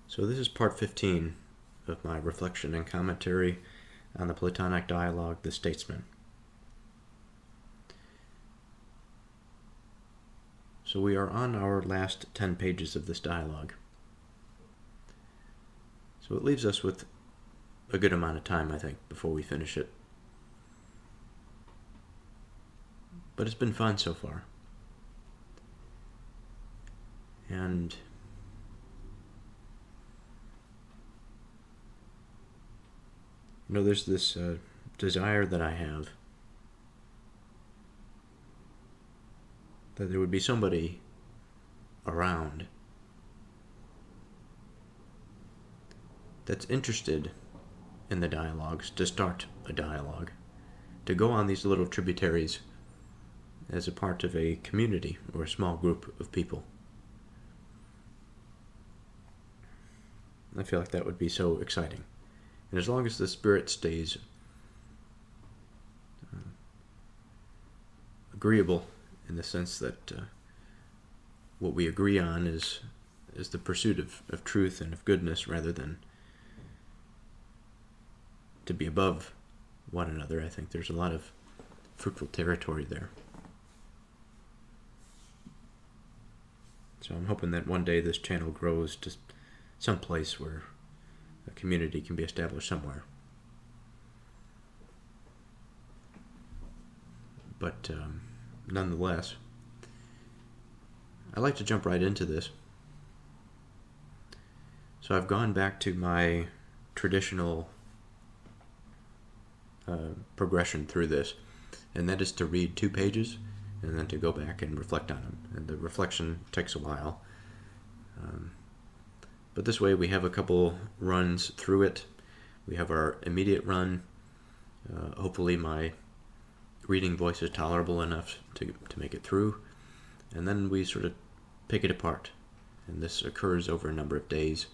So this is part 15 of my reflection and commentary on the Platonic dialogue, The Statesman. So we are on our last 10 pages of this dialogue. So it leaves us with a good amount of time, I think, before we finish it. But it's been fun so far. And there's this desire that I have that there would be somebody around that's interested in the dialogues, to start a dialogue, to go on these little tributaries as a part of a community or a small group of people. I feel like that would be so exciting. And as long as the spirit stays agreeable, in the sense that what we agree on is the pursuit of truth and of goodness, rather than to be above one another, I think there's a lot of fruitful territory there. So I'm hoping that one day this channel grows to some place where a community can be established somewhere. But nonetheless, I like to jump right into this. So I've gone back to my traditional progression through this, and that is to read 2 pages and then to go back and reflect on them. And the reflection takes a while. But this way we have a couple runs through it. We have our immediate run. Hopefully my reading voice is tolerable enough to make it through. And then we sort of pick it apart. And this occurs over a number of days.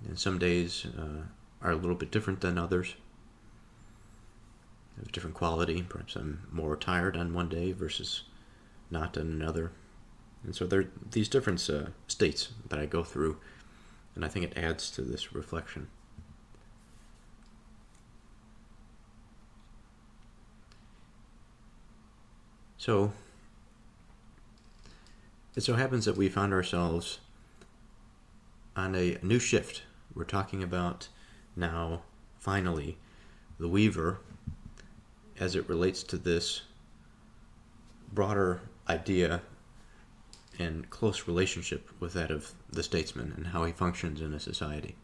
And some days are a little bit different than others. Of different quality. Perhaps I'm more tired on one day versus not on another. And so there are these different states that I go through, and I think it adds to this reflection. So it so happens that we found ourselves on a new shift. We're talking about now, finally, the weaver as it relates to this broader idea and close relationship with that of the statesman and how he functions in a society.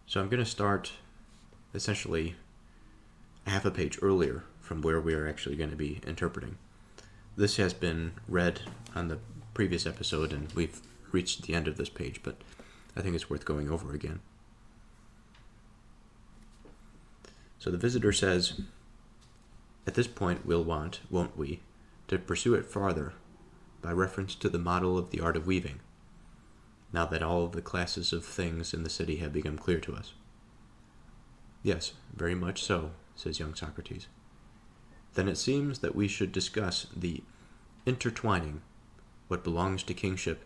So I'm going to start essentially a half a page earlier from where we are actually going to be interpreting. This has been read on the previous episode, and we've reached the end of this page, but I think it's worth going over again. So the visitor says, "At this point we'll want, won't we, to pursue it farther by reference to the model of the art of weaving, now that all of the classes of things in the city have become clear to us." "Yes, very much so," says young Socrates. "Then it seems that we should discuss the intertwining, what belongs to kingship,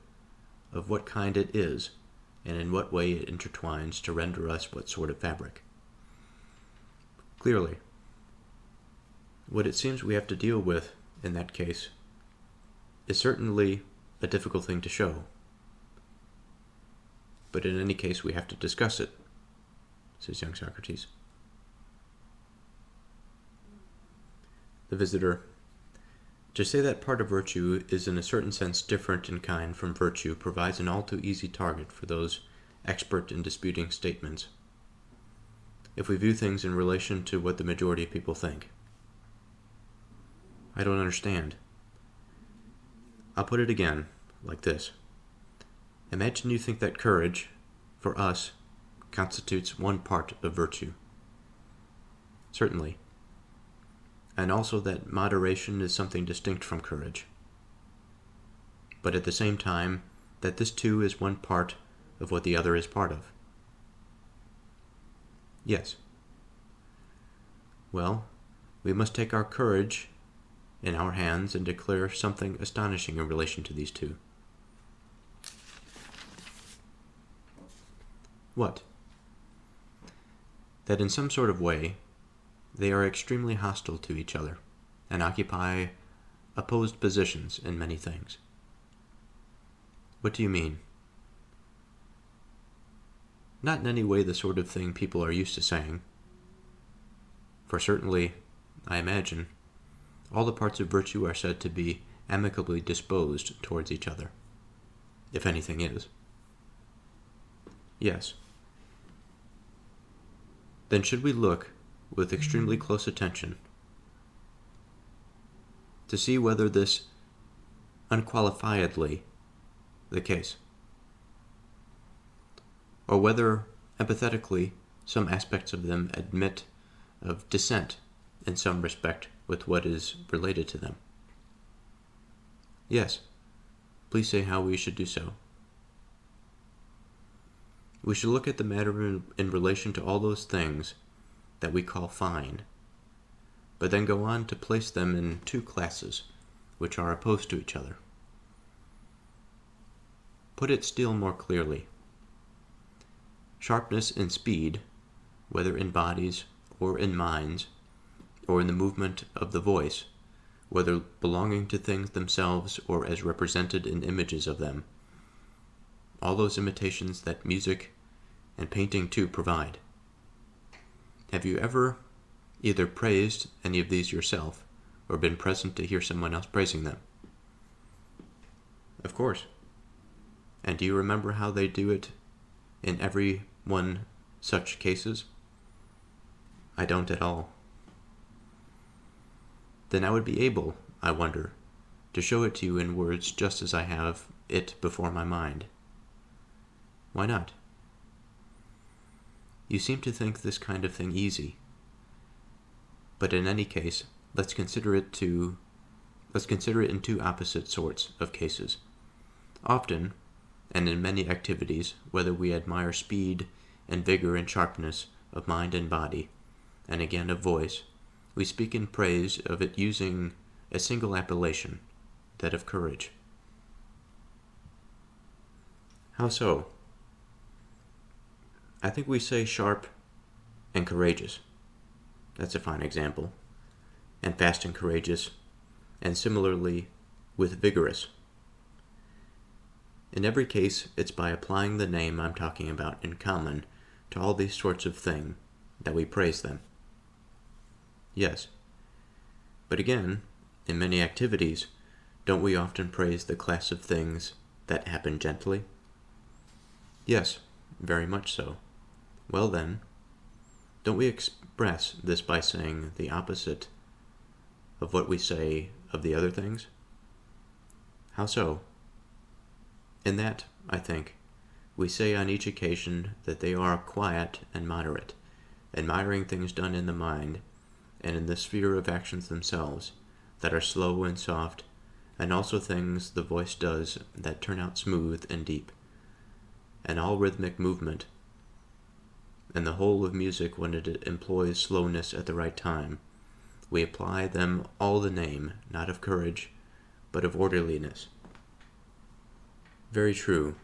of what kind it is, and in what way it intertwines to render us what sort of fabric. Clearly, what it seems we have to deal with in that case is certainly a difficult thing to show. But in any case, we have to discuss it," says young Socrates. The visitor, "To say that part of virtue is in a certain sense different in kind from virtue provides an all too easy target for those expert in disputing statements, if we view things in relation to what the majority of people think." "I don't understand." "I'll put it again, like this. Imagine you think that courage, for us, constitutes one part of virtue. Certainly. And also that moderation is something distinct from courage. But at the same time, that this too is one part of what the other is part of. Yes. Well, we must take our courage in our hands and declare something astonishing in relation to these two. What? That in some sort of way, they are extremely hostile to each other and occupy opposed positions in many things. What do you mean? Not in any way the sort of thing people are used to saying. For certainly, I imagine, all the parts of virtue are said to be amicably disposed towards each other, if anything is. Yes. Then should we look with extremely close attention to see whether this unqualifiedly the case, or whether empathetically some aspects of them admit of dissent in some respect with what is related to them? Yes. Please say how we should do so. We should look at the matter in relation to all those things that we call fine, but then go on to place them in two classes which are opposed to each other. Put it still more clearly. Sharpness and speed, whether in bodies or in minds, or in the movement of the voice, whether belonging to things themselves or as represented in images of them, all those imitations that music and painting too provide. Have you ever either praised any of these yourself or been present to hear someone else praising them? Of course. And do you remember how they do it in every one such cases? I don't at all. Then I would be able, I wonder, to show it to you in words just as I have it before my mind. Why not? You seem to think this kind of thing easy. But in any case, let's consider it in two opposite sorts of cases. Often, and in many activities, whether we admire speed and vigor and sharpness of mind and body, and again of voice, we speak in praise of it using a single appellation, that of courage. How so? I think we say sharp and courageous. That's a fine example. And fast and courageous, and similarly with vigorous. In every case, it's by applying the name I'm talking about in common to all these sorts of things that we praise them. Yes. But again, in many activities, don't we often praise the class of things that happen gently? Yes, very much so. Well then, don't we express this by saying the opposite of what we say of the other things? How so? In that, I think, we say on each occasion that they are quiet and moderate, admiring things done in the mind, and in the sphere of actions themselves, that are slow and soft, and also things the voice does that turn out smooth and deep, and all rhythmic movement, and the whole of music when it employs slowness at the right time. We apply them all the name, not of courage, but of orderliness. Very true.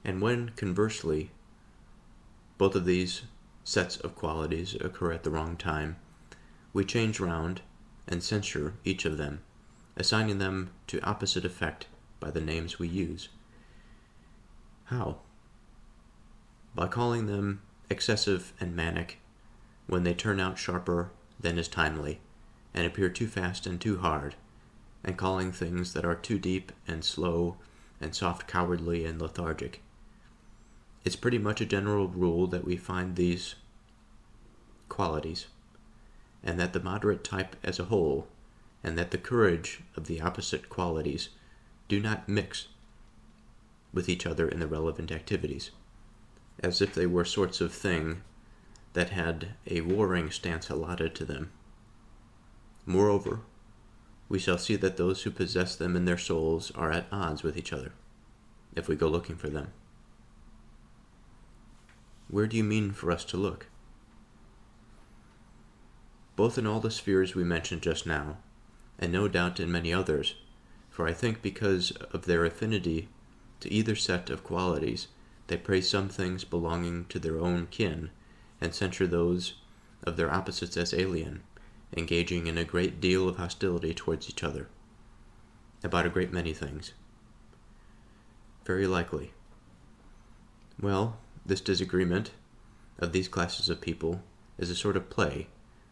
And when, conversely, both of these sets of qualities occur at the wrong time, we change round and censure each of them, assigning them to opposite effect by the names we use. How? By calling them excessive and manic when they turn out sharper than is timely, and appear too fast and too hard, and calling things that are too deep and slow and soft cowardly and lethargic. It's pretty much a general rule that we find these qualities, and that the moderate type as a whole, and that the courage of the opposite qualities do not mix with each other in the relevant activities, as if they were sorts of thing that had a warring stance allotted to them. Moreover, we shall see that those who possess them in their souls are at odds with each other, if we go looking for them. Where do you mean for us to look? both in all the spheres we mentioned just now, and no doubt in many others, for I think because of their affinity to either set of qualities, they praise some things belonging to their own kin, and censure those of their opposites as alien, engaging in a great deal of hostility towards each other, about a great many things. Very likely. Well, this disagreement of these classes of people is a sort of play,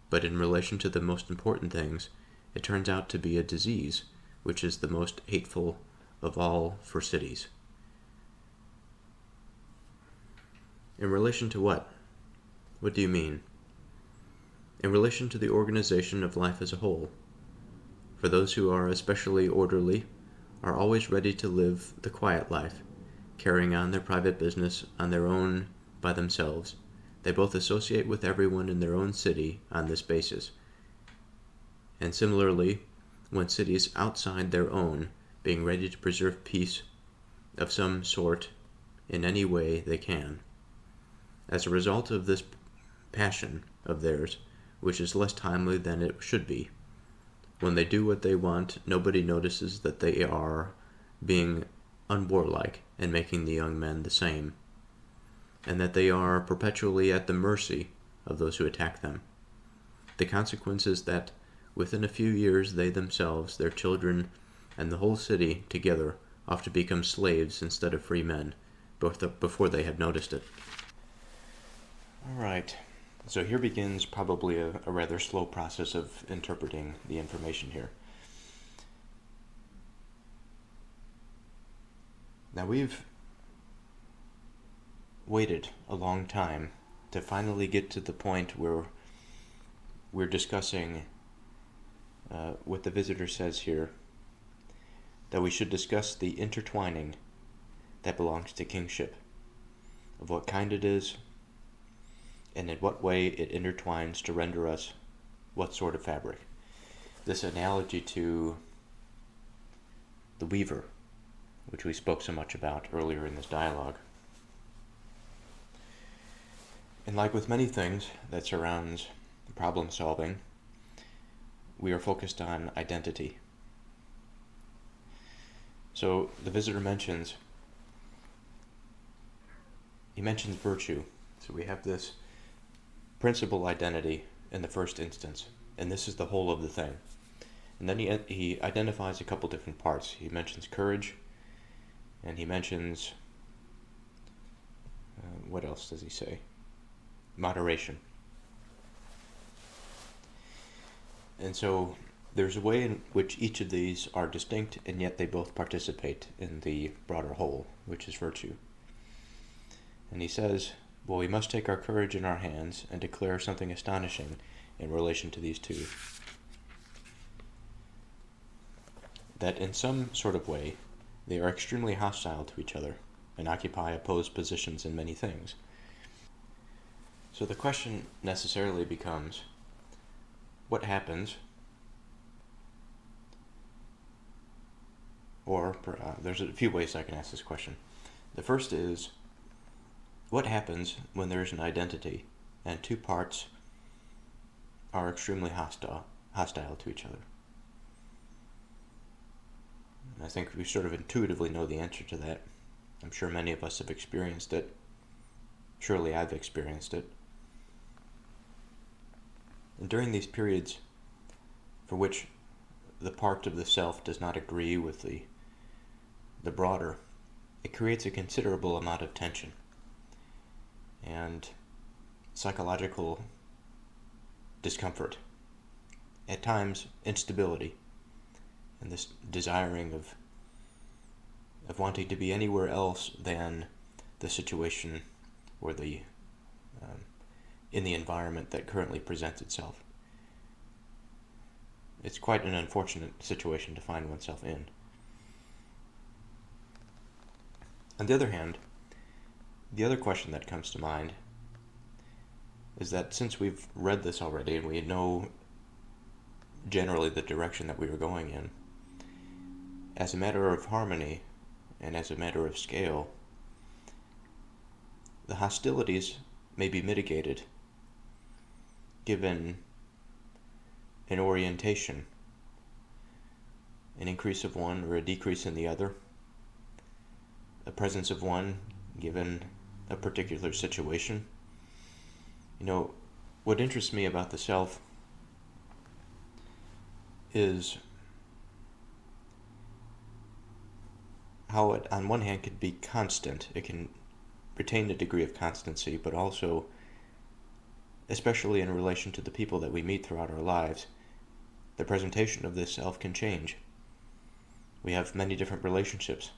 but in relation to the most important things, it turns out to be a disease, which is the most hateful of all for cities. In relation to what? What do you mean? In relation to the organization of life as a whole. For those who are especially orderly are always ready to live the quiet life, carrying on their private business on their own by themselves. They both associate with everyone in their own city on this basis. And similarly, when cities outside their own, being ready to preserve peace of some sort in any way they can. As a result of this passion of theirs, which is less timely than it should be, when they do what they want, nobody notices that they are being unwarlike and making the young men the same, and that they are perpetually at the mercy of those who attack them. The consequence is that within a few years they themselves, their children, and the whole city together often become slaves instead of free men, before they have noticed it. All right. So here begins probably a rather slow process of interpreting the information here. Now we've waited a long time to finally get to the point where we're discussing what the visitor says here, that we should discuss the intertwining that belongs to kingship, of what kind it is, and in what way it intertwines to render us what sort of fabric. This analogy to the weaver, which we spoke so much about earlier in this dialogue. And like with many things that surrounds problem solving, we are focused on identity. So the visitor mentions virtue. So we have this principal identity in the first instance, and this is the whole of the thing. And then he identifies a couple different parts. He mentions courage, and he mentions, what else does he say? Moderation. And so there's a way in which each of these are distinct, and yet they both participate in the broader whole, which is virtue. And he says, well, we must take our courage in our hands and declare something astonishing in relation to these two. That in some sort of way, they are extremely hostile to each other and occupy opposed positions in many things. So the question necessarily becomes, what happens, or there's a few ways I can ask this question. The first is, what happens when there's an identity and two parts are extremely hostile to each other? And I think we sort of intuitively know the answer to that. I'm sure many of us have experienced it. Surely I've experienced it. And during these periods for which the part of the self does not agree with the broader, it creates a considerable amount of tension and psychological discomfort, at times instability, and this desiring of wanting to be anywhere else than the situation or in the environment that currently presents itself. It's quite an unfortunate situation to find oneself in. On the other hand, the other question that comes to mind is that since we've read this already and we know generally the direction that we were going in, as a matter of harmony and as a matter of scale, the hostilities may be mitigated given an orientation, an increase of one or a decrease in the other, a presence of one given a particular situation. What interests me about the self is how it, on one hand, could be constant. It can retain a degree of constancy, but also, especially in relation to the people that we meet throughout our lives, the presentation of this self can change. We have many different relationships.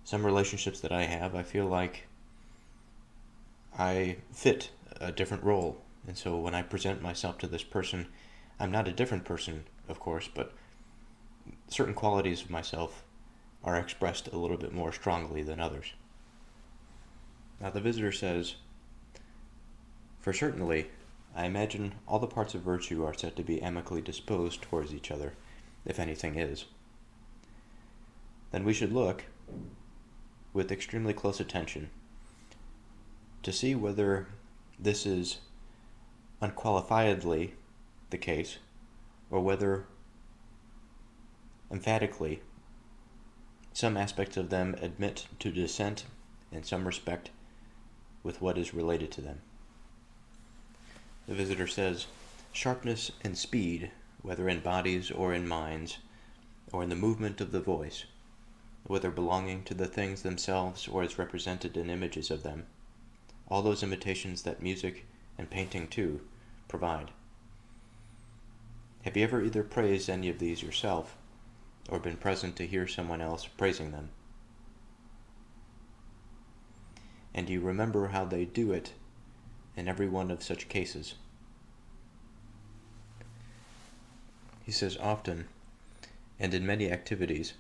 Some relationships that I have, I feel like I fit a different role. And so when I present myself to this person, I'm not a different person, of course, but certain qualities of myself are expressed a little bit more strongly than others. Now the visitor says, "For certainly, I imagine all the parts of virtue are said to be amicably disposed towards each other, if anything is. Then we should look, with extremely close attention, to see whether this is unqualifiedly the case, or whether, emphatically, some aspects of them admit to dissent in some respect with what is related to them." The visitor says, "Sharpness and speed, whether in bodies or in minds, or in the movement of the voice, whether belonging to the things themselves or as represented in images of them, all those imitations that music, and painting too, provide. Have you ever either praised any of these yourself, or been present to hear someone else praising them? And do you remember how they do it in every one of such cases?" He says, "Often, and in many activities,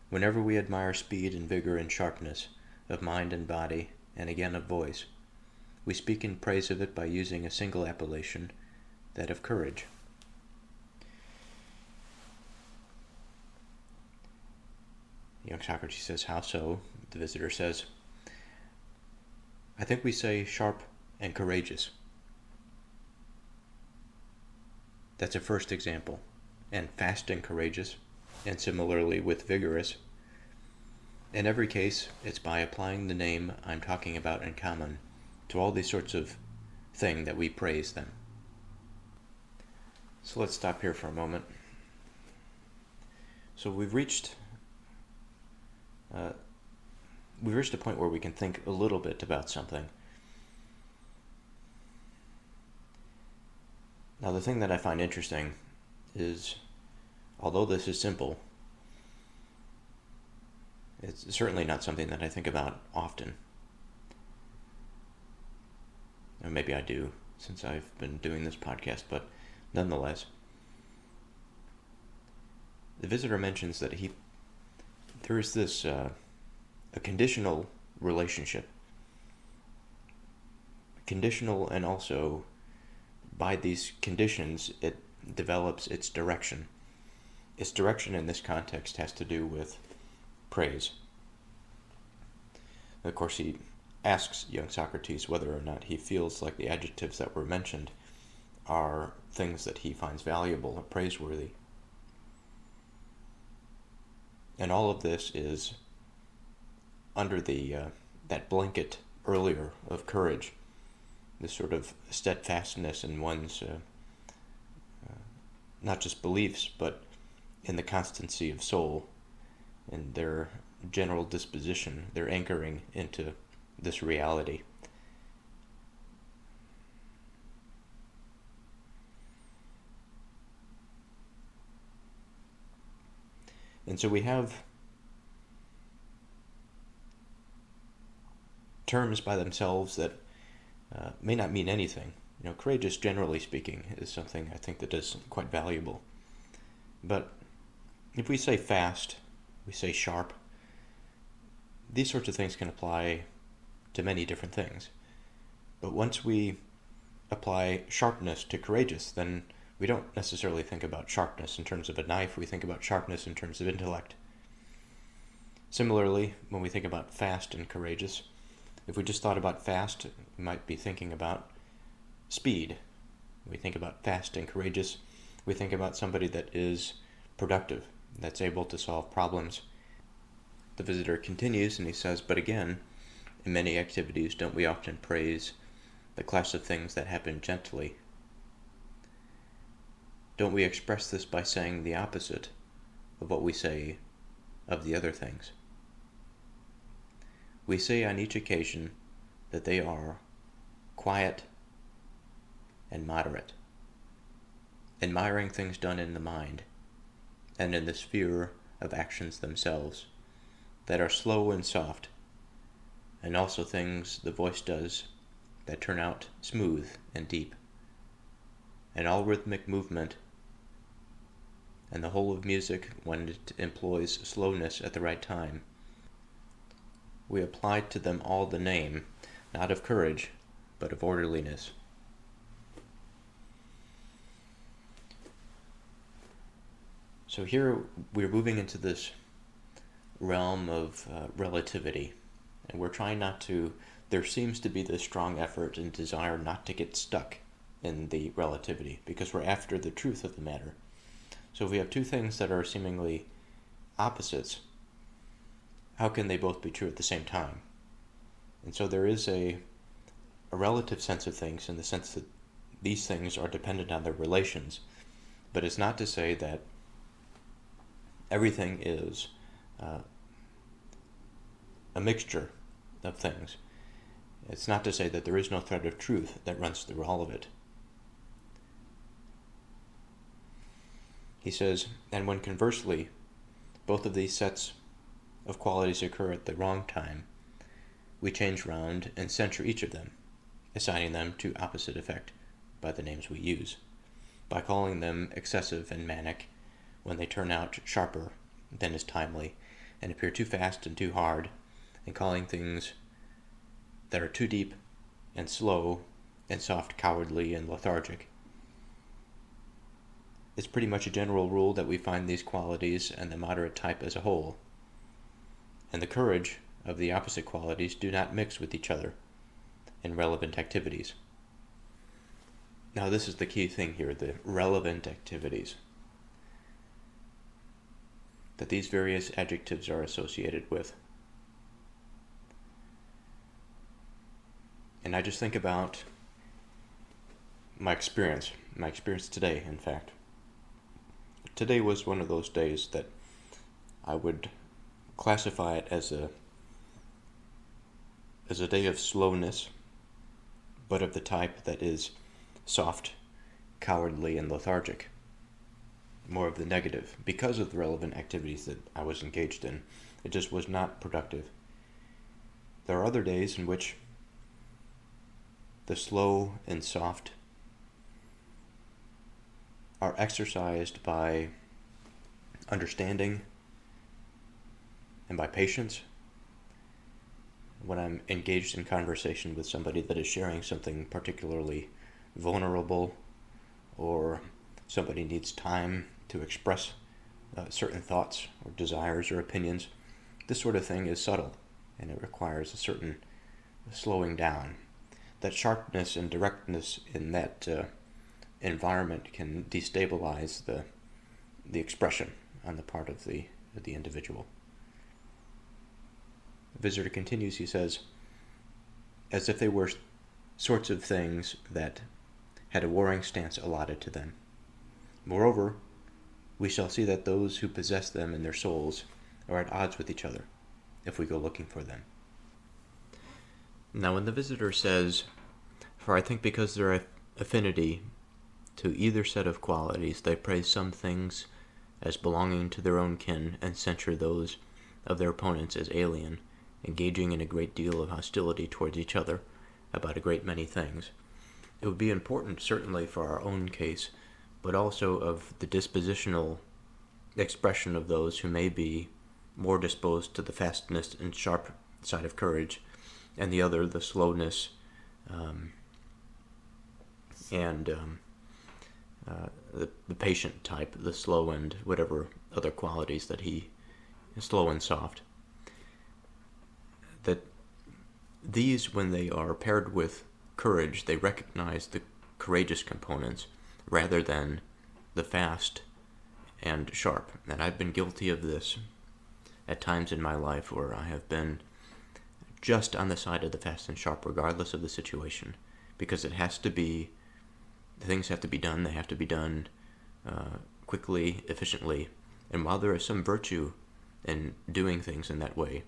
whenever we admire speed and vigor and sharpness of mind and body, and again of voice, we speak in praise of it by using a single appellation, that of courage." Young Socrates says, "How so?" The visitor says, "I think we say sharp and courageous. That's a first example. And fast and courageous, and similarly with vigorous. In every case, it's by applying the name I'm talking about in common to all these sorts of thing that we praise them." So let's stop here for a moment. So we've reached a point where we can think a little bit about something. Now the thing that I find interesting is, although this is simple, it's certainly not something that I think about often. Or maybe I do, since I've been doing this podcast, but nonetheless, the visitor mentions that there is this a conditional relationship. Conditional, and also by these conditions it develops its direction. Its direction in this context has to do with praise. Of course, he asks young Socrates whether or not he feels like the adjectives that were mentioned are things that he finds valuable or praiseworthy. And all of this is under that blanket earlier of courage, this sort of steadfastness in one's not just beliefs, but in the constancy of soul, and their general disposition, their anchoring into this reality. And so we have terms by themselves that may not mean anything. Courageous, generally speaking, is something I think that is quite valuable. But if we say fast, we say sharp, these sorts of things can apply to many different things. But once we apply sharpness to courageous, then we don't necessarily think about sharpness in terms of a knife, we think about sharpness in terms of intellect. Similarly, when we think about fast and courageous, if we just thought about fast, we might be thinking about speed. We think about fast and courageous. We think about somebody that is productive, that's able to solve problems. The visitor continues and he says, but again, in many activities, don't we often praise the class of things that happen gently? Don't we express this by saying the opposite of what we say of the other things? We say on each occasion that they are quiet and moderate, admiring things done in the mind and in the sphere of actions themselves, that are slow and soft, and also things the voice does that turn out smooth and deep, and all rhythmic movement, and the whole of music when it employs slowness at the right time. We apply to them all the name, not of courage, but of orderliness. So here we're moving into this realm of relativity, and we're trying not to, there seems to be this strong effort and desire not to get stuck in the relativity, because we're after the truth of the matter. So if we have two things that are seemingly opposites, how can they both be true at the same time? And so there is a relative sense of things in the sense that these things are dependent on their relations, but it's not to say that everything is a mixture of things. It's not to say that there is no thread of truth that runs through all of it. He says, and when conversely, both of these sets of qualities occur at the wrong time, we change round and censure each of them, assigning them to opposite effect by the names we use, by calling them excessive and manic when they turn out sharper than is timely and appear too fast and too hard, and calling things that are too deep and slow and soft cowardly and lethargic. It's pretty much a general rule that we find these qualities and the moderate type as a whole, and the courage of the opposite qualities do not mix with each other in relevant activities. Now this is the key thing here, the relevant activities that these various adjectives are associated with. And I just think about my experience today, in fact. Today was one of those days that I would classify it as a day of slowness, but of the type that is soft, cowardly, and lethargic. More of the negative, because of the relevant activities that I was engaged in. It just was not productive. There are other days in which the slow and soft are exercised by understanding and by patience. When I'm engaged in conversation with somebody that is sharing something particularly vulnerable, or somebody needs time to express certain thoughts or desires or opinions, this sort of thing is subtle, and it requires a certain slowing down. That sharpness and directness in that environment can destabilize the expression on the part of the individual. The visitor continues, he says, as if they were sorts of things that had a warring stance allotted to them. Moreover, we shall see that those who possess them in their souls are at odds with each other, if we go looking for them. Now when the visitor says, for I think because their affinity to either set of qualities, they praise some things as belonging to their own kin, and censure those of their opponents as alien, engaging in a great deal of hostility towards each other about a great many things. It would be important, certainly, for our own case, but also of the dispositional expression of those who may be more disposed to the fastness and sharp side of courage, and the other, the slowness and the patient type, the slow and whatever other qualities that he is slow and soft. That these, when they are paired with courage, they recognize the courageous components rather than the fast and sharp. And I've been guilty of this at times in my life where I have been just on the side of the fast and sharp regardless of the situation, because it has to be, things have to be done, they have to be done quickly, efficiently. And while there is some virtue in doing things in that way,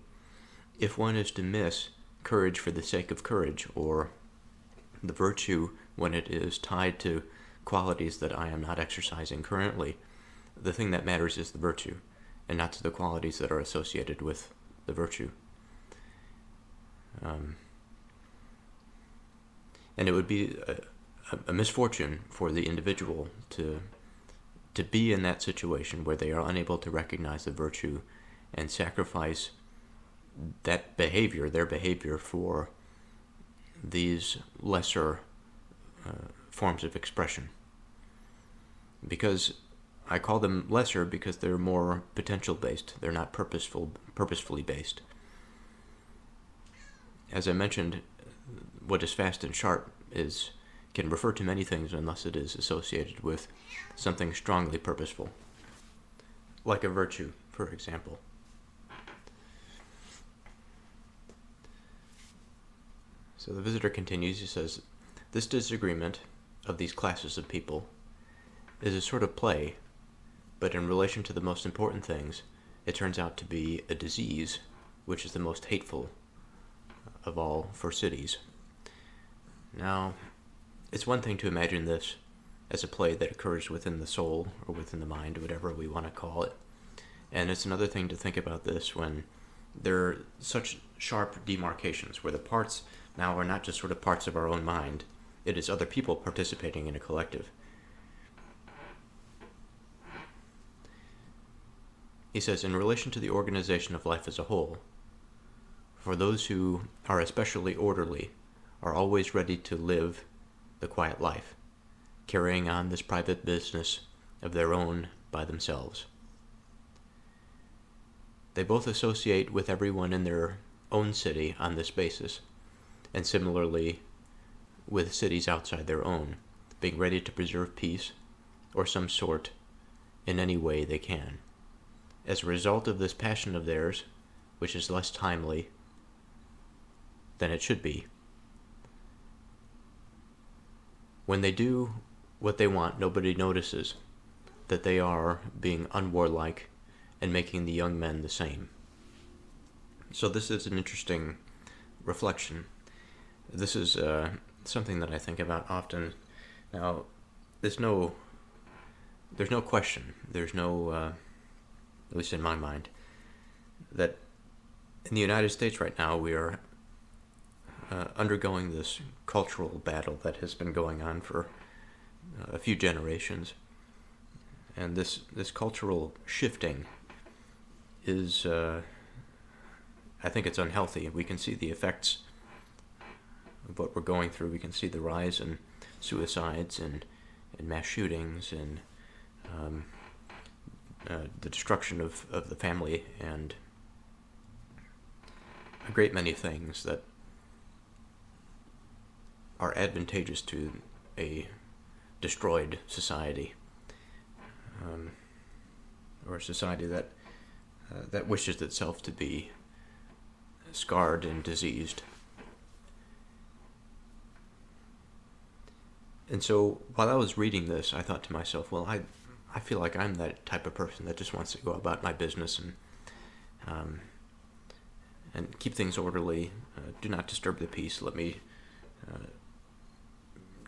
if one is to miss courage for the sake of courage, or the virtue when it is tied to qualities that I am not exercising currently, the thing that matters is the virtue, and not to the qualities that are associated with the virtue. And it would be a misfortune for the individual to be in that situation where they are unable to recognize the virtue and sacrifice that behavior, their behavior, for these lesser forms of expression. Because I call them lesser because they're more potential based. They're not purposefully based. As I mentioned, what is fast and sharp can refer to many things unless it is associated with something strongly purposeful, like a virtue, for example. So the visitor continues, he says, "This disagreement of these classes of people is a sort of play, but in relation to the most important things, it turns out to be a disease, which is the most hateful of all for cities." Now, it's one thing to imagine this as a play that occurs within the soul or within the mind, whatever we want to call it. And it's another thing to think about this when there are such sharp demarcations where the parts now are not just sort of parts of our own mind. It is other people participating in a collective. He says, in relation to the organization of life as a whole, for those who are especially orderly are always ready to live the quiet life, carrying on this private business of their own by themselves. They both associate with everyone in their own city on this basis, and similarly with cities outside their own, being ready to preserve peace or some sort in any way they can. As a result of this passion of theirs, which is less timely than it should be, when they do what they want, nobody notices that they are being unwarlike and making the young men the same. So this is an interesting reflection. This is something that I think about often. Now, there's no question, at least in my mind, that in the United States right now we are undergoing this cultural battle that has been going on for a few generations. And this cultural shifting is, I think it's unhealthy. We can see the effects of what we're going through. We can see the rise in suicides and mass shootings and the destruction of the family and a great many things that are advantageous to a destroyed society, or a society that wishes itself to be scarred and diseased. And so while I was reading this, I thought to myself, well, I feel like I'm that type of person that just wants to go about my business and keep things orderly, do not disturb the peace, let me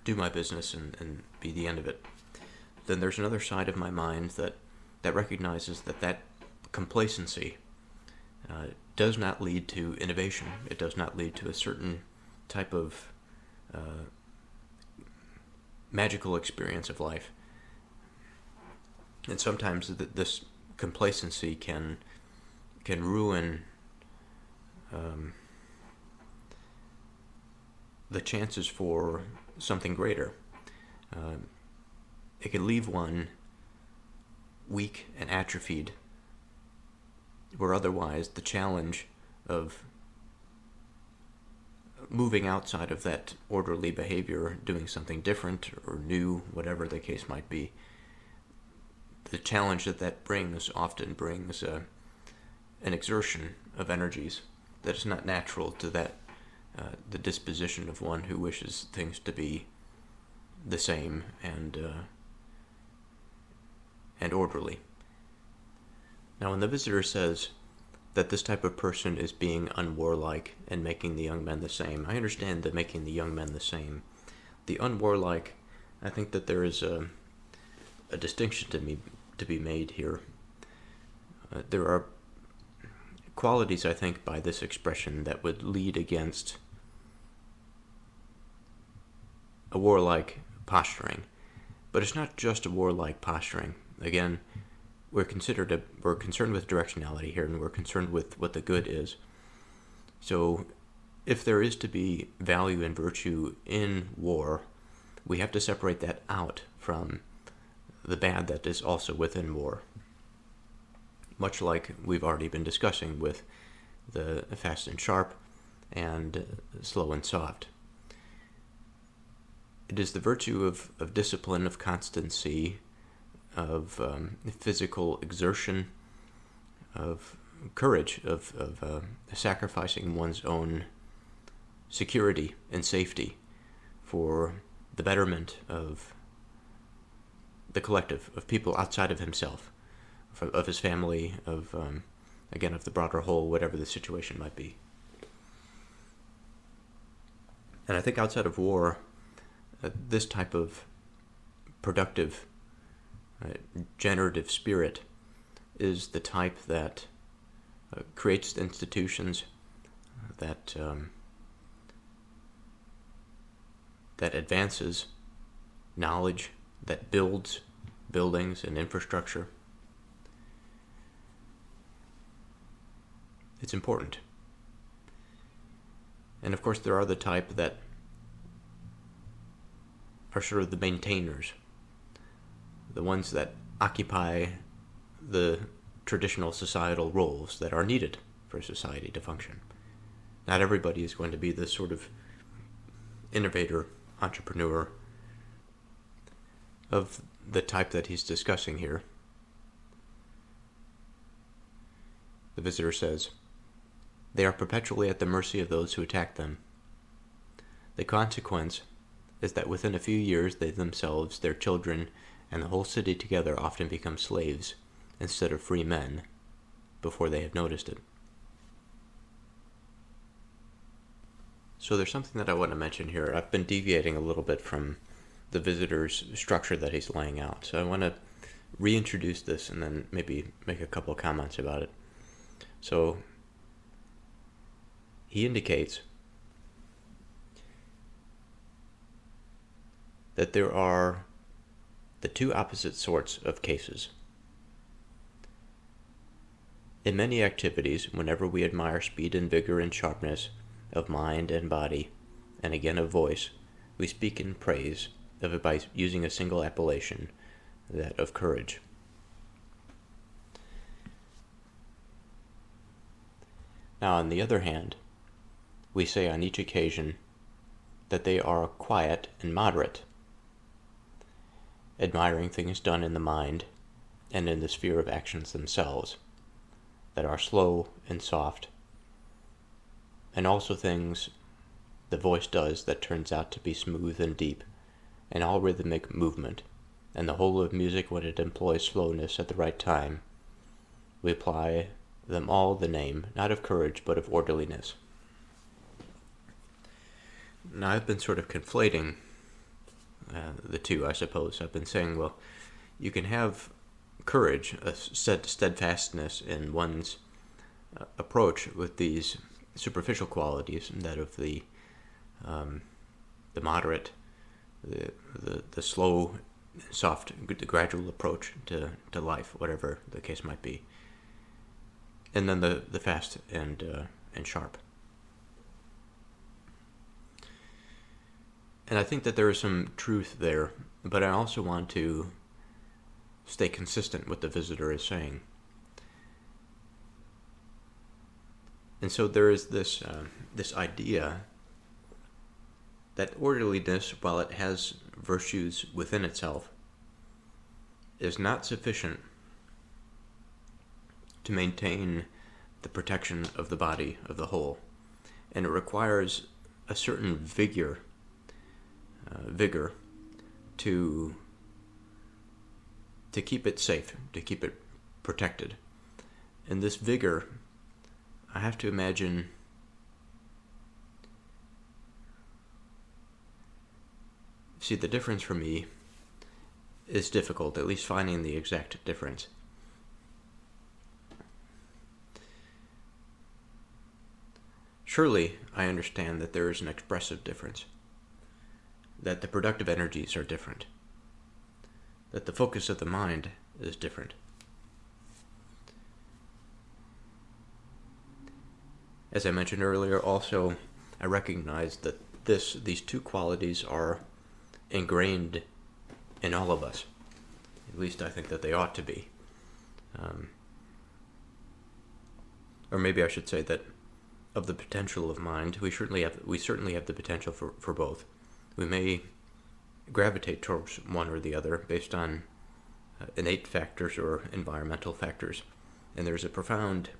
do my business and be the end of it. Then there's another side of my mind that recognizes that complacency does not lead to innovation. It does not lead to a certain type of magical experience of life. And sometimes this complacency can ruin the chances for something greater. It can leave one weak and atrophied, where otherwise the challenge of moving outside of that orderly behavior, doing something different or new, whatever the case might be. The challenge that brings often brings an exertion of energies that is not natural to the disposition of one who wishes things to be the same and orderly. Now, when the visitor says that this type of person is being unwarlike and making the young men the same, I understand that making the young men the same. The unwarlike, I think that there is a distinction to be made here. There are qualities, I think, by this expression that would lead against a warlike posturing. But it's not just a warlike posturing. Again, we're concerned with directionality here, and we're concerned with what the good is. So if there is to be value and virtue in war, we have to separate that out from the bad that is also within war. Much like we've already been discussing with the fast and sharp and slow and soft. It is the virtue of discipline, of constancy, of physical exertion, of courage, of sacrificing one's own security and safety for the betterment of the collective, of people outside of himself, of his family, of the broader whole, whatever the situation might be. And I think outside of war, this type of productive, generative spirit is the type that creates institutions that advances knowledge, that builds buildings and infrastructure. It's important. And of course there are the type that are sort of the maintainers, the ones that occupy the traditional societal roles that are needed for society to function. Not everybody is going to be this sort of innovator, entrepreneur of the type that he's discussing here. The visitor says, "They are perpetually at the mercy of those who attack them. The consequence is that within a few years they themselves, their children, and the whole city together often become slaves instead of free men before they have noticed it." So there's something that I want to mention here. I've been deviating a little bit from the visitor's structure that he's laying out. So I want to reintroduce this and then maybe make a couple of comments about it. So he indicates that there are the two opposite sorts of cases. In many activities, whenever we admire speed and vigor and sharpness of mind and body, and again of voice, we speak in praise of it by using a single appellation, that of courage. Now, on the other hand, we say on each occasion that they are quiet and moderate, admiring things done in the mind and in the sphere of actions themselves, that are slow and soft, and also things the voice does that turns out to be smooth and deep, and all rhythmic movement, and the whole of music when it employs slowness at the right time. We apply them all the name, not of courage, but of orderliness. Now, I've been sort of conflating the two, I suppose. I've been saying, well, you can have courage, a steadfastness in one's approach with these superficial qualities, that of the moderate, the slow, soft, the gradual approach to life, whatever the case might be, and then the fast and sharp. And I think that there is some truth there, but I also want to stay consistent with what the visitor is saying. And so there is this idea that orderliness, while it has virtues within itself, is not sufficient to maintain the protection of the body of the whole, and it requires a certain vigor to keep it safe, to keep it protected. And this vigor, I have to imagine, see, the difference for me is difficult, at least finding the exact difference. Surely, I understand that there is an expressive difference, that the productive energies are different, that the focus of the mind is different. As I mentioned earlier, also, I recognize that these two qualities are ingrained in all of us. At least I think that they ought to be. Or maybe I should say that of the potential of mind, we certainly have the potential for both. We may gravitate towards one or the other based on innate factors or environmental factors, and there's a profound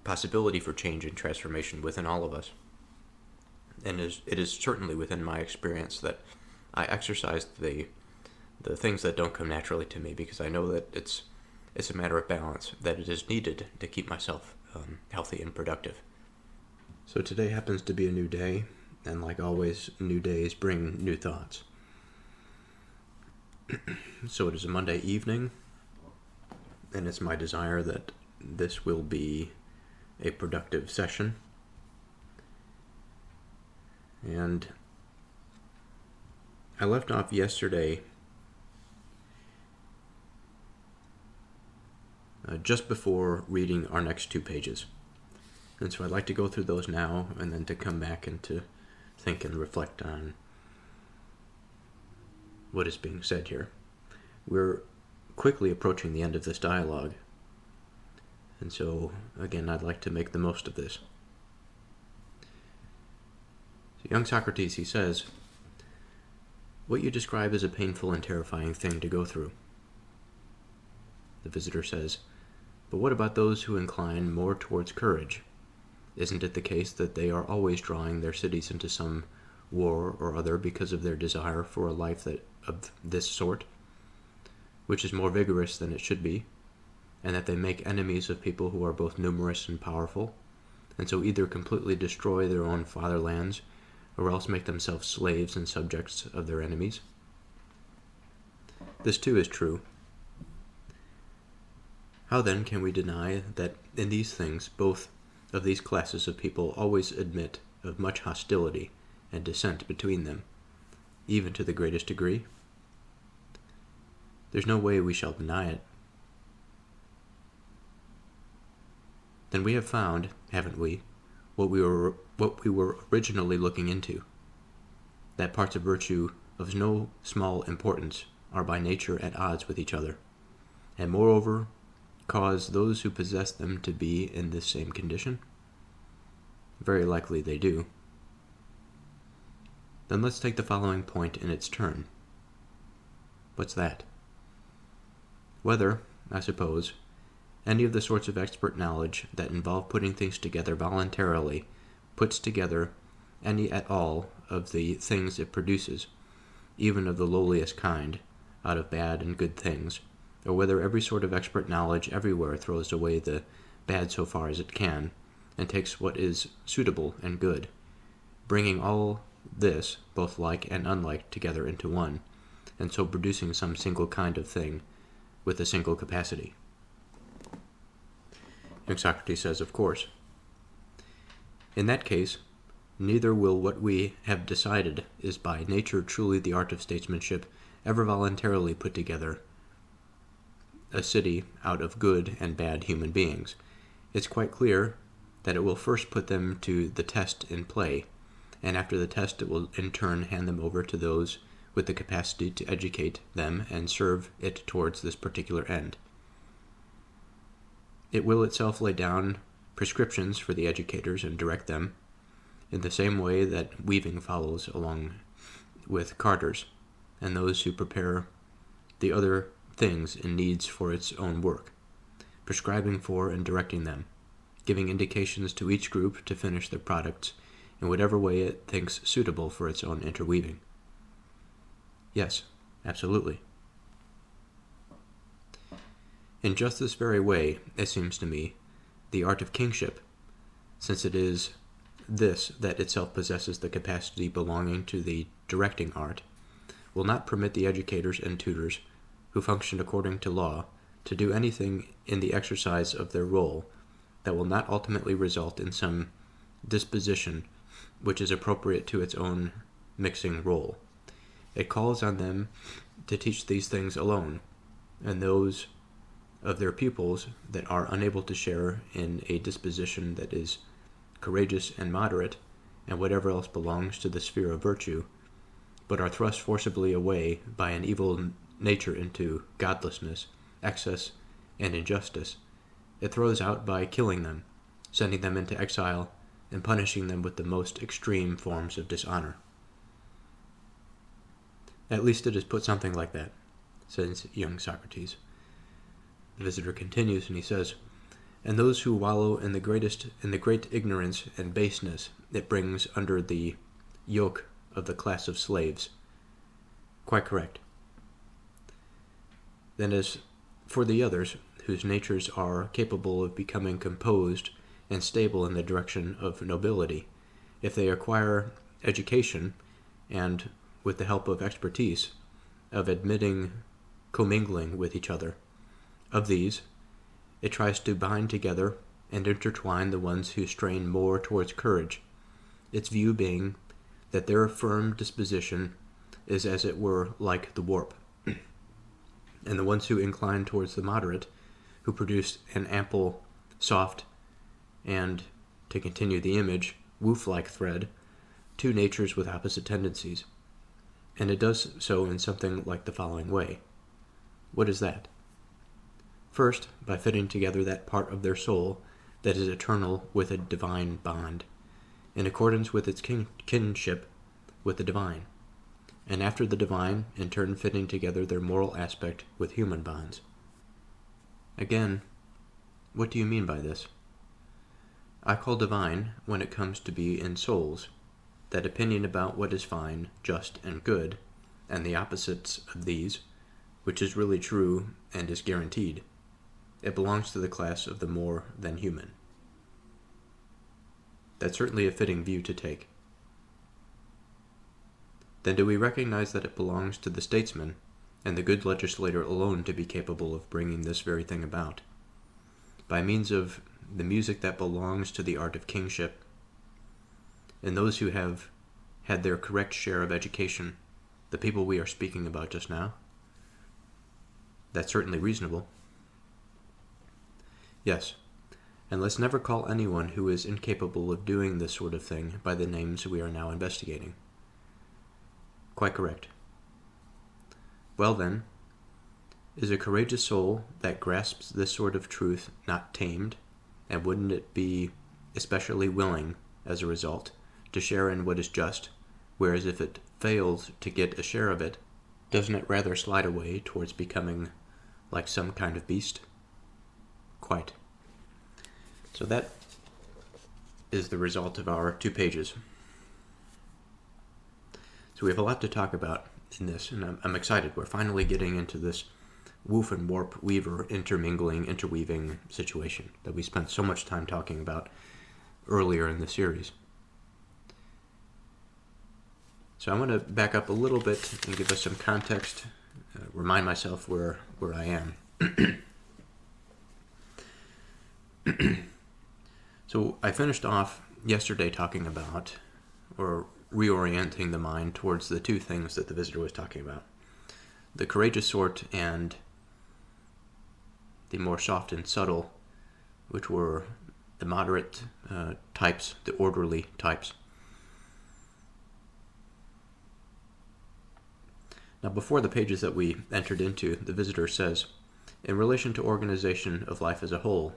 possibility for change and transformation within all of us. And it is certainly within my experience that I exercise the things that don't come naturally to me, because I know that it's a matter of balance, that it is needed to keep myself healthy and productive. So today happens to be a new day, and like always, new days bring new thoughts. So it is a Monday evening, and it's my desire that this will be a productive session. And I left off yesterday just before reading our next 2 pages. And so I'd like to go through those now, and then to come back and to think and reflect on what is being said here. We're quickly approaching the end of this dialogue, and so, again, I'd like to make the most of this. So young Socrates, he says, "What you describe is a painful and terrifying thing to go through." The visitor says, "But what about those who incline more towards courage? Isn't it the case that they are always drawing their cities into some war or other because of their desire for a life of this sort, which is more vigorous than it should be, and that they make enemies of people who are both numerous and powerful, and so either completely destroy their own fatherlands, or else make themselves slaves and subjects of their enemies? This too is true. How then can we deny that in these things both of these classes of people always admit of much hostility and dissent between them, even to the greatest degree? There's no way we shall deny it. Then we have found, haven't we, what we were originally looking into, that parts of virtue of no small importance are by nature at odds with each other, and moreover cause those who possess them to be in this same condition? Very likely they do. Then let's take the following point in its turn. What's that? Whether, I suppose, any of the sorts of expert knowledge that involve putting things together voluntarily puts together any at all of the things it produces, even of the lowliest kind, out of bad and good things, or whether every sort of expert knowledge everywhere throws away the bad so far as it can, and takes what is suitable and good, bringing all this, both like and unlike, together into one, and so producing some single kind of thing with a single capacity. Young Socrates says, of course. In that case, neither will what we have decided is by nature truly the art of statesmanship ever voluntarily put together a city out of good and bad human beings. It's quite clear that it will first put them to the test in play, and after the test it will in turn hand them over to those with the capacity to educate them and serve it towards this particular end. It will itself lay down prescriptions for the educators and direct them, in the same way that weaving follows along with carders, and those who prepare the other things and needs for its own work, prescribing for and directing them, giving indications to each group to finish their products in whatever way it thinks suitable for its own interweaving. Yes, absolutely. In just this very way, it seems to me, the art of kingship, since it is this that itself possesses the capacity belonging to the directing art, will not permit the educators and tutors who function according to law to do anything in the exercise of their role that will not ultimately result in some disposition which is appropriate to its own mixing role. It calls on them to teach these things alone, and those of their pupils that are unable to share in a disposition that is courageous and moderate, and whatever else belongs to the sphere of virtue, but are thrust forcibly away by an evil nature into godlessness, excess, and injustice, it throws out by killing them, sending them into exile, and punishing them with the most extreme forms of dishonor. At least it is put something like that, says young Socrates. The visitor continues, and he says, and those who wallow in the great ignorance and baseness it brings under the yoke of the class of slaves. Quite correct. Then as for the others, whose natures are capable of becoming composed and stable in the direction of nobility, if they acquire education, and, with the help of expertise, of admitting commingling with each other, of these, it tries to bind together and intertwine the ones who strain more towards courage, its view being that their firm disposition is as it were like the warp, and the ones who incline towards the moderate, who produce an ample, soft, and, to continue the image, woof-like thread, two natures with opposite tendencies. And it does so in something like the following way. What is that? First, by fitting together that part of their soul that is eternal with a divine bond, in accordance with its kinship with the divine, and after the divine, in turn fitting together their moral aspect with human bonds. Again, what do you mean by this? I call divine, when it comes to be in souls, that opinion about what is fine, just, and good, and the opposites of these, which is really true and is guaranteed. It belongs to the class of the more than human. That's certainly a fitting view to take. Then do we recognize that it belongs to the statesman and the good legislator alone to be capable of bringing this very thing about, by means of the music that belongs to the art of kingship, and those who have had their correct share of education, the people we are speaking about just now? That's certainly reasonable. Yes, and let's never call anyone who is incapable of doing this sort of thing by the names we are now investigating. Quite correct. Well then, is a courageous soul that grasps this sort of truth not tamed, and wouldn't it be especially willing, as a result, to share in what is just, whereas if it fails to get a share of it, doesn't it rather slide away towards becoming like some kind of beast? Quite. So that is the result of our 2 pages. So we have a lot to talk about in this, and I'm excited. We're finally getting into this woof and warp weaver interweaving situation that we spent so much time talking about earlier in the series. So I want to back up a little bit and give us some context, remind myself where I am. So I finished off yesterday talking about, or reorienting the mind towards the 2 things that the visitor was talking about. The courageous sort and the more soft and subtle, which were the moderate types, the orderly types. Now, before the pages that we entered into, the visitor says, in relation to organization of life as a whole,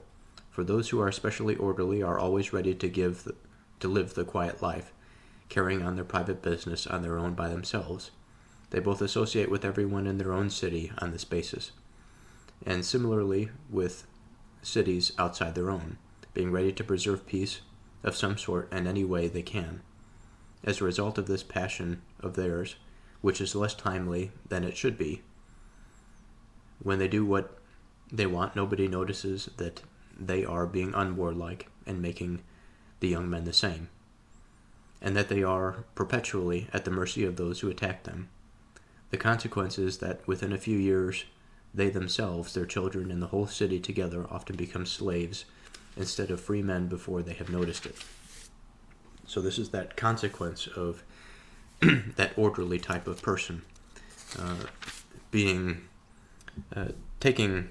for those who are especially orderly are always ready to give to live the quiet life, carrying on their private business on their own by themselves. They both associate with everyone in their own city on this basis. And similarly with cities outside their own, being ready to preserve peace of some sort in any way they can. As a result of this passion of theirs, which is less timely than it should be, when they do what they want, nobody notices that they are being unwarlike and making the young men the same, and that they are perpetually at the mercy of those who attack them. The consequence is that within a few years, they themselves, their children, and the whole city together often become slaves instead of free men before they have noticed it. So this is that consequence of that orderly type of person taking,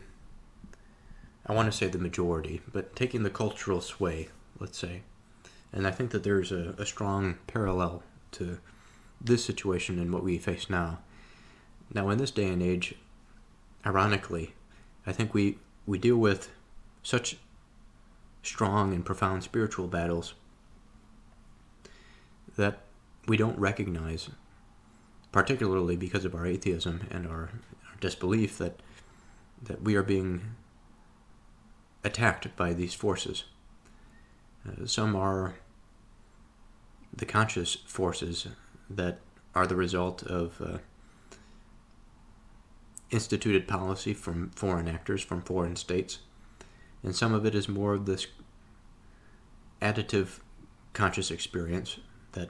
I want to say the majority, but taking the cultural sway, let's say. And I think that there's a strong parallel to this situation and what we face now. Now, in this day and age, ironically, I think we deal with such strong and profound spiritual battles that we don't recognize, particularly because of our atheism and our disbelief, that we are being attacked by these forces. Some are the conscious forces that are the result of instituted policy from foreign actors, from foreign states, and some of it is more of this additive conscious experience that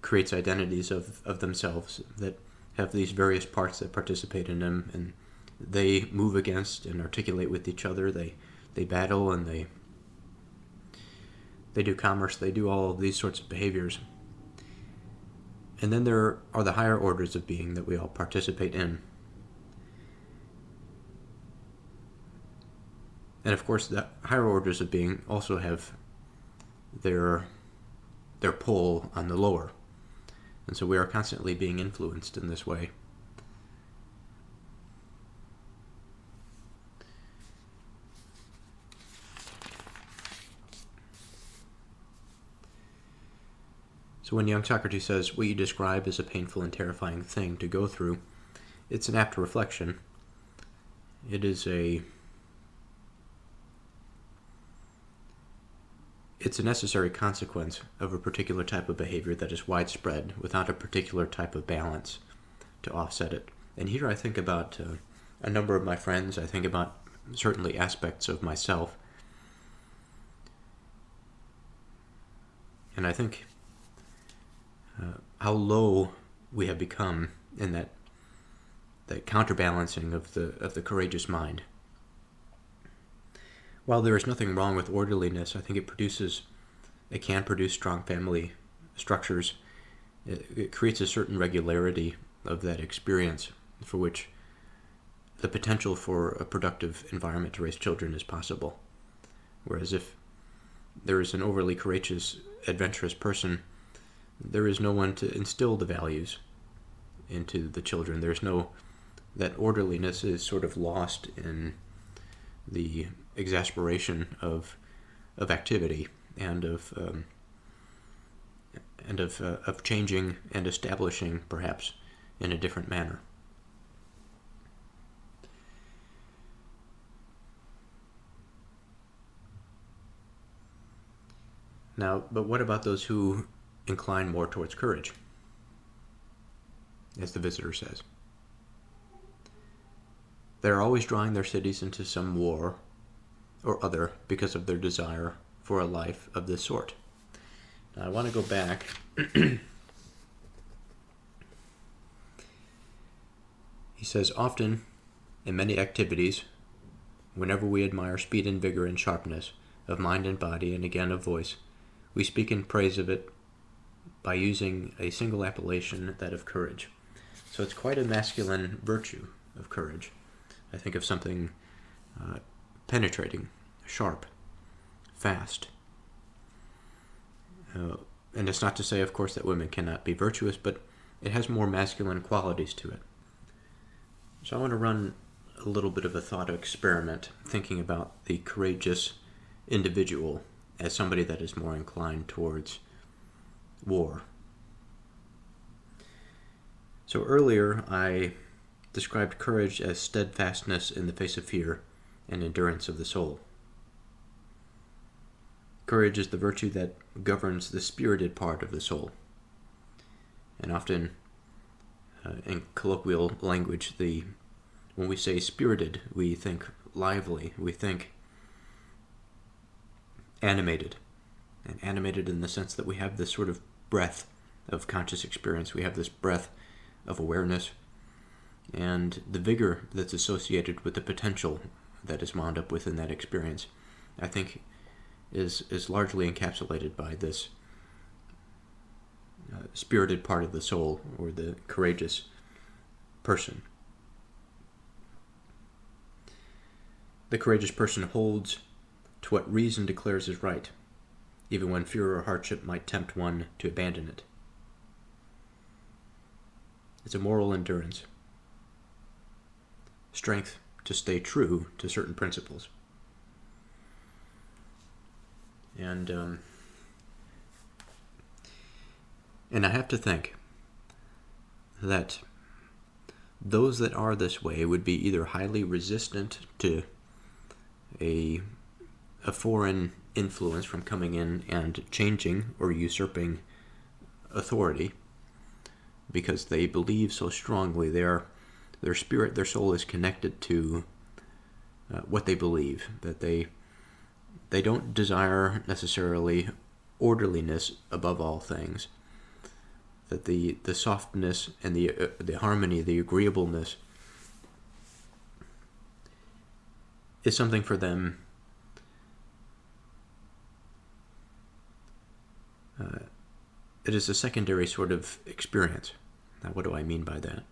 creates identities of themselves that have these various parts that participate in them, and they move against and articulate with each other. They battle and they do commerce. They do all of these sorts of behaviors. And then there are the higher orders of being that we all participate in. And of course, the higher orders of being also have their pull on the lower. And so we are constantly being influenced in this way. So when young Socrates says, what you describe is a painful and terrifying thing to go through, it's an apt reflection. It's a necessary consequence of a particular type of behavior that is widespread without a particular type of balance to offset it. And here I think about a number of my friends. I think about certainly aspects of myself. And I think how low we have become in that counterbalancing of the courageous mind. While there is nothing wrong with orderliness, I think it can produce strong family structures. It creates a certain regularity of that experience for which the potential for a productive environment to raise children is possible. Whereas if there is an overly courageous, adventurous person, there is no one to instill the values into the children. That orderliness is sort of lost in the exasperation of activity and of changing and establishing, perhaps, in a different manner. Now, but what about those who incline more towards courage, as the visitor says? They are always drawing their cities into some war or other because of their desire for a life of this sort. Now, I want to go back. He says, often, in many activities, whenever we admire speed and vigor and sharpness of mind and body, and again of voice, we speak in praise of it by using a single appellation, that of courage. So it's quite a masculine virtue of courage. I think of something penetrating, sharp, fast. And it's not to say, of course, that women cannot be virtuous, but it has more masculine qualities to it. So I want to run a little bit of a thought experiment, thinking about the courageous individual as somebody that is more inclined towards war. So earlier I described courage as steadfastness in the face of fear and endurance of the soul. Courage is the virtue that governs the spirited part of the soul. And often, in colloquial language, when we say spirited, we think lively, we think animated. And animated in the sense that we have this sort of breath of conscious experience, we have this breath of awareness, and the vigor that's associated with the potential that is wound up within that experience, I think, is largely encapsulated by this spirited part of the soul, or the courageous person. The courageous person holds to what reason declares is right, even when fear or hardship might tempt one to abandon it. It's a moral endurance, strength to stay true to certain principles. And I have to think that those that are this way would be either highly resistant to a foreign influence from coming in and changing or usurping authority, because they believe so strongly, their spirit, their soul is connected to what they believe, that they don't desire necessarily orderliness above all things, that the softness and the harmony, the agreeableness is something for them it is a secondary sort of experience. Now, what do I mean by that?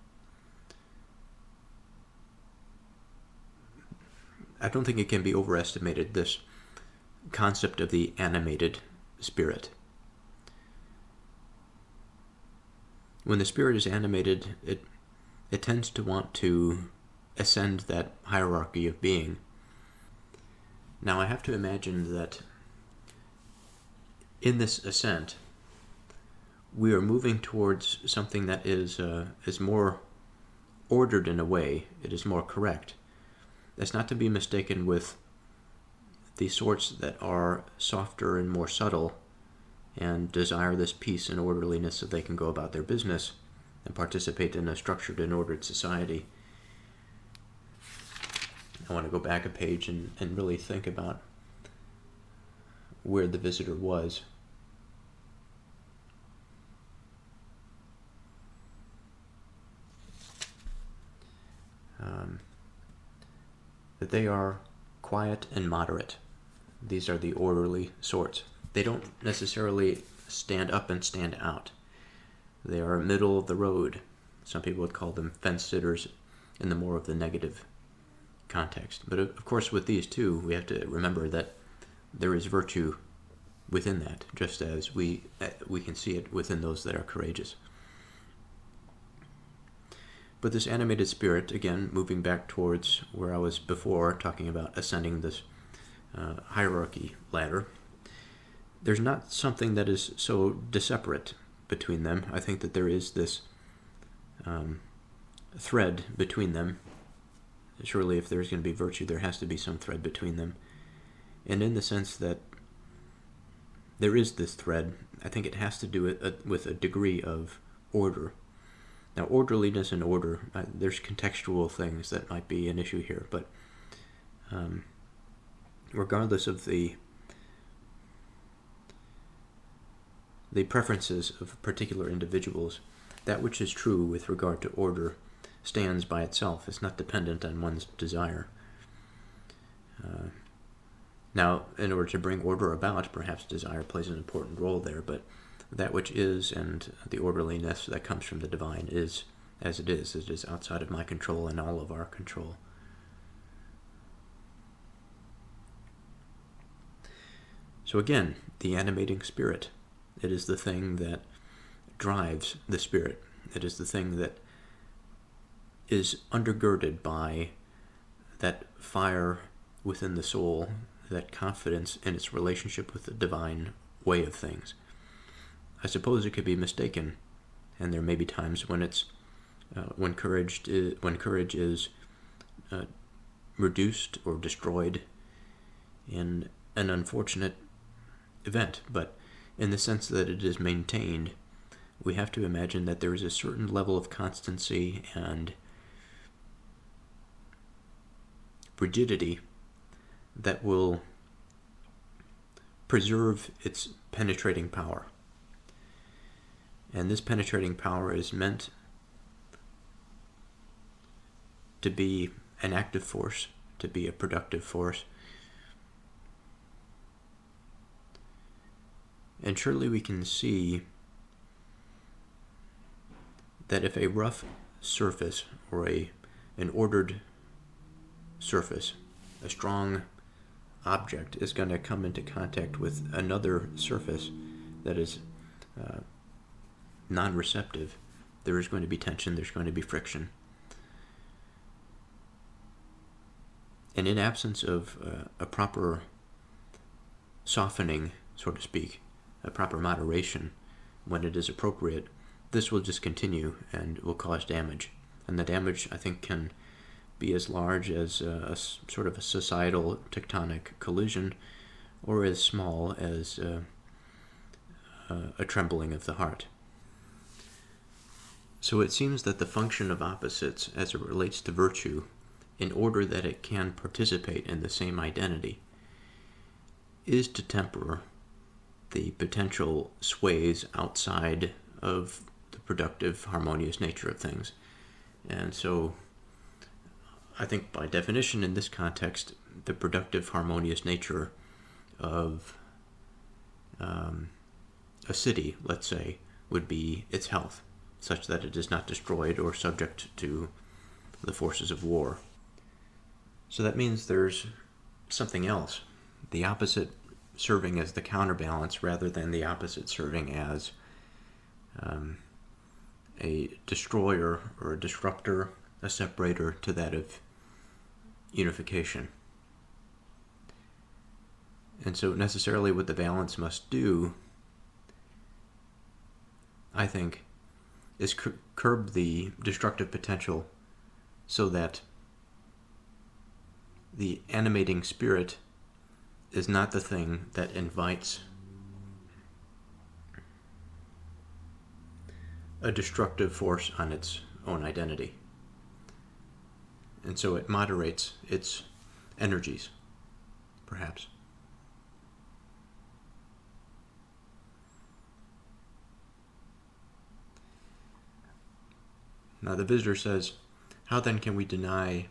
I don't think it can be overestimated, this concept of the animated spirit. When the spirit is animated, it tends to want to ascend that hierarchy of being. Now, I have to imagine that in this ascent, we are moving towards something that is more ordered in a way. It is more correct. That's not to be mistaken with the sorts that are softer and more subtle and desire this peace and orderliness so they can go about their business and participate in a structured and ordered society. I want to go back a page and really think about where the visitor was. That they are quiet and moderate. These are the orderly sorts. They don't necessarily stand up and stand out. They are middle of the road. Some people would call them fence sitters in the more of the negative context. But of course, with these two, we have to remember that there is virtue within that, just as we can see it within those that are courageous. But this animated spirit, again, moving back towards where I was before, talking about ascending this hierarchy ladder, there's not something that is so disseparate between them. I think that there is this thread between them. Surely if there's going to be virtue, there has to be some thread between them. And in the sense that there is this thread, I think it has to do with a degree of order. Now, orderliness and order, there's contextual things that might be an issue here, but regardless of the preferences of particular individuals, that which is true with regard to order stands by itself. It's not dependent on one's desire. Now, in order to bring order about, perhaps desire plays an important role there, but that which is and the orderliness that comes from the divine is as it is. It is outside of my control and all of our control. So again, the animating spirit. It is the thing that drives the spirit. It is the thing that is undergirded by that fire within the soul that confidence in its relationship with the divine way of things. I suppose it could be mistaken, and there may be times when when courage is reduced or destroyed in an unfortunate event, but in the sense that it is maintained, we have to imagine that there is a certain level of constancy and rigidity that will preserve its penetrating power. And this penetrating power is meant to be an active force, to be a productive force. And surely we can see that if a rough surface or an ordered surface, a strong object, is going to come into contact with another surface that is non-receptive, there is going to be tension, there's going to be friction. And in absence of a proper softening, so to speak, a proper moderation when it is appropriate, this will just continue and will cause damage. And the damage, I think, can be as large as a sort of a societal tectonic collision, or as small as a trembling of the heart. So it seems that the function of opposites as it relates to virtue, in order that it can participate in the same identity, is to temper the potential sways outside of the productive, harmonious nature of things. And so I think by definition in this context, the productive, harmonious nature of a city, let's say, would be its health, such that it is not destroyed or subject to the forces of war. So that means there's something else, the opposite serving as the counterbalance rather than the opposite serving as a destroyer or a disruptor, a separator to that of unification. And so necessarily what the balance must do, I think, is curb the destructive potential so that the animating spirit is not the thing that invites a destructive force on its own identity. And so it moderates its energies, perhaps. Now the visitor says, how then can we deny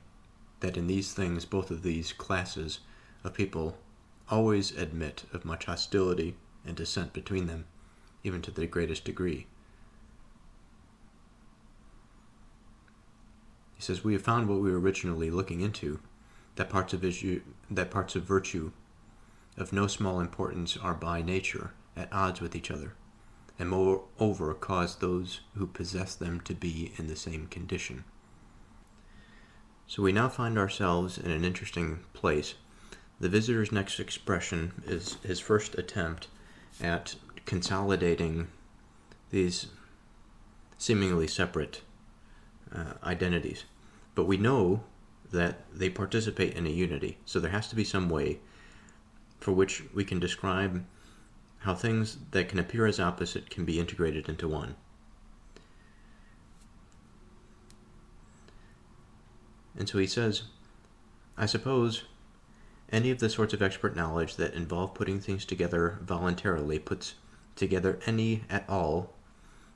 that in these things both of these classes of people always admit of much hostility and dissent between them, even to the greatest degree? He says, we have found what we were originally looking into, that parts of virtue of no small importance are by nature at odds with each other, and moreover cause those who possess them to be in the same condition. So we now find ourselves in an interesting place. The visitor's next expression is his first attempt at consolidating these seemingly separate identities. But we know that they participate in a unity, so there has to be some way for which we can describe how things that can appear as opposite can be integrated into one. And so he says, I suppose any of the sorts of expert knowledge that involve putting things together voluntarily puts together any at all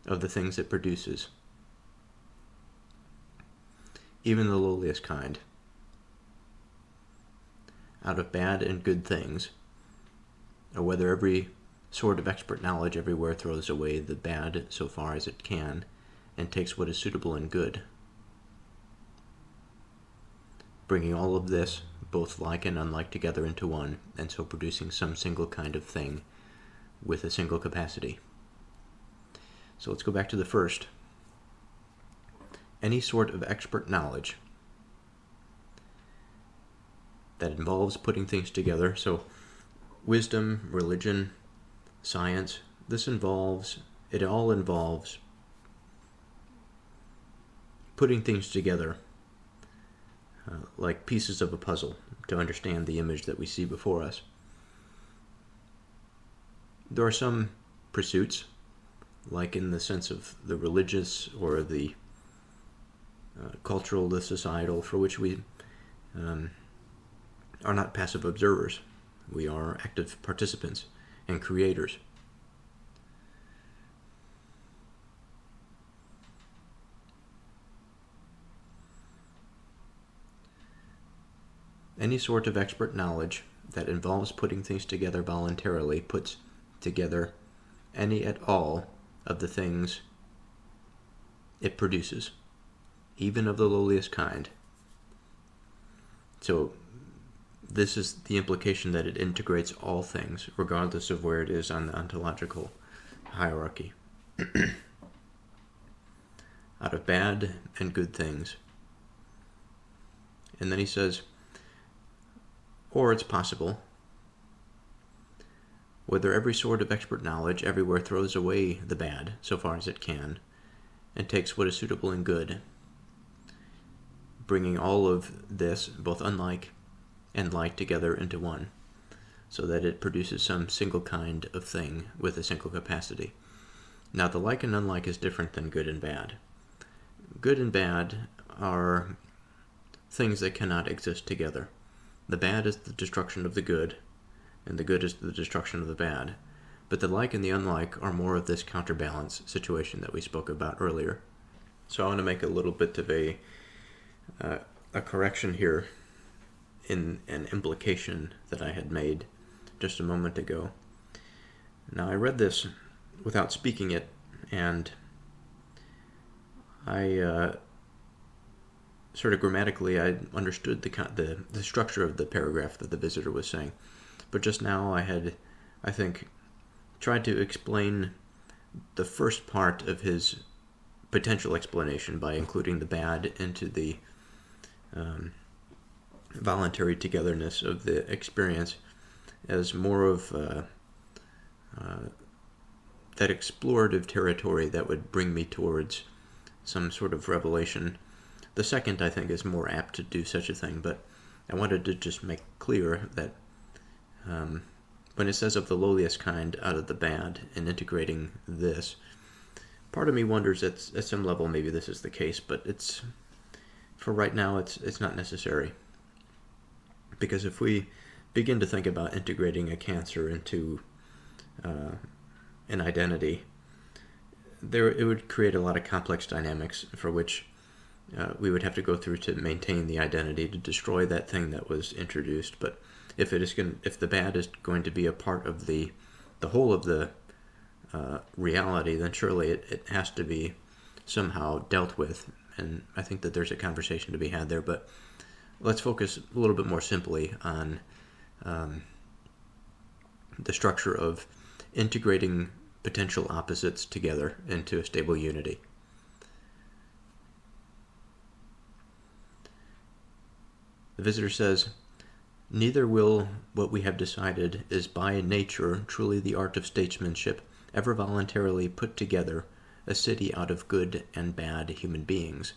of the things it produces, even the lowliest kind, out of bad and good things, or whether every sort of expert knowledge everywhere throws away the bad so far as it can and takes what is suitable and good, bringing all of this, both like and unlike, together into one, and so producing some single kind of thing with a single capacity. So let's go back to the first. Any sort of expert knowledge that involves putting things together. So wisdom, religion, science, it all involves putting things together like pieces of a puzzle to understand the image that we see before us. There are some pursuits, like in the sense of the religious or the cultural, the societal, for which we are not passive observers. We are active participants and creators. Any sort of expert knowledge that involves putting things together voluntarily puts together any at all of the things it produces, even of the lowliest kind. So this is the implication that it integrates all things, regardless of where it is on the ontological hierarchy, out of bad and good things. And then he says, or it's possible, whether every sort of expert knowledge everywhere throws away the bad, so far as it can, and takes what is suitable and good, bringing all of this, both unlike and like, together into one, so that it produces some single kind of thing with a single capacity. Now, the like and unlike is different than good and bad. Good and bad are things that cannot exist together. The bad is the destruction of the good, and the good is the destruction of the bad. But the like and the unlike are more of this counterbalance situation that we spoke about earlier. So I want to make a little bit of a correction here in an implication that I had made just a moment ago. Now, I read this without speaking it, and I sort of grammatically I understood the structure of the paragraph that the visitor was saying. But just now I had, I think, tried to explain the first part of his potential explanation by including the bad into the voluntary togetherness of the experience as more of that explorative territory that would bring me towards some sort of revelation. The second, I think, is more apt to do such a thing, but I wanted to just make clear that when it says of the lowliest kind out of the bad and integrating this, part of me wonders at some level maybe this is the case, but it's, for right now, it's not necessary. Because if we begin to think about integrating a cancer into an identity, it would create a lot of complex dynamics for which we would have to go through to maintain the identity, to destroy that thing that was introduced. But if the bad is going to be a part of the whole of the reality, then surely it has to be somehow dealt with. And I think that there's a conversation to be had there. But let's focus a little bit more simply on the structure of integrating potential opposites together into a stable unity. The visitor says, neither will what we have decided is by nature truly the art of statesmanship ever voluntarily put together a city out of good and bad human beings.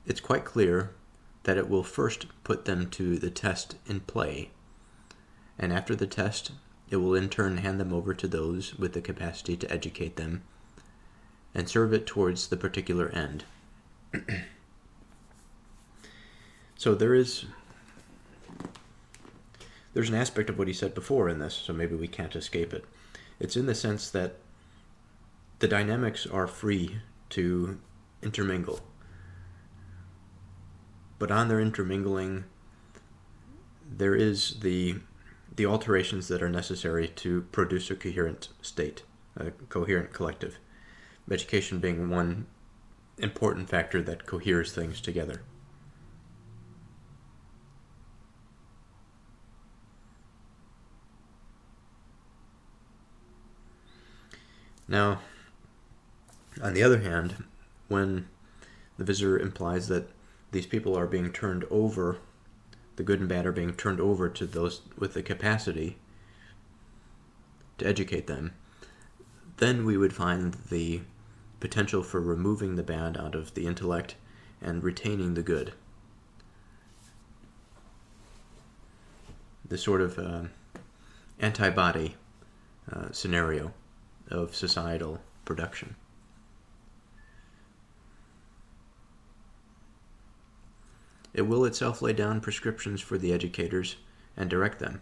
It's quite clear that it will first put them to the test in play, and after the test, it will in turn hand them over to those with the capacity to educate them and serve it towards the particular end. So there's an aspect of what he said before in this, so maybe we can't escape it. It's in the sense that the dynamics are free to intermingle. But on their intermingling, there is the alterations that are necessary to produce a coherent state, a coherent collective. Education being one important factor that coheres things together. Now, on the other hand, when The visitor implies that these people are being turned over, the good and bad are being turned over to those with the capacity to educate them. Then we would find the potential for removing the bad out of the intellect and retaining the good. The sort of antibody scenario of societal production. It will itself lay down prescriptions for the educators and direct them,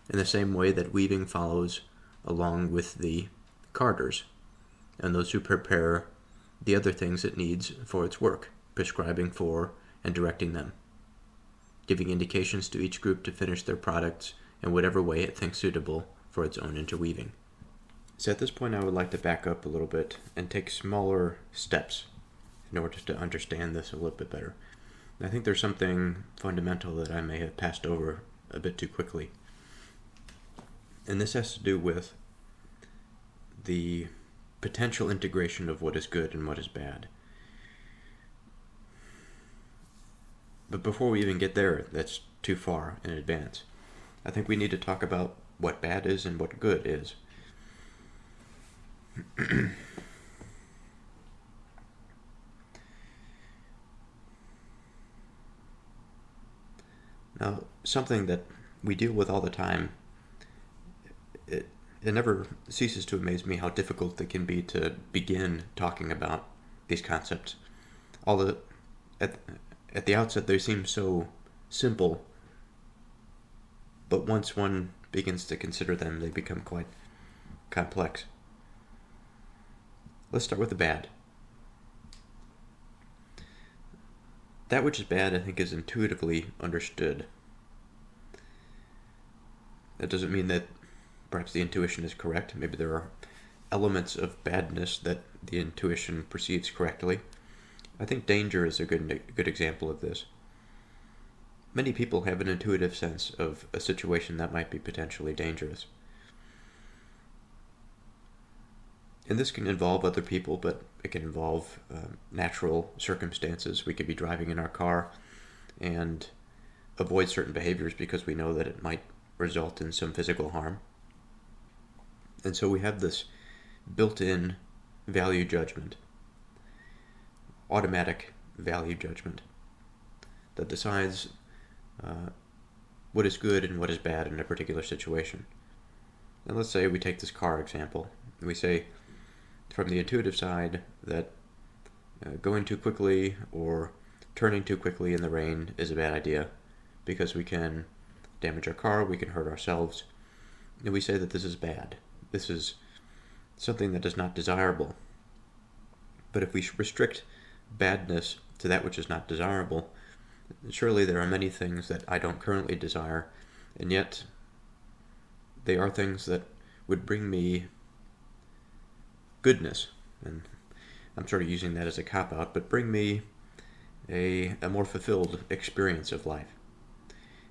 in the same way that weaving follows along with the carders and those who prepare the other things it needs for its work, prescribing for and directing them, giving indications to each group to finish their products in whatever way it thinks suitable for its own interweaving. So at this point I would like to back up a little bit and take smaller steps in order to understand this a little bit better. I think there's something fundamental that I may have passed over a bit too quickly. And this has to do with the potential integration of what is good and what is bad. But before we even get there, that's too far in advance. I think we need to talk about what bad is and what good is. Now, something that we deal with all the time, it never ceases to amaze me how difficult it can be to begin talking about these concepts. At the outset they seem so simple, but once one begins to consider them, they become quite complex. Let's start with the bad. That which is bad, I think, is intuitively understood. That doesn't mean that perhaps the intuition is correct. Maybe there are elements of badness that the intuition perceives correctly. I think danger is a good example of this. Many people have an intuitive sense of a situation that might be potentially dangerous. And this can involve other people, but it can involve natural circumstances. We could be driving in our car and avoid certain behaviors because we know that it might result in some physical harm. And so we have this built-in value judgment, automatic value judgment, that decides what is good and what is bad in a particular situation. And let's say we take this car example. We say, from the intuitive side, that going too quickly or turning too quickly in the rain is a bad idea because we can damage our car, we can hurt ourselves, and we say that this is bad. This is something that is not desirable. But if we restrict badness to that which is not desirable, surely there are many things that I don't currently desire, and yet they are things that would bring me goodness, and I'm sort of using that as a cop-out, but bring me a more fulfilled experience of life.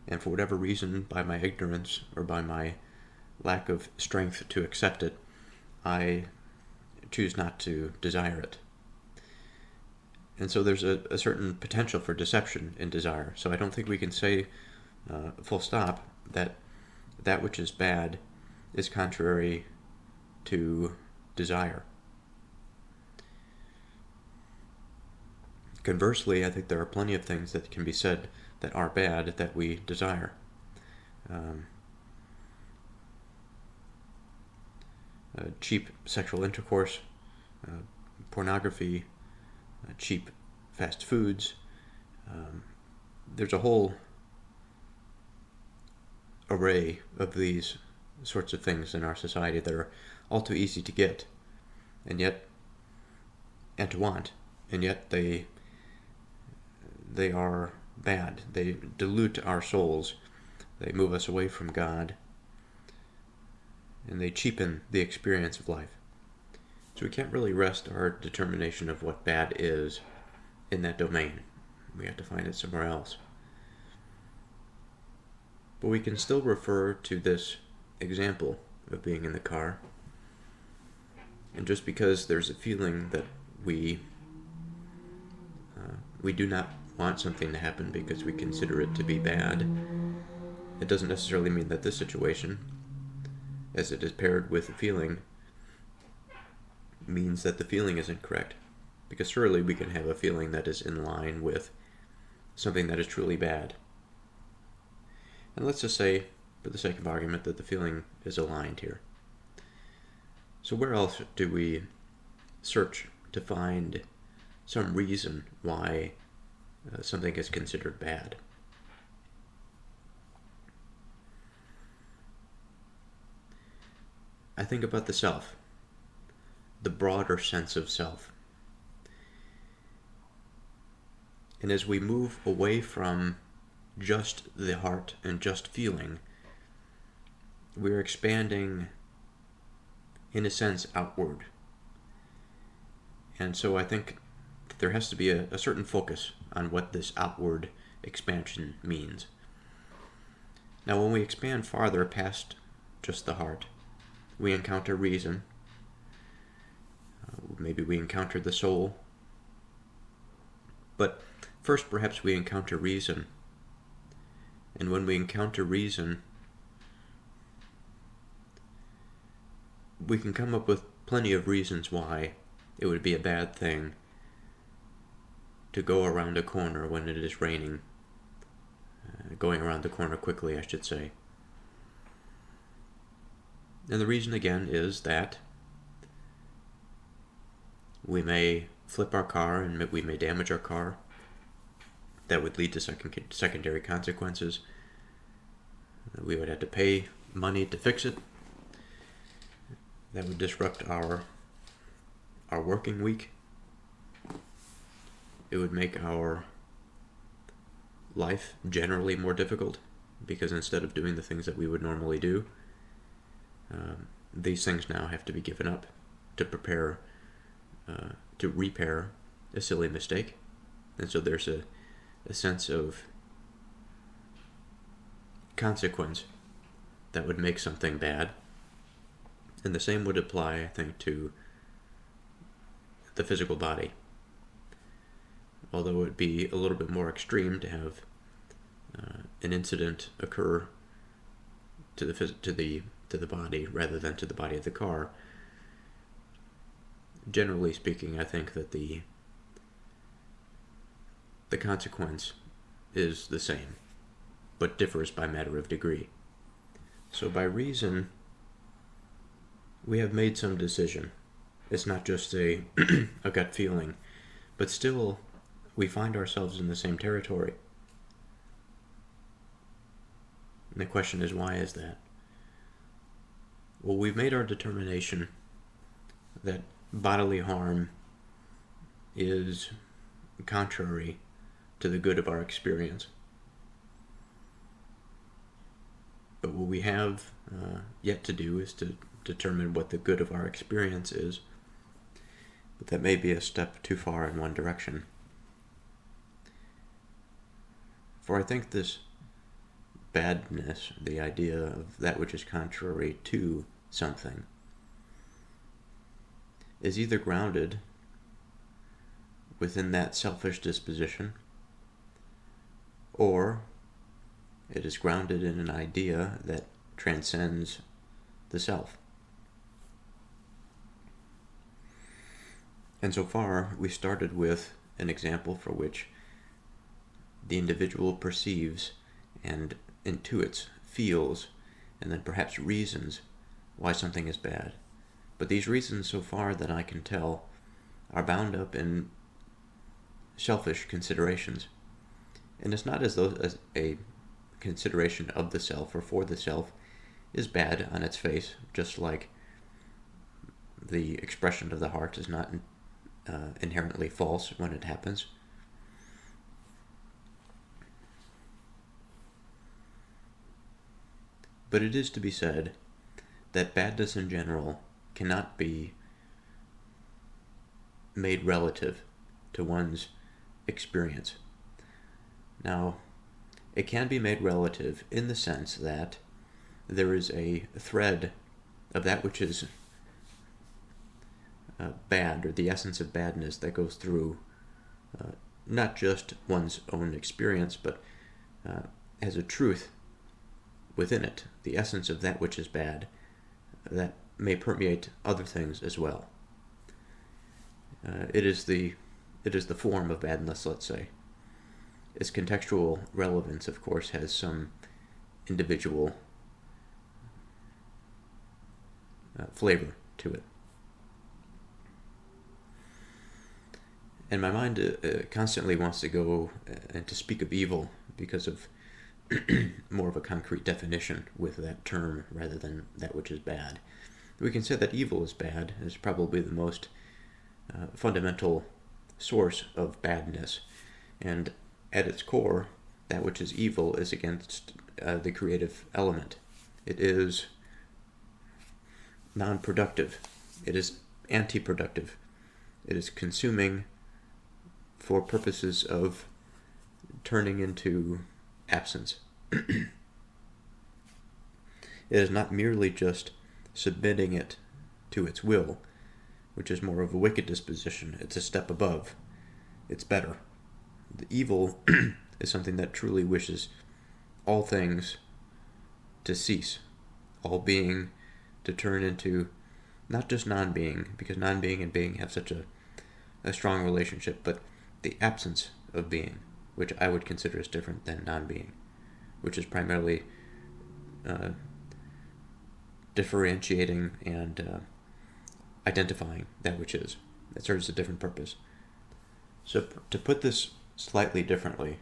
And for whatever reason, by my ignorance or by my lack of strength to accept it, I choose not to desire it. And so there's a certain potential for deception in desire. So I don't think we can say full stop that that which is bad is contrary to desire. Conversely, I think there are plenty of things that can be said that are bad that we desire. Cheap sexual intercourse, pornography, cheap fast foods. There's a whole array of these sorts of things in our society that are all too easy to get and to want, and yet they are bad. They dilute our souls, they move us away from God, and they cheapen the experience of life. So we can't really rest our determination of what bad is in that domain. We have to find it somewhere else. But we can still refer to this example of being in the car. And just because there's a feeling that we we do not want something to happen because we consider it to be bad, it doesn't necessarily mean that this situation, as it is paired with a feeling, means that the feeling is incorrect. Because surely we can have a feeling that is in line with something that is truly bad. And let's just say, for the sake of argument, that the feeling is aligned here. So where else do we search to find some reason why something is considered bad? I think about the self, the broader sense of self. And as we move away from just the heart and just feeling, we're expanding, in a sense, outward. And so I think that there has to be a certain focus on what this outward expansion means. Now, when we expand farther past just the heart, we encounter reason. Maybe we encounter the soul. But first, perhaps we encounter reason. And when we encounter reason, we can come up with plenty of reasons why it would be a bad thing to go around a corner when it is raining. Going around the corner quickly, I should say. And the reason, again, is that we may flip our car and we may damage our car. That would lead to secondary consequences. We would have to pay money to fix it. That would disrupt our working week. It would make our life generally more difficult, because instead of doing the things that we would normally do, these things now have to be given up to prepare to repair a silly mistake. And so there's a sense of consequence that would make something bad. And the same would apply, I think, to the physical body. Although it would be a little bit more extreme to have an incident occur to the body rather than to the body of the car. Generally speaking, I think that the consequence is the same, but differs by matter of degree. So by reason, we have made some decision. It's not just a gut feeling, but still we find ourselves in the same territory. And the question is, why is that? Well, we've made our determination that bodily harm is contrary to the good of our experience. But what we have yet to do is to determine what the good of our experience is. But that may be a step too far in one direction. For I think this badness, the idea of that which is contrary to something, is either grounded within that selfish disposition, or it is grounded in an idea that transcends the self. And so far, we started with an example for which the individual perceives and intuits, feels, and then perhaps reasons why something is bad. But these reasons, so far that I can tell, are bound up in selfish considerations. And it's not as though a consideration of the self or for the self is bad on its face, just like the expression of the heart is not inherently false when it happens. But it is to be said that badness in general cannot be made relative to one's experience. Now, it can be made relative in the sense that there is a thread of that which is bad, or the essence of badness, that goes through not just one's own experience, but has a truth within it, the essence of that which is bad, that may permeate other things as well. It is the form of badness, let's say. Its contextual relevance, of course, has some individual flavor to it. And my mind constantly wants to go and to speak of evil because of more of a concrete definition with that term rather than that which is bad. We can say that evil is bad is probably the most fundamental source of badness, and at its core, that which is evil is against the creative element. It is non-productive. It is anti-productive. It is consuming for purposes of turning into absence. It is not merely just submitting it to its will, which is more of a wicked disposition. It's a step above. It's better. The evil is something that truly wishes all things to cease, all being to turn into not just non-being, because non-being and being have such a strong relationship, but the absence of being, which I would consider as different than non-being, which is primarily differentiating and identifying that which is. It serves a different purpose. So to put this slightly differently,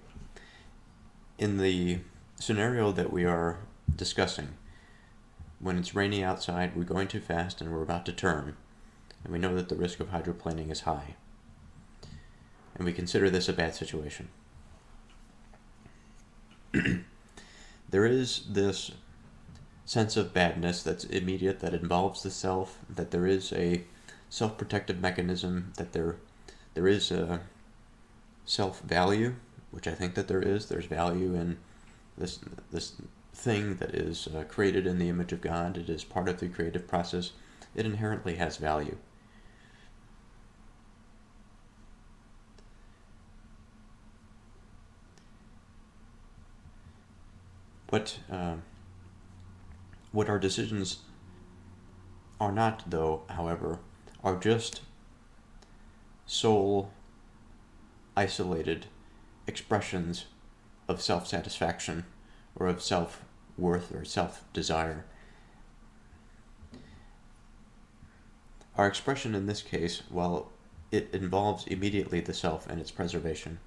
in the scenario that we are discussing, when it's rainy outside, we're going too fast and we're about to turn, and we know that the risk of hydroplaning is high, and we consider this a bad situation. There is this sense of badness that's immediate, that involves the self, that there is a self-protective mechanism, that there is a self-value, which I think that there is. There's value in this thing that is created in the image of God. It is part of the creative process. It inherently has value. What our decisions are not, though, however, are just sole, isolated expressions of self-satisfaction or of self-worth or self-desire. Our expression in this case, while it involves immediately the self and its preservation,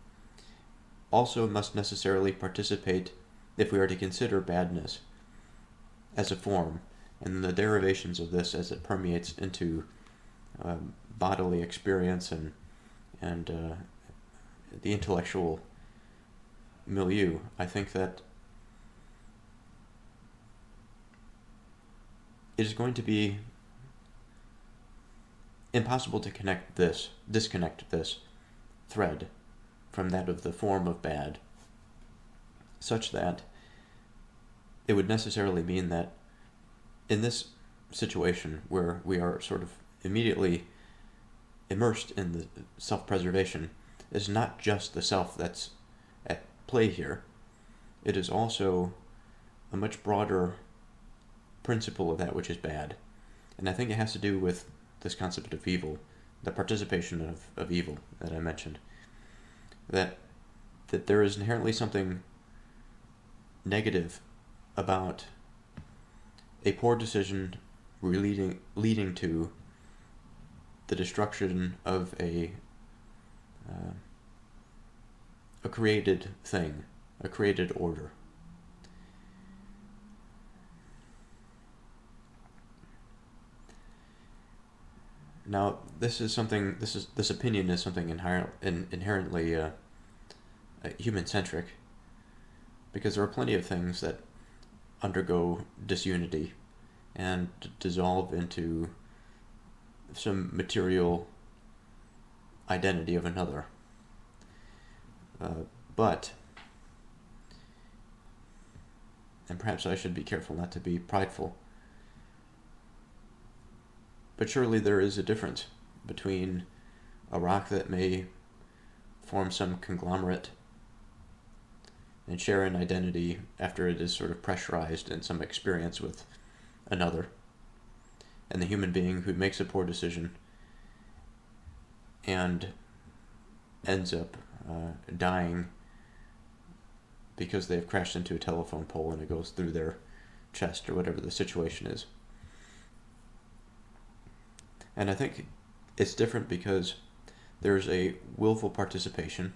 also must necessarily participate if we are to consider badness as a form, and the derivations of this as it permeates into bodily experience and the intellectual milieu. I think that it is going to be impossible to disconnect this thread from that of the form of bad, such that it would necessarily mean that in this situation where we are sort of immediately immersed in the self-preservation, is not just the self that's at play here. It is also a much broader principle of that which is bad. And I think it has to do with this concept of evil, the participation of evil that I mentioned. That there is inherently something negative about a poor decision leading to the destruction of a created thing, a created order. Now, this opinion is something inherently human-centric, because there are plenty of things that undergo disunity and dissolve into some material identity of another. But, and perhaps I should be careful not to be prideful, but surely there is a difference between a rock that may form some conglomerate and share an identity after it is sort of pressurized in some experience with another. And the human being who makes a poor decision and ends up dying because they've crashed into a telephone pole and it goes through their chest or whatever the situation is. And I think it's different because there's a willful participation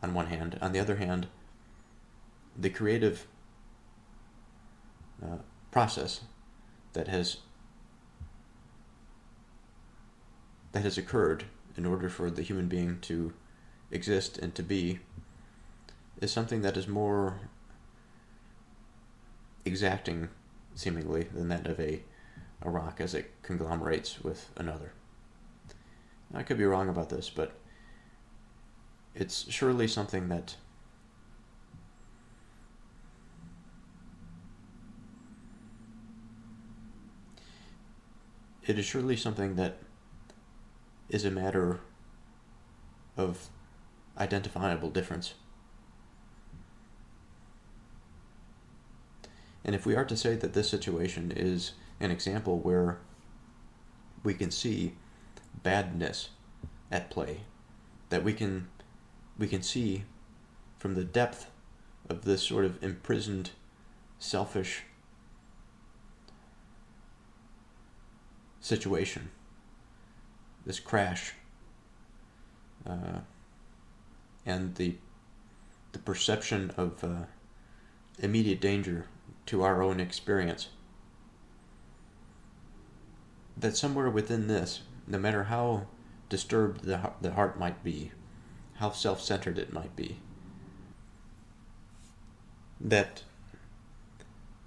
on one hand. On the other hand, the creative process that has occurred in order for the human being to exist and to be is something that is more exacting, seemingly, than that of a rock as it conglomerates with another. I could be wrong about this, but it's surely something that is a matter of identifiable difference. And if we are to say that this situation is an example where we can see badness at play, that we can see from the depth of this sort of imprisoned, selfish situation, this crash, and the perception of immediate danger to our own experience, that somewhere within this, no matter how disturbed the heart might be, how self-centered it might be, that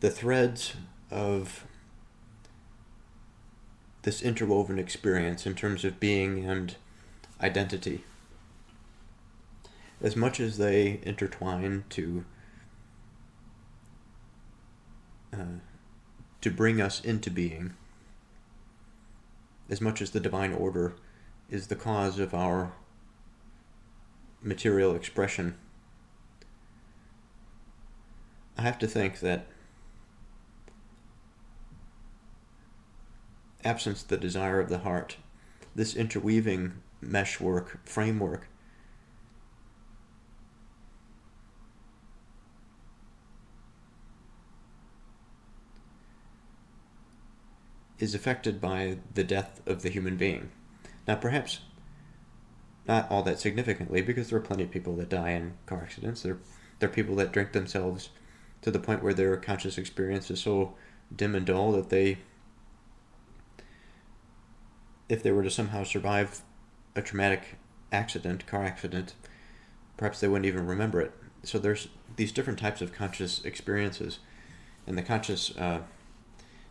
the threads of this interwoven experience in terms of being and identity, as much as they intertwine to bring us into being, as much as the divine order is the cause of our material expression, I have to think that absence the desire of the heart, this interweaving meshwork, framework, is affected by the death of the human being. Now, perhaps not all that significantly, because there are plenty of people that die in car accidents. There are people that drink themselves to the point where their conscious experience is so dim and dull that if they were to somehow survive a traumatic car accident, perhaps they wouldn't even remember it. So there's these different types of conscious experiences, and the conscious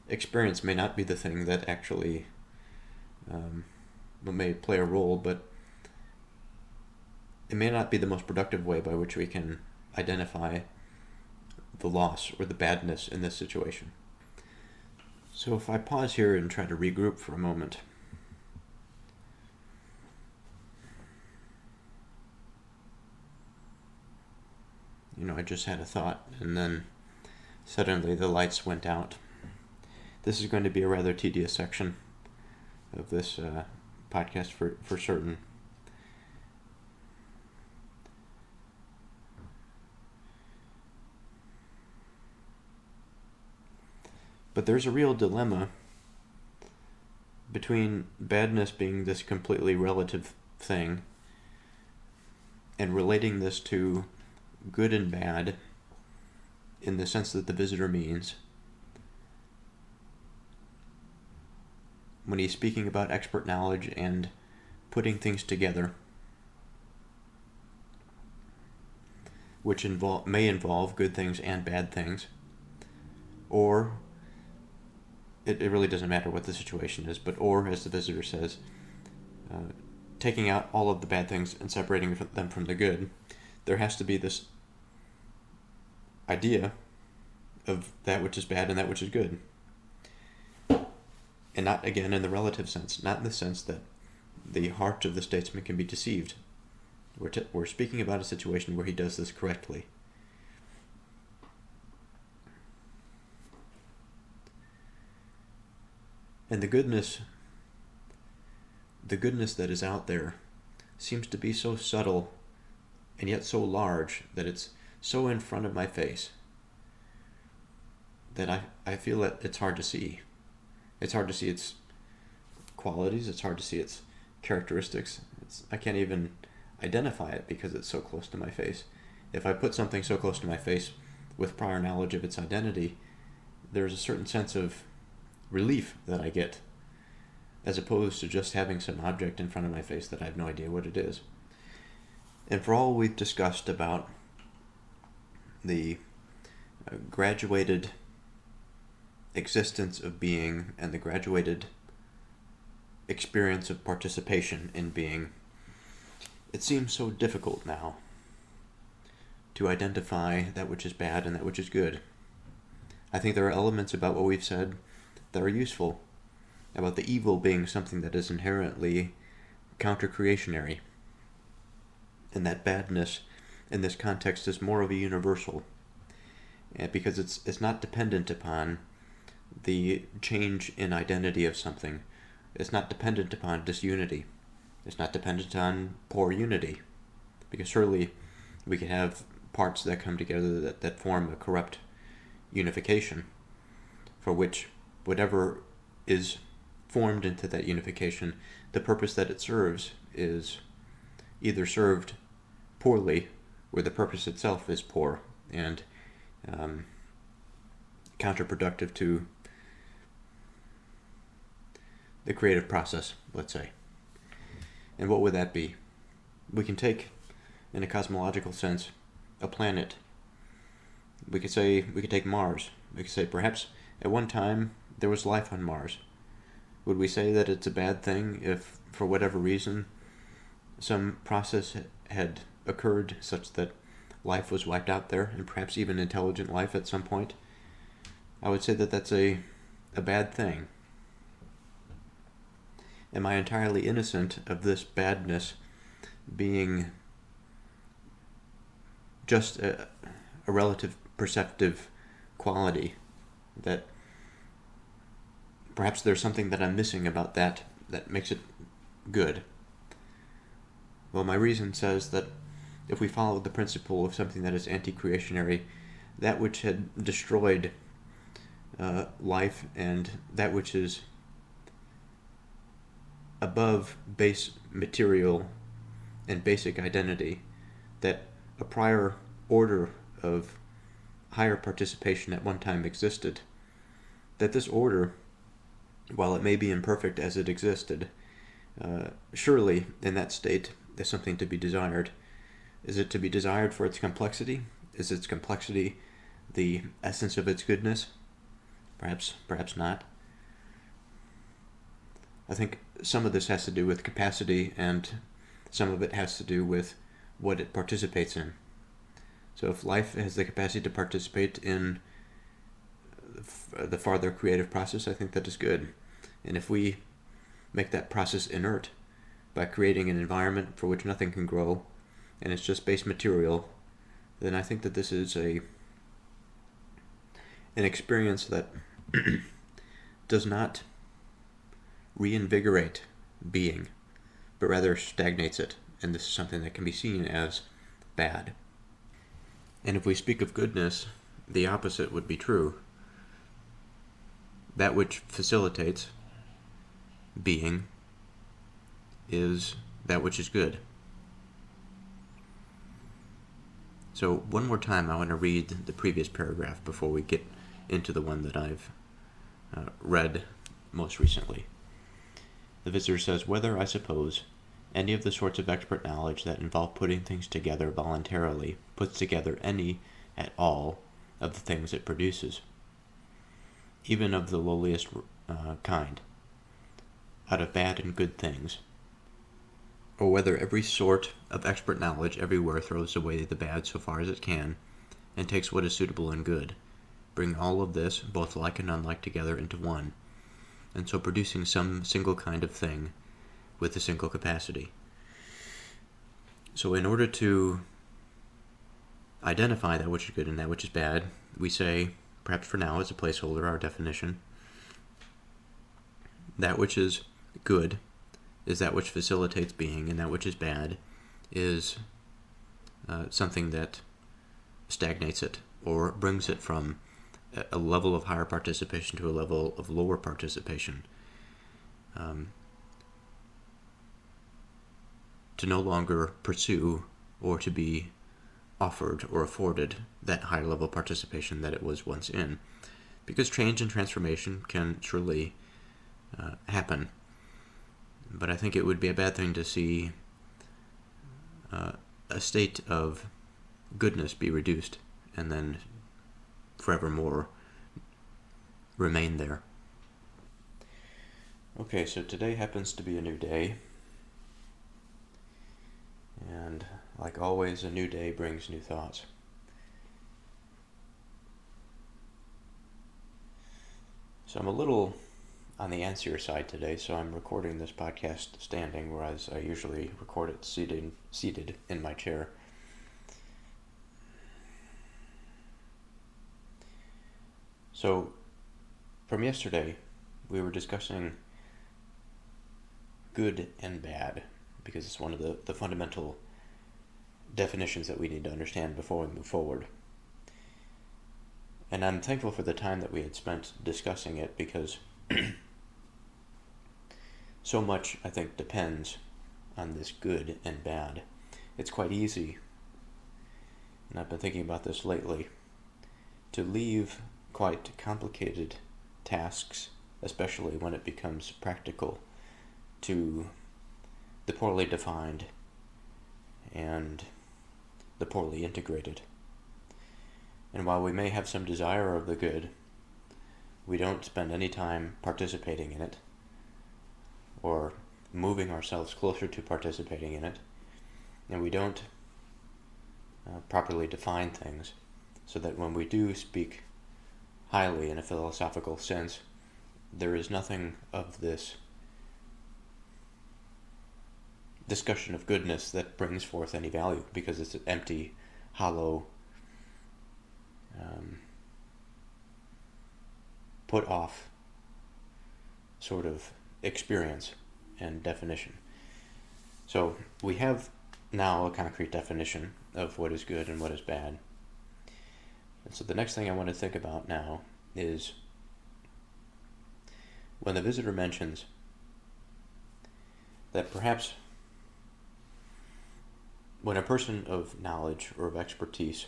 experience may not be the thing that actually may play a role, but it may not be the most productive way by which we can identify the loss or the badness in this situation. So if I pause here and try to regroup for a moment, I just had a thought, and then suddenly the lights went out. This is going to be a rather tedious section of this podcast for certain. But there's a real dilemma between badness being this completely relative thing and relating this to good and bad in the sense that the visitor means when he's speaking about expert knowledge and putting things together, which may involve good things and bad things, or it really doesn't matter what the situation is, or as the visitor says, taking out all of the bad things and separating them from the good. There has to be this idea of that which is bad and that which is good. And not, again, in the relative sense, not in the sense that the heart of the statesman can be deceived. We're speaking about a situation where he does this correctly. And the goodness that is out there seems to be so subtle and yet so large that it's so in front of my face that I feel that it's hard to see. It's hard to see its qualities, it's hard to see its characteristics. I can't even identify it because it's so close to my face. If I put something so close to my face with prior knowledge of its identity, there's a certain sense of relief that I get, as opposed to just having some object in front of my face that I have no idea what it is. And for all we've discussed about the graduated existence of being and the graduated experience of participation in being, it seems so difficult now to identify that which is bad and that which is good. I think there are elements about what we've said that are useful, about the evil being something that is inherently counter-creationary, and that badness in this context is more of a universal, because it's not dependent upon the change in identity of something. It's not dependent upon disunity. It's not dependent on poor unity, because surely we can have parts that come together that form a corrupt unification, for which whatever is formed into that unification, the purpose that it serves is either served poorly, or the purpose itself is poor and counterproductive to the creative process, let's say. And what would that be? We can take, in a cosmological sense, a planet. We could take Mars. We could say perhaps at one time there was life on Mars. Would we say that it's a bad thing if, for whatever reason, some process had occurred such that life was wiped out there, and perhaps even intelligent life at some point? I would say that that's a bad thing. Am I entirely innocent of this badness being just a relative perceptive quality, that perhaps there's something that I'm missing about that makes it good? Well, my reason says that if we follow the principle of something that is anti-creationary, that which had destroyed life and that which is above base material and basic identity, that a prior order of higher participation at one time existed, that this order, while it may be imperfect as it existed, surely in that state is something to be desired. Is it to be desired for its complexity? Is its complexity the essence of its goodness? Perhaps not. I think some of this has to do with capacity, and some of it has to do with what it participates in. So if life has the capacity to participate in the farther creative process, I think that is good. And if we make that process inert by creating an environment for which nothing can grow, and it's just base material, then I think that this is an experience that does not reinvigorate being, but rather stagnates it, and this is something that can be seen as bad. And if we speak of goodness, the opposite would be true. That which facilitates being is that which is good. So one more time I want to read the previous paragraph before we get into the one that I've read most recently. The visitor says, whether, I suppose, any of the sorts of expert knowledge that involve putting things together voluntarily puts together any at all of the things it produces, even of the lowliest kind, out of bad and good things, or whether every sort of expert knowledge everywhere throws away the bad so far as it can, and takes what is suitable and good, bring all of this, both like and unlike, together into one, and so producing some single kind of thing, with a single capacity. So in order to identify that which is good and that which is bad, we say, perhaps for now as a placeholder, our definition, that which is good is that which facilitates being, and that which is bad is something that stagnates it or brings it from a level of higher participation to a level of lower participation. To no longer pursue or to be offered or afforded that higher level participation that it was once in. Because change and transformation can surely happen. But I think it would be a bad thing to see a state of goodness be reduced and then forevermore remain there. Okay, so today happens to be a new day. And like always, a new day brings new thoughts. So I'm a little on the antsier side today, so I'm recording this podcast standing, whereas I usually record it seated in my chair. So, from yesterday, we were discussing good and bad, because it's one of the fundamental definitions that we need to understand before we move forward. And I'm thankful for the time that we had spent discussing it, because so much, I think, depends on this good and bad. It's quite easy, and I've been thinking about this lately, to leave quite complicated tasks, especially when it becomes practical, to the poorly defined and the poorly integrated. And while we may have some desire of the good, we don't spend any time participating in it or moving ourselves closer to participating in it, and we don't properly define things so that when we do speak highly in a philosophical sense, there is nothing of this discussion of goodness that brings forth any value, because it's an empty, hollow, put off sort of experience and definition. So we have now a concrete definition of what is good and what is bad. And so the next thing I want to think about now is when the visitor mentions that perhaps when a person of knowledge or of expertise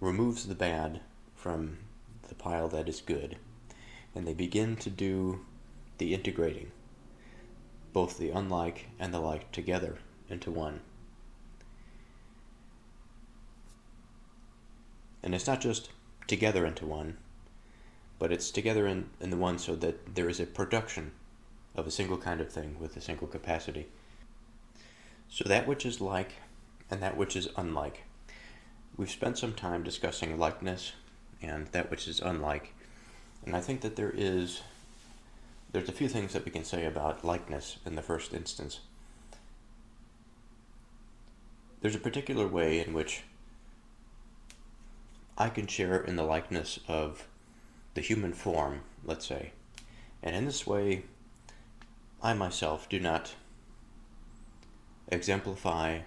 removes the bad from the pile that is good, and they begin to do the integrating, both the unlike and the like together into one. And it's not just together into one, but it's together in the one so that there is a production of a single kind of thing with a single capacity. So that which is like and that which is unlike. We've spent some time discussing likeness and that which is unlike. And I think that there's a few things that we can say about likeness in the first instance. There's a particular way in which I can share in the likeness of the human form, let's say. And in this way, I myself do not exemplify,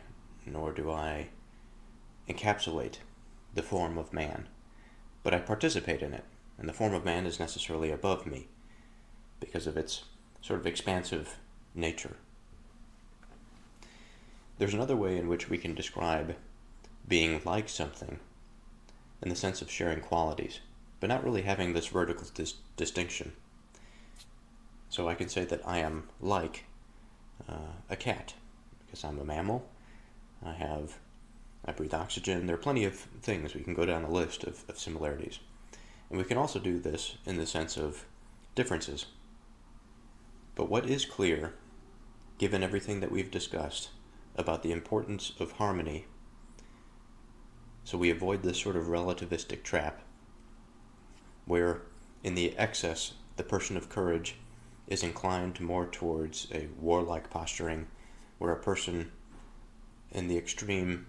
nor do I encapsulate the form of man, but I participate in it, and the form of man is necessarily above me because of its sort of expansive nature. There's another way in which we can describe being like something in the sense of sharing qualities, but not really having this vertical distinction. So I can say that I am like a cat, because I'm a mammal. I breathe oxygen. There are plenty of things. We can go down the list of similarities. And we can also do this in the sense of differences. But what is clear, given everything that we've discussed about the importance of harmony, so we avoid this sort of relativistic trap, where in the excess, the person of courage is inclined more towards a warlike posturing, where a person in the extreme,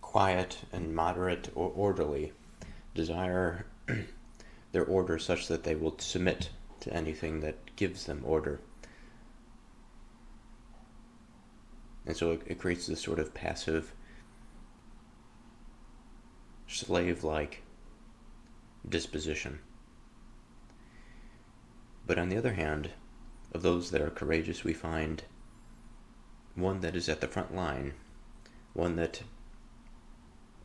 quiet and moderate or orderly, desire their order such that they will submit to anything that gives them order. And so it creates this sort of passive, slave-like disposition. But on the other hand, of those that are courageous, we find one that is at the front line, one that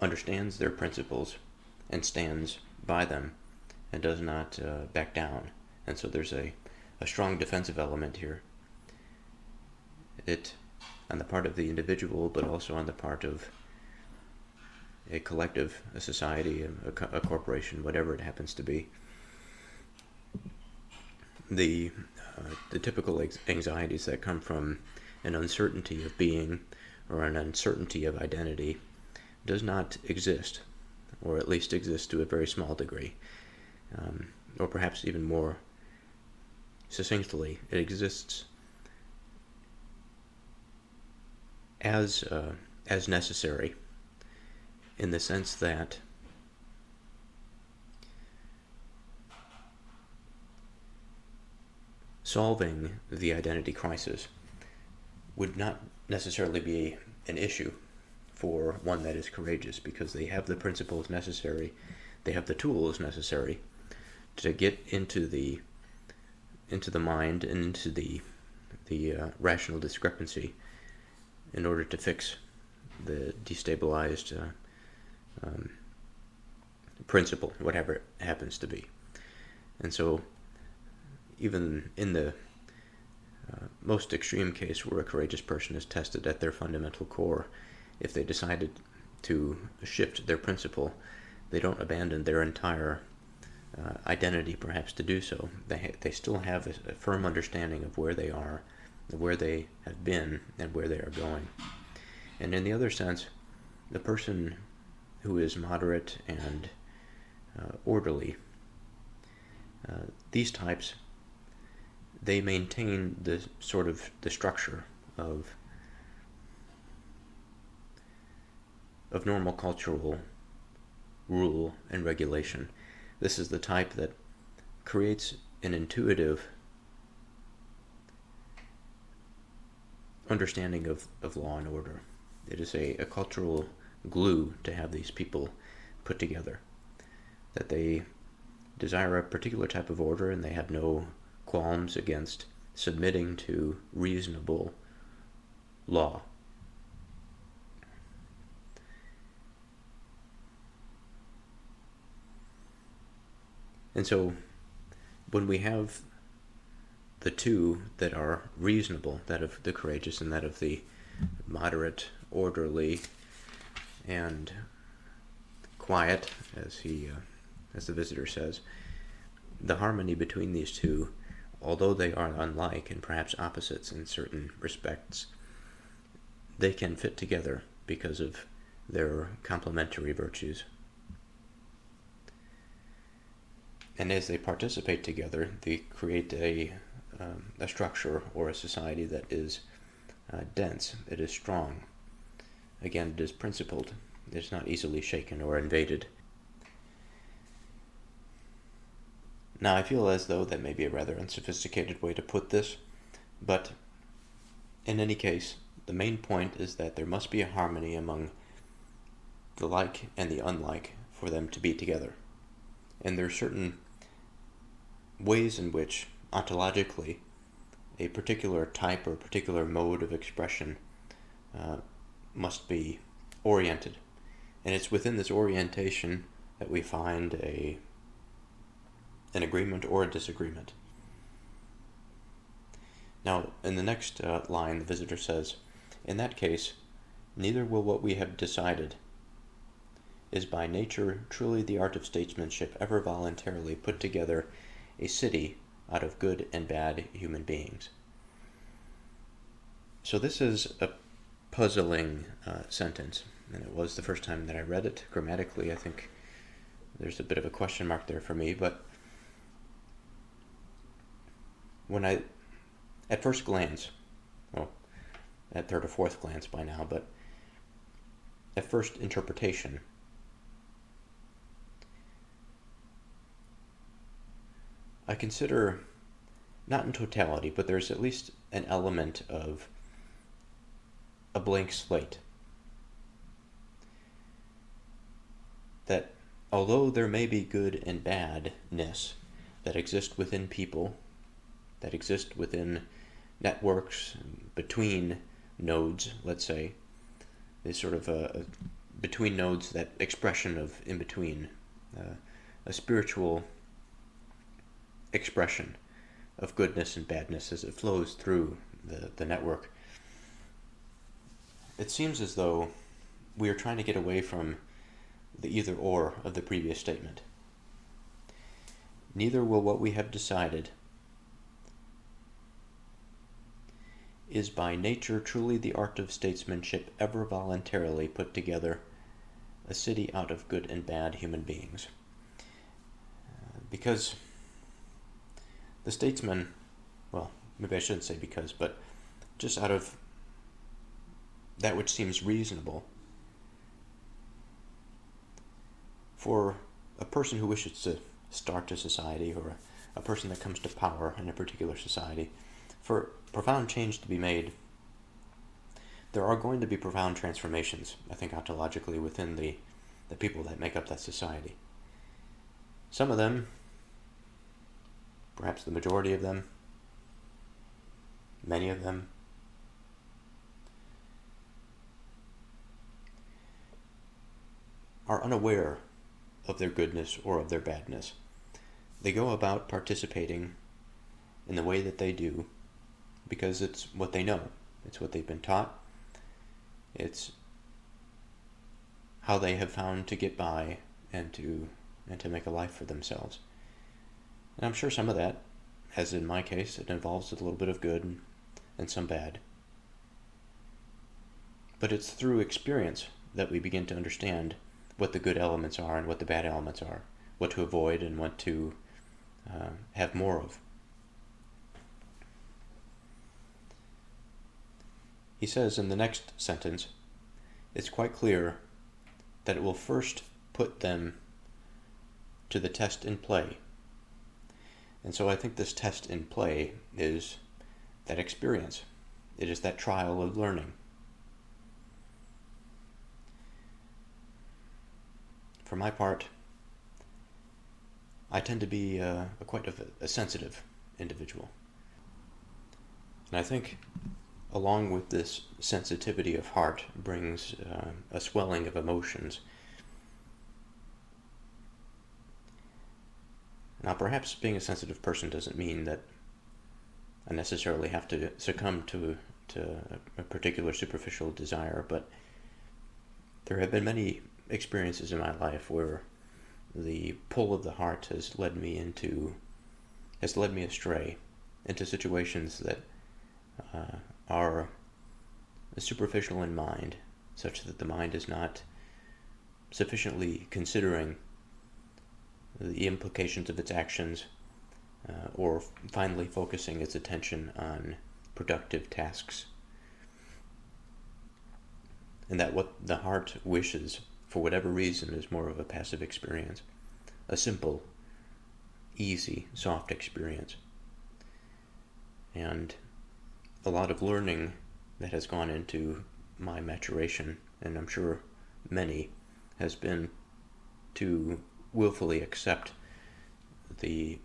understands their principles and stands by them and does not back down. And so there's a strong defensive element here. It, on the part of the individual, but also on the part of a collective, a society, a corporation, whatever it happens to be. The typical anxieties that come from an uncertainty of being or an uncertainty of identity does not exist, or at least exists to a very small degree, or perhaps even more succinctly, it exists as necessary, in the sense that solving the identity crisis would not necessarily be an issue for one that is courageous, because they have the principles necessary, they have the tools necessary to get into the mind and into the rational discrepancy in order to fix the destabilized principle, whatever it happens to be. And so even in the most extreme case where a courageous person is tested at their fundamental core, if they decided to shift their principle, they don't abandon their entire identity perhaps to do so. They still have a firm understanding of where they are, where they have been, and where they are going. And in the other sense, the person who is moderate and orderly, these types, they maintain the sort of the structure of normal cultural rule and regulation. This is the type that creates an intuitive understanding of law and order. It is a cultural glue to have these people put together, that they desire a particular type of order and they have no qualms against submitting to reasonable law. And so when we have the two that are reasonable, that of the courageous and that of the moderate, orderly, and quiet, as the visitor says, the harmony between these two, although they are unlike and perhaps opposites in certain respects, they can fit together because of their complementary virtues. And as they participate together, they create a structure or a society that is dense, it is strong. Again, it is principled, it is not easily shaken or invaded. Now, I feel as though that may be a rather unsophisticated way to put this, but in any case, the main point is that there must be a harmony among the like and the unlike for them to be together. And there are certain ways in which, ontologically, a particular type or particular mode of expression must be oriented. And it's within this orientation that we find an agreement or a disagreement. Now, in the next line, the visitor says, in that case, neither will what we have decided is by nature truly the art of statesmanship ever voluntarily put together a city out of good and bad human beings. So this is a puzzling sentence, and it was the first time that I read it. Grammatically, I think there's a bit of a question mark there for me, but when I, at first glance, well, at third or fourth glance by now, but at first interpretation, I consider, not in totality, but there's at least an element of a blank slate. That although there may be good and badness that exist within people, that exist within networks, between nodes, let's say, is sort of a between nodes, that expression of in between, a spiritual expression of goodness and badness as it flows through the network. It seems as though we are trying to get away from the either or of the previous statement. Neither will what we have decided is by nature truly the art of statesmanship ever voluntarily put together a city out of good and bad human beings. Because the statesman, well, maybe I shouldn't say because, but just out of that which seems reasonable for a person who wishes to start a society, or a person that comes to power in a particular society, for profound change to be made, there are going to be profound transformations, I think, ontologically within the people that make up that society. Some of them, perhaps the majority of them, many of them, are unaware of their goodness or of their badness. They go about participating in the way that they do because it's what they know. It's what they've been taught. It's how they have found to get by and to make a life for themselves. And I'm sure some of that, as in my case, it involves a little bit of good and some bad. But it's through experience that we begin to understand what the good elements are and what the bad elements are, what to avoid and what to have more of. He says in the next sentence, it's quite clear that it will first put them to the test in play. And so I think this test in play is that experience. It is that trial of learning. For my part, I tend to be quite a sensitive individual. And I think along with this sensitivity of heart brings a swelling of emotions. Now, perhaps being a sensitive person doesn't mean that I necessarily have to succumb to a particular superficial desire, but there have been many experiences in my life where the pull of the heart has led me astray into situations that are superficial in mind, such that the mind is not sufficiently considering the implications of its actions, or finally focusing its attention on productive tasks. And that what the heart wishes, for whatever reason, is more of a passive experience, a simple, easy, soft experience. And a lot of learning that has gone into my maturation, and I'm sure many, has been to willfully accept the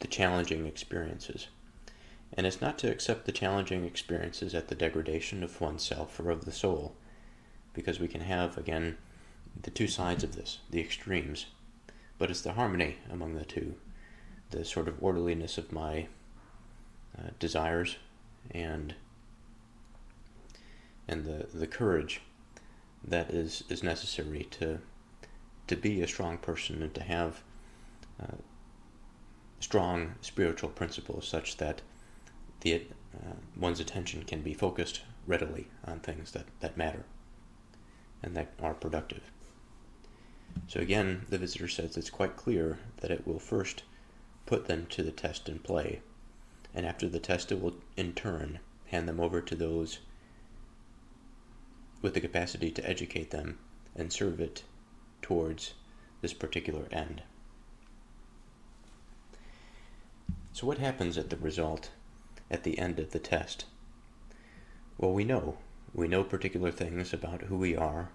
challenging experiences. And it's not to accept the challenging experiences at the degradation of oneself or of the soul, because we can have, again, the two sides of this, the extremes, but it's the harmony among the two, the sort of orderliness of my desires and the courage that is necessary to be a strong person and to have strong spiritual principles such that one's attention can be focused readily on things that matter and that are productive. So again, the visitor says it's quite clear that it will first put them to the test and play. and after the test it will in turn hand them over to those with the capacity to educate them and serve it towards this particular end. So what happens at the end of the test? Well, we know particular things about who we are,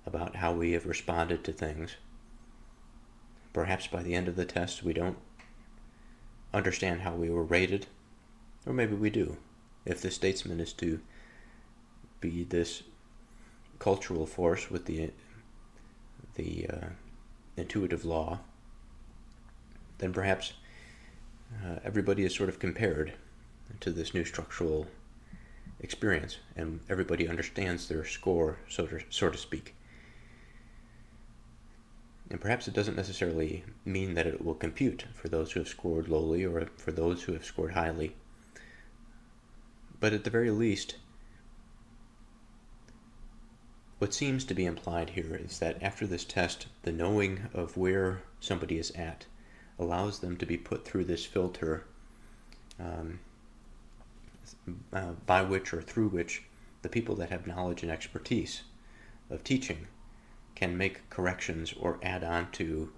about how we have responded to things. Perhaps by the end of the test we don't understand how we were rated, or maybe we do. If the Statesman is to be this cultural force with the intuitive law, then perhaps everybody is sort of compared to this new structural experience, and everybody understands their score, so to speak. And perhaps it doesn't necessarily mean that it will compute for those who have scored lowly or for those who have scored highly. But at the very least, what seems to be implied here is that after this test, the knowing of where somebody is at allows them to be put through this filter by which or through which the people that have knowledge and expertise of teaching can make corrections or add on to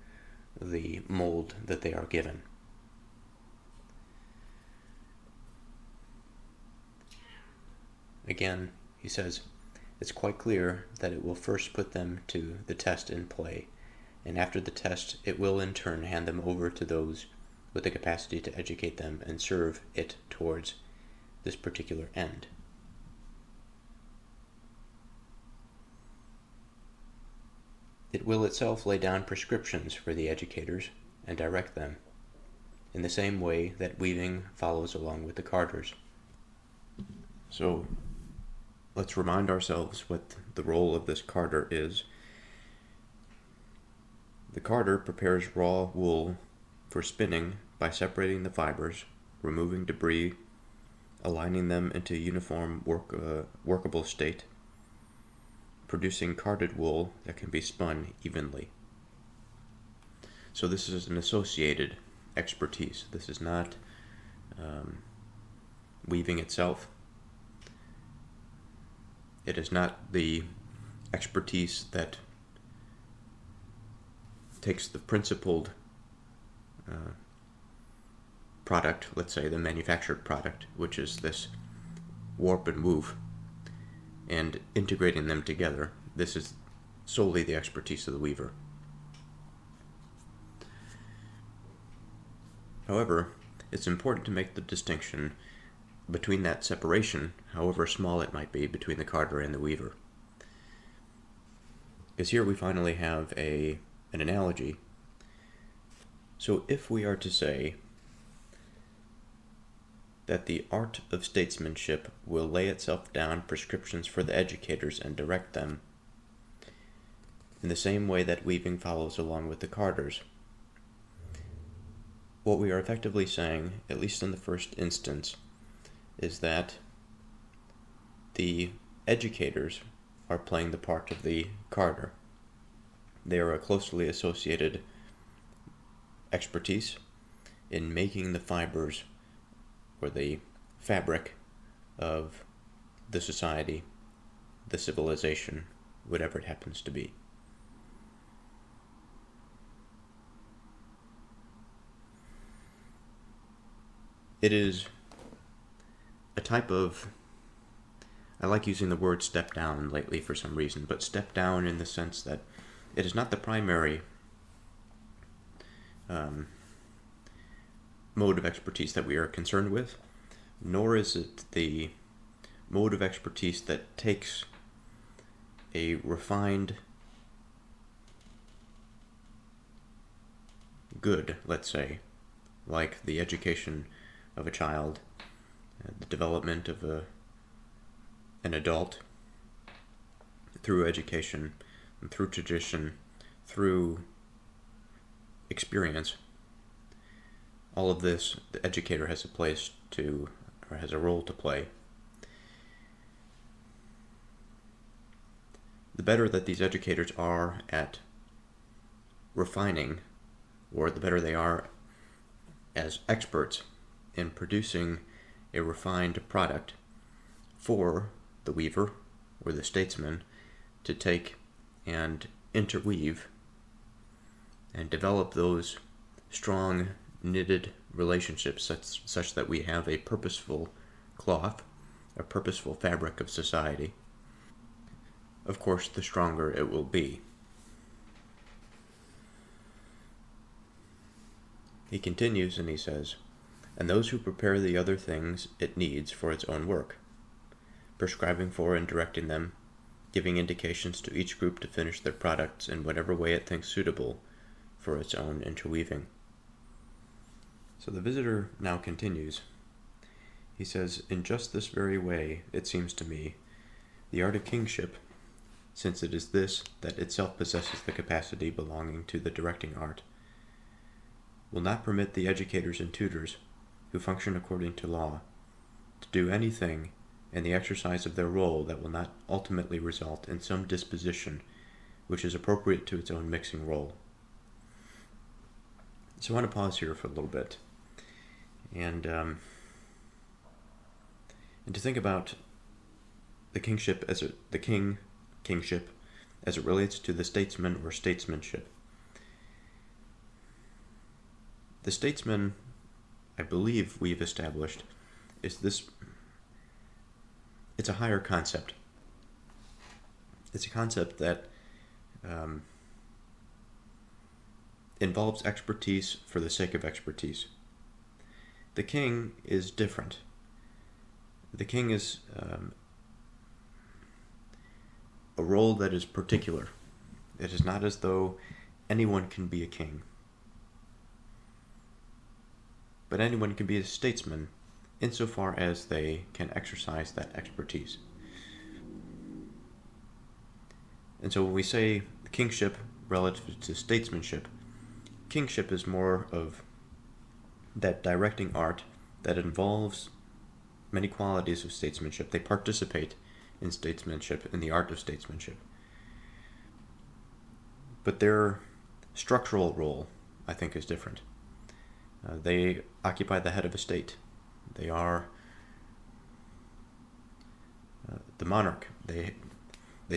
the mold that they are given. Again, he says, it's quite clear that it will first put them to the test in play, and after the test it will in turn hand them over to those with the capacity to educate them and serve it towards this particular end. It will itself lay down prescriptions for the educators and direct them, in the same way that weaving follows along with the carders. So let's remind ourselves what the role of this carder is. The carder prepares raw wool for spinning by separating the fibers, removing debris, aligning them into a uniform workable state, producing carded wool that can be spun evenly. So this is an associated expertise. This is not weaving itself. It is not the expertise that takes the principled product, let's say the manufactured product, which is this warp and woof, and integrating them together. This is solely the expertise of the weaver. However, it's important to make the distinction between that separation, however small it might be, between the carder and the weaver. Because here we finally have an analogy. So if we are to say that the art of statesmanship will lay itself down prescriptions for the educators and direct them, in the same way that weaving follows along with the carders, what we are effectively saying, at least in the first instance, is that the educators are playing the part of the carder. They are a closely associated expertise in making the fibers or the fabric of the society, the civilization, whatever it happens to be. It is a type of, I like using the word step down lately for some reason, but step down in the sense that it is not the primary mode of expertise that we are concerned with, nor is it the mode of expertise that takes a refined good, let's say, like the education of a child, the development of an adult through education, and through tradition, through experience. All of this, the educator has a role to play. The better that these educators are at refining, or the better they are as experts in producing a refined product for the weaver or the statesman to take and interweave and develop those strong knitted relationships such that we have a purposeful cloth, a purposeful fabric of society. Of course, the stronger it will be. He continues and he says, and those who prepare the other things it needs for its own work, prescribing for and directing them, giving indications to each group to finish their products in whatever way it thinks suitable for its own interweaving. So the visitor now continues. He says, in just this very way, it seems to me, the art of kingship, since it is this that itself possesses the capacity belonging to the directing art, will not permit the educators and tutors, who function according to law, to do anything in the exercise of their role that will not ultimately result in some disposition which is appropriate to its own mixing role. So I want to pause here for a little bit and to think about the kingship kingship as it relates to the statesman or statesmanship. The statesman, I believe we've established, it's a higher concept. It's a concept that involves expertise for the sake of expertise. The king is different. The king is a role that is particular. It is not as though anyone can be a king. But anyone can be a statesman insofar as they can exercise that expertise. And so when we say kingship relative to statesmanship, kingship is more of that directing art that involves many qualities of statesmanship. They participate in statesmanship, in the art of statesmanship. But their structural role, I think, is different. They occupy the head of a state. They are the monarch. They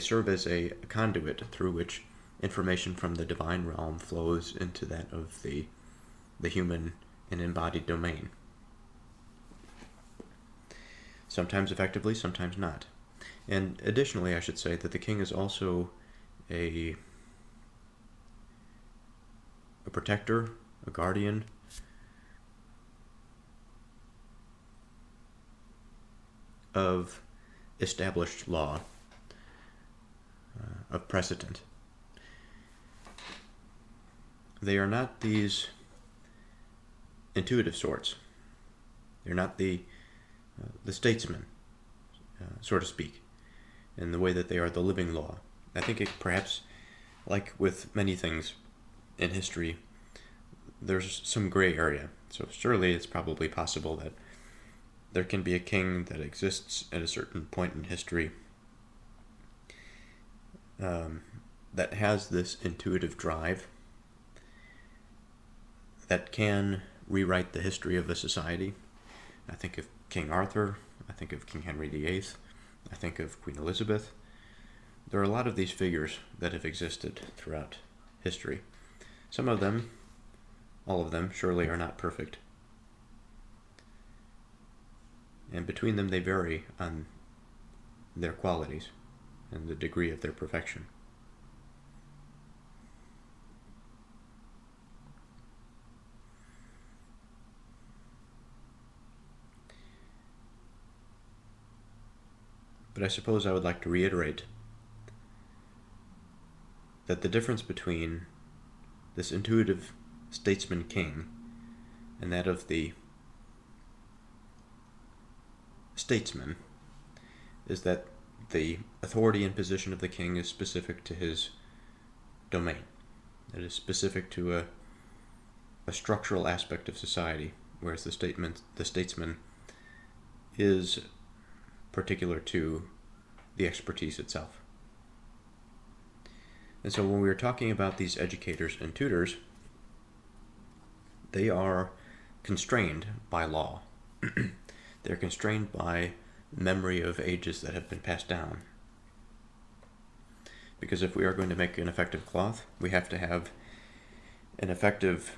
serve as a conduit through which information from the divine realm flows into that of the human and embodied domain. Sometimes effectively, sometimes not. And additionally, I should say that the king is also a protector, a guardian, of established law, of precedent. They are not these intuitive sorts. They're not the statesman, so to speak, in the way that they are the living law. I think it perhaps, like with many things in history, there's some gray area. So surely it's probably possible that there can be a king that exists at a certain point in history that has this intuitive drive that can rewrite the history of a society. I think of King Arthur, I think of King Henry VIII, I think of Queen Elizabeth. There are a lot of these figures that have existed throughout history. Some of them, all of them, surely are not perfect. And between them they vary on their qualities and the degree of their perfection. But I suppose I would like to reiterate that the difference between this intuitive statesman king and that of the statesman is that the authority and position of the king is specific to his domain. It is specific to a structural aspect of society, whereas the statesman is particular to the expertise itself. And so when we are talking about these educators and tutors, they are constrained by law. They're constrained by memory of ages that have been passed down. Because if we are going to make an effective cloth, we have to have an effective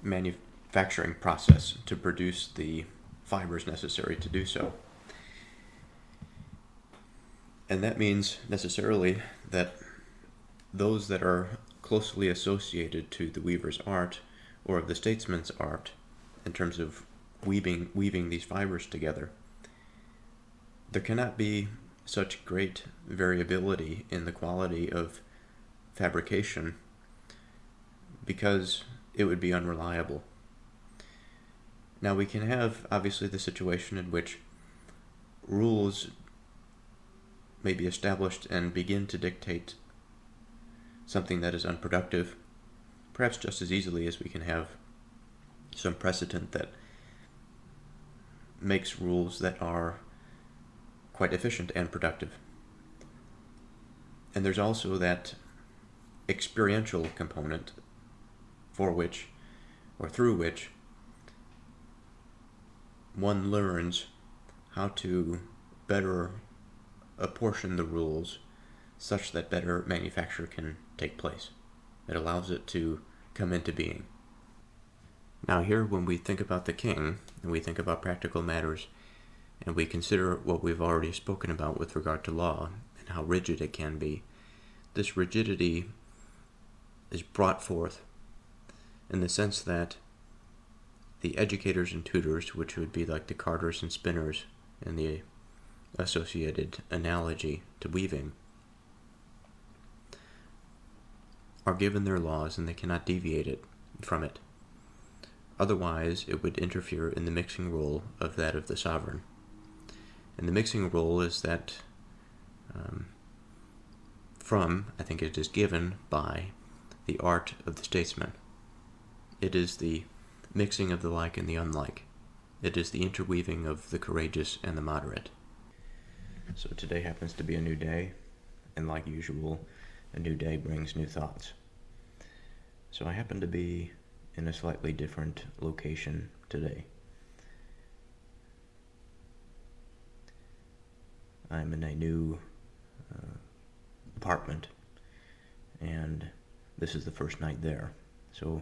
manufacturing process to produce the fibers necessary to do so. And that means necessarily that those that are closely associated to the weaver's art or of the statesman's art in terms of weaving these fibers together, there cannot be such great variability in the quality of fabrication because it would be unreliable. Now we can have obviously the situation in which rules may be established and begin to dictate something that is unproductive, perhaps just as easily as we can have some precedent that makes rules that are quite efficient and productive. And there's also that experiential component for which, or through which, one learns how to better apportion the rules such that better manufacture can take place. It allows it to come into being. Now here, when we think about the king, and we think about practical matters, and we consider what we've already spoken about with regard to law, and how rigid it can be, this rigidity is brought forth in the sense that the educators and tutors, which would be like the carders and spinners in the associated analogy to weaving, are given their laws and they cannot deviate from it. Otherwise, it would interfere in the mixing role of that of the sovereign. And the mixing role is that I think it is given by the art of the statesman. It is the mixing of the like and the unlike. It is the interweaving of the courageous and the moderate. So today happens to be a new day, and like usual, a new day brings new thoughts. So I happen to be in a slightly different location today. I'm in a new apartment, and this is the first night there. So,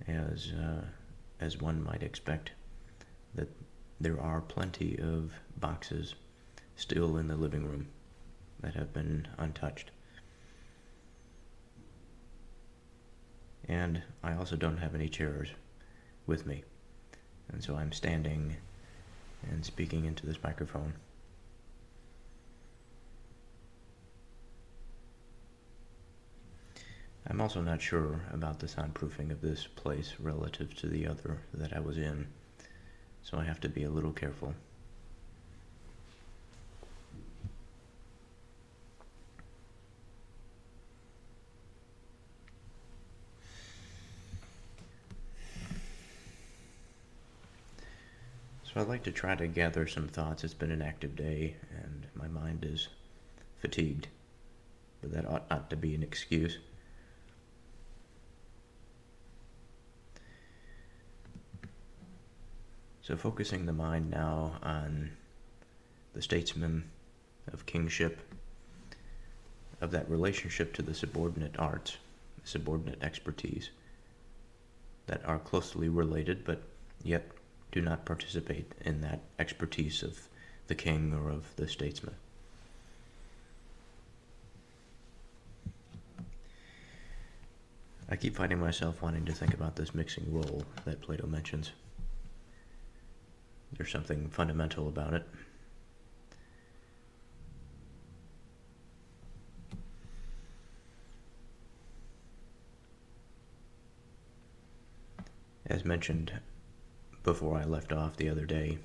as one might expect, that there are plenty of boxes still in the living room that have been untouched. And I also don't have any chairs with me, and so I'm standing and speaking into this microphone. I'm also not sure about the soundproofing of this place relative to the other that I was in, so I have to be a little careful. So I'd like to try to gather some thoughts. It's been an active day, and my mind is fatigued, but that ought not to be an excuse. So focusing the mind now on the statesman, of kingship, of that relationship to the subordinate arts, subordinate expertise, that are closely related but yet do not participate in that expertise of the king or of the statesman. I keep finding myself wanting to think about this mixing role that Plato mentions. There's something fundamental about it. As mentioned before I left off the other day,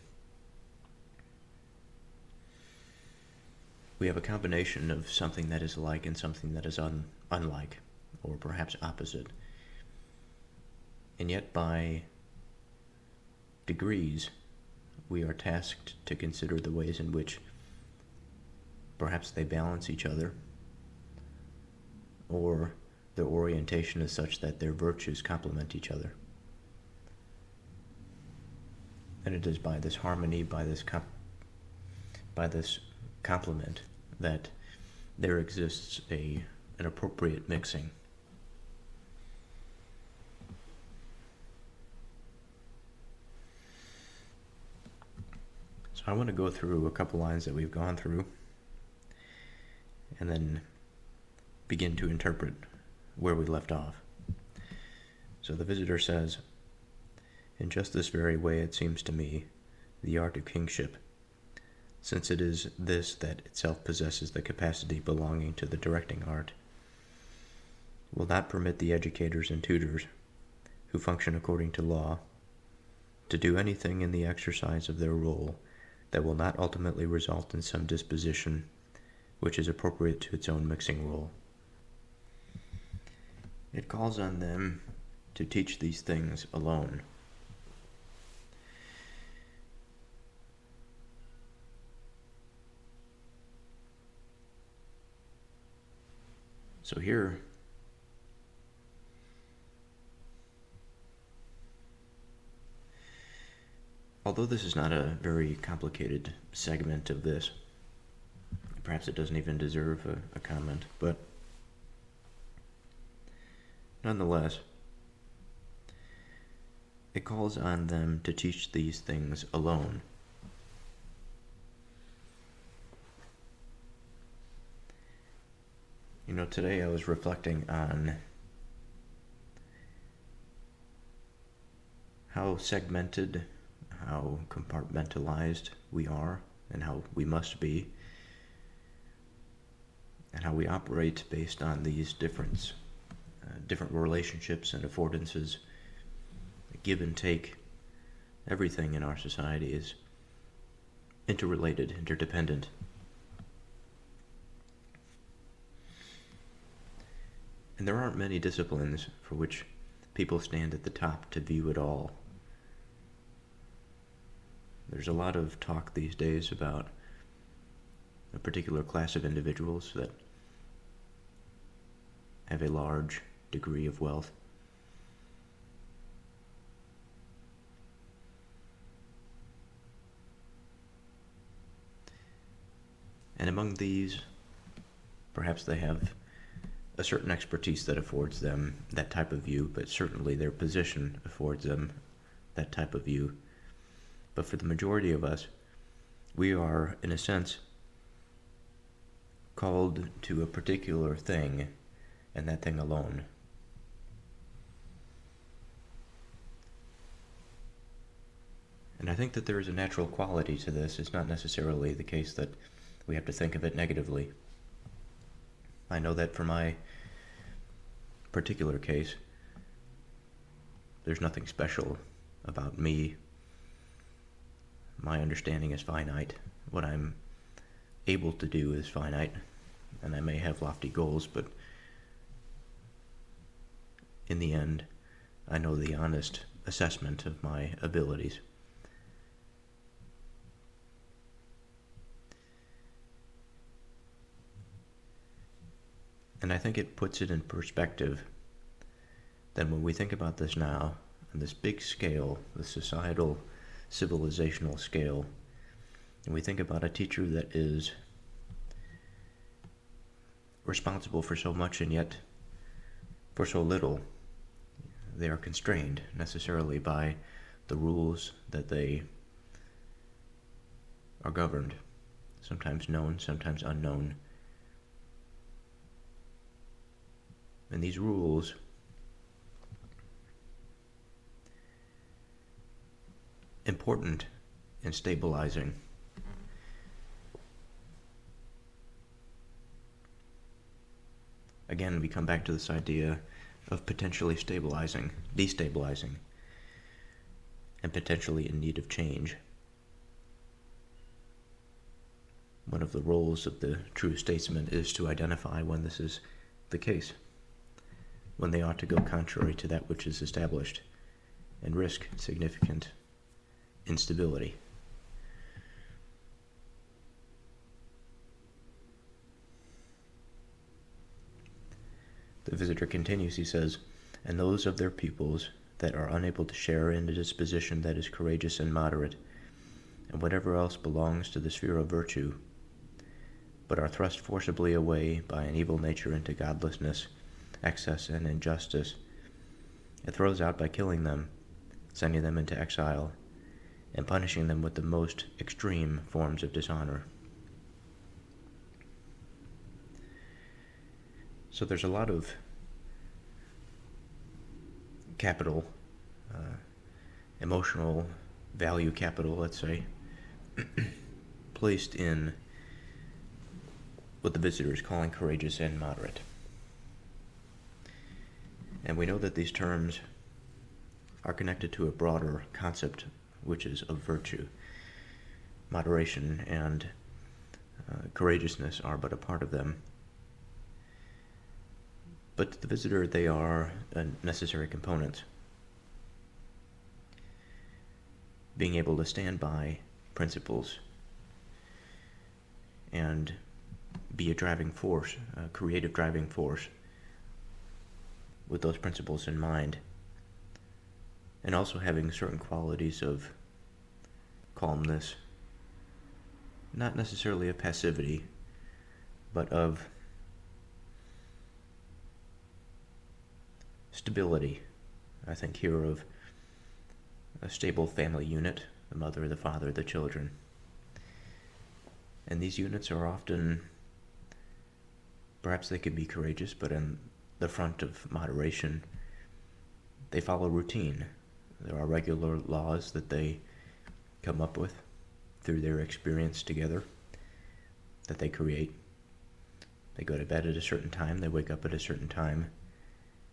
we have a combination of something that is like and something that is unlike, or perhaps opposite. And yet by degrees, we are tasked to consider the ways in which perhaps they balance each other, or their orientation is such that their virtues complement each other. And it is by this harmony, by this complement, that there exists an appropriate mixing. So I want to go through a couple lines that we've gone through and then begin to interpret where we left off. So the visitor says, "In just this very way it seems to me, the art of kingship, since it is this that itself possesses the capacity belonging to the directing art, will not permit the educators and tutors, who function according to law, to do anything in the exercise of their role that will not ultimately result in some disposition which is appropriate to its own mixing role. It calls on them to teach these things alone." So here, although this is not a very complicated segment of this, perhaps it doesn't even deserve a comment, but nonetheless, it calls on them to teach these things alone. You know, today I was reflecting on how segmented, how compartmentalized we are, and how we must be, and how we operate based on these different relationships and affordances, give and take. Everything in our society is interrelated, interdependent. And there aren't many disciplines for which people stand at the top to view it all. There's a lot of talk these days about a particular class of individuals that have a large degree of wealth. And among these, perhaps they have a certain expertise that affords them that type of view, but certainly their position affords them that type of view. But for the majority of us, we are, in a sense, called to a particular thing, and that thing alone. And I think that there is a natural quality to this. It's not necessarily the case that we have to think of it negatively. I know that for my particular case, there's nothing special about me. My understanding is finite. What I'm able to do is finite, and I may have lofty goals, but in the end, I know the honest assessment of my abilities. And I think it puts it in perspective that when we think about this now, on this big scale, the societal, civilizational scale, and we think about a teacher that is responsible for so much and yet for so little, they are constrained necessarily by the rules that they are governed, sometimes known, sometimes unknown. And these rules important in stabilizing. Again, we come back to this idea of potentially stabilizing, destabilizing, and potentially in need of change. One of the roles of the true statesman is to identify when this is the case, when they ought to go contrary to that which is established and risk significant instability. The visitor continues, he says, "And those of their pupils that are unable to share in a disposition that is courageous and moderate, and whatever else belongs to the sphere of virtue, but are thrust forcibly away by an evil nature into godlessness, excess, and injustice. It throws out by killing them, sending them into exile, and punishing them with the most extreme forms of dishonor. So there's a lot of capital, emotional value capital, let's say, placed in what the visitor is calling courageous and moderate. And we know that these terms are connected to a broader concept, which is of virtue. Moderation and courageousness are but a part of them. But to the visitor, they are a necessary component. Being able to stand by principles and be a driving force, a creative driving force, with those principles in mind, and also having certain qualities of calmness, not necessarily of passivity, but of stability. I think here of a stable family unit, the mother, the father, the children. And these units are often, perhaps they can be courageous, but in the front of moderation, they follow routine. There are regular laws that they come up with through their experience together, that they create. They go to bed at a certain time, they wake up at a certain time,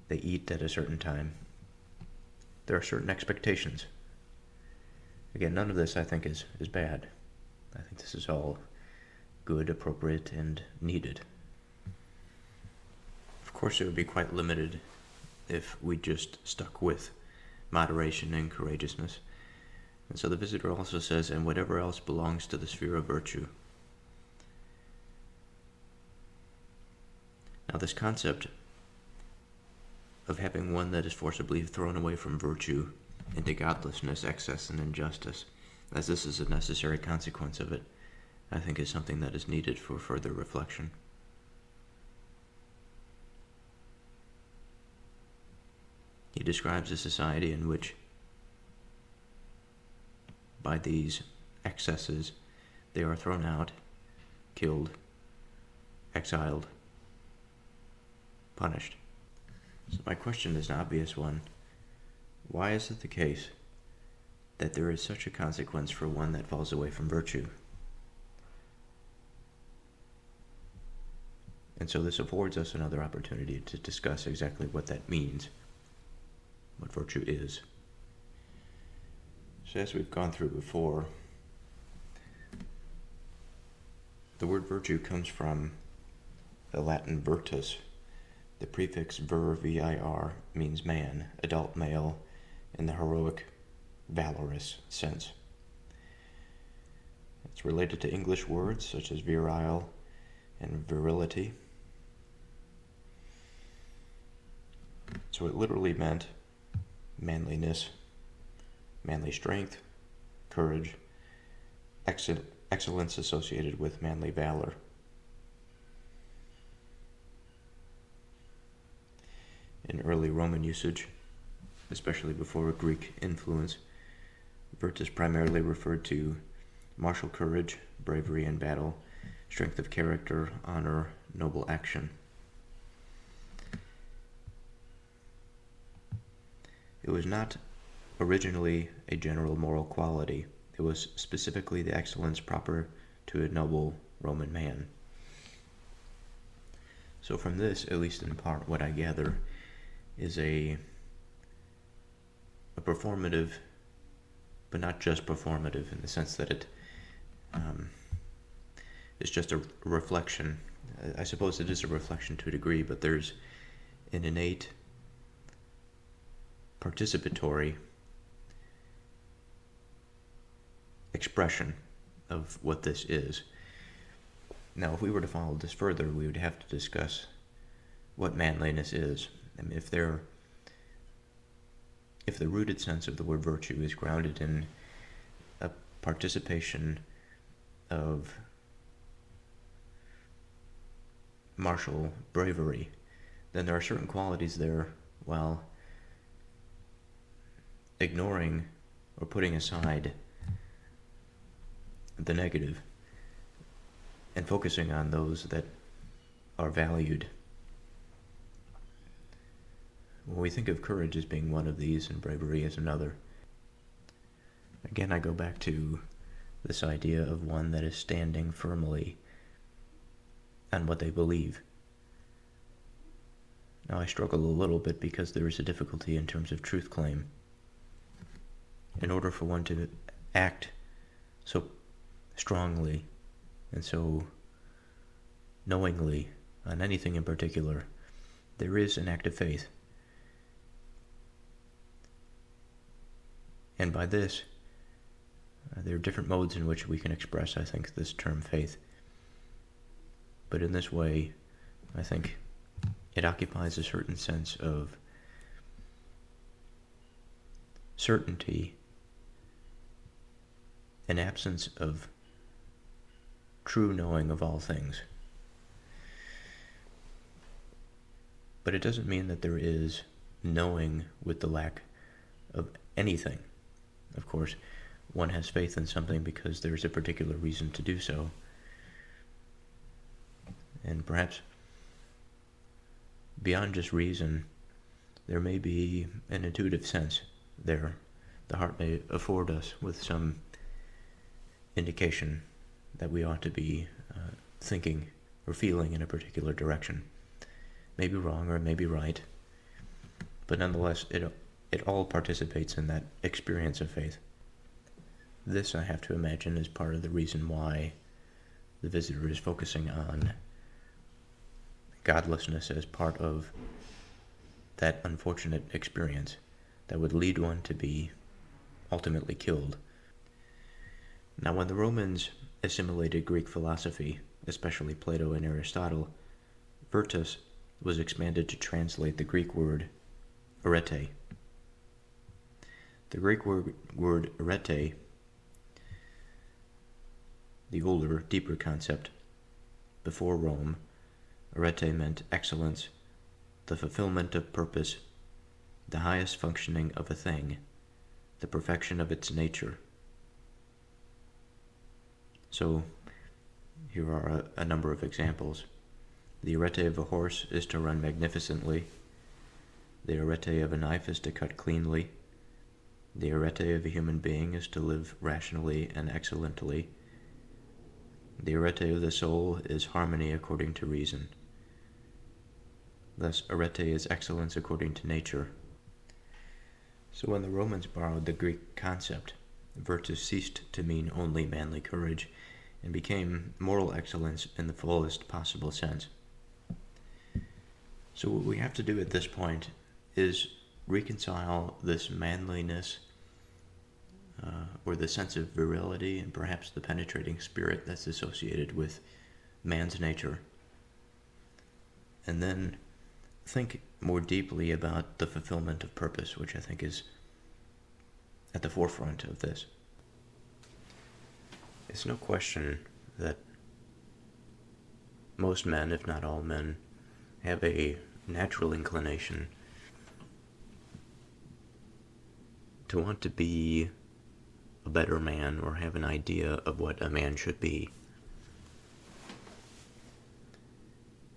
they eat at a certain time. There are certain expectations. Again, none of this I think is bad. I think this is all good, appropriate, and needed. Of course, it would be quite limited if we just stuck with moderation and courageousness. And so the visitor also says, and whatever else belongs to the sphere of virtue. Now, this concept of having one that is forcibly thrown away from virtue into godlessness, excess, and injustice, as this is a necessary consequence of it, I think is something that is needed for further reflection. He describes a society in which, by these excesses, they are thrown out, killed, exiled, punished. So my question is an obvious one. Why is it the case that there is such a consequence for one that falls away from virtue? And so this affords us another opportunity to discuss exactly what that means, what virtue is. So as we've gone through before, the word virtue comes from the Latin virtus. The prefix vir, V-I-R, means man, adult male, in the heroic, valorous sense. It's related to English words such as virile and virility. So it literally meant manliness, manly strength, courage, excellence associated with manly valor. In early Roman usage, especially before Greek influence, virtus primarily referred to martial courage, bravery in battle, strength of character, honor, noble action. It was not originally a general moral quality. It was specifically the excellence proper to a noble Roman man. So from this, at least in part, what I gather is a performative, but not just performative in the sense that it is just a reflection. I suppose it is a reflection to a degree, but there's an innate participatory expression of what this is. Now, if we were to follow this further, we would have to discuss what manliness is. I mean, if there if the rooted sense of the word virtue is grounded in a participation of martial bravery, then there are certain qualities there, while ignoring or putting aside the negative and focusing on those that are valued. When we think of courage as being one of these and bravery as another, again I go back to this idea of one that is standing firmly on what they believe. Now I struggle a little bit because there is a difficulty in terms of truth claim. In order for one to act so strongly and so knowingly on anything in particular, there is an act of faith. And by this, there are different modes in which we can express, I think, this term faith. But in this way, I think it occupies a certain sense of certainty, an absence of true knowing of all things. But it doesn't mean that there is knowing with the lack of anything. Of course, one has faith in something because there's a particular reason to do so. And perhaps beyond just reason, there may be an intuitive sense there. The heart may afford us with some indication that we ought to be thinking or feeling in a particular direction. Maybe wrong or maybe right, but nonetheless, it all participates in that experience of faith. This, I have to imagine, is part of the reason why the visitor is focusing on godlessness as part of that unfortunate experience that would lead one to be ultimately killed. Now, when the Romans assimilated Greek philosophy, especially Plato and Aristotle, virtus was expanded to translate the Greek word arete. The Greek word arete, the older, deeper concept, before Rome, arete meant excellence, the fulfillment of purpose, the highest functioning of a thing, the perfection of its nature. So, here are a number of examples. The arete of a horse is to run magnificently. The arete of a knife is to cut cleanly. The arete of a human being is to live rationally and excellently. The arete of the soul is harmony according to reason. Thus, arete is excellence according to nature. So when the Romans borrowed the Greek concept, virtus ceased to mean only manly courage and became moral excellence in the fullest possible sense. So what we have to do at this point is reconcile this manliness or the sense of virility and perhaps the penetrating spirit that's associated with man's nature, and then think more deeply about the fulfillment of purpose, which I think is at the forefront of this. It's no question that most men, if not all men, have a natural inclination to want to be a better man or have an idea of what a man should be.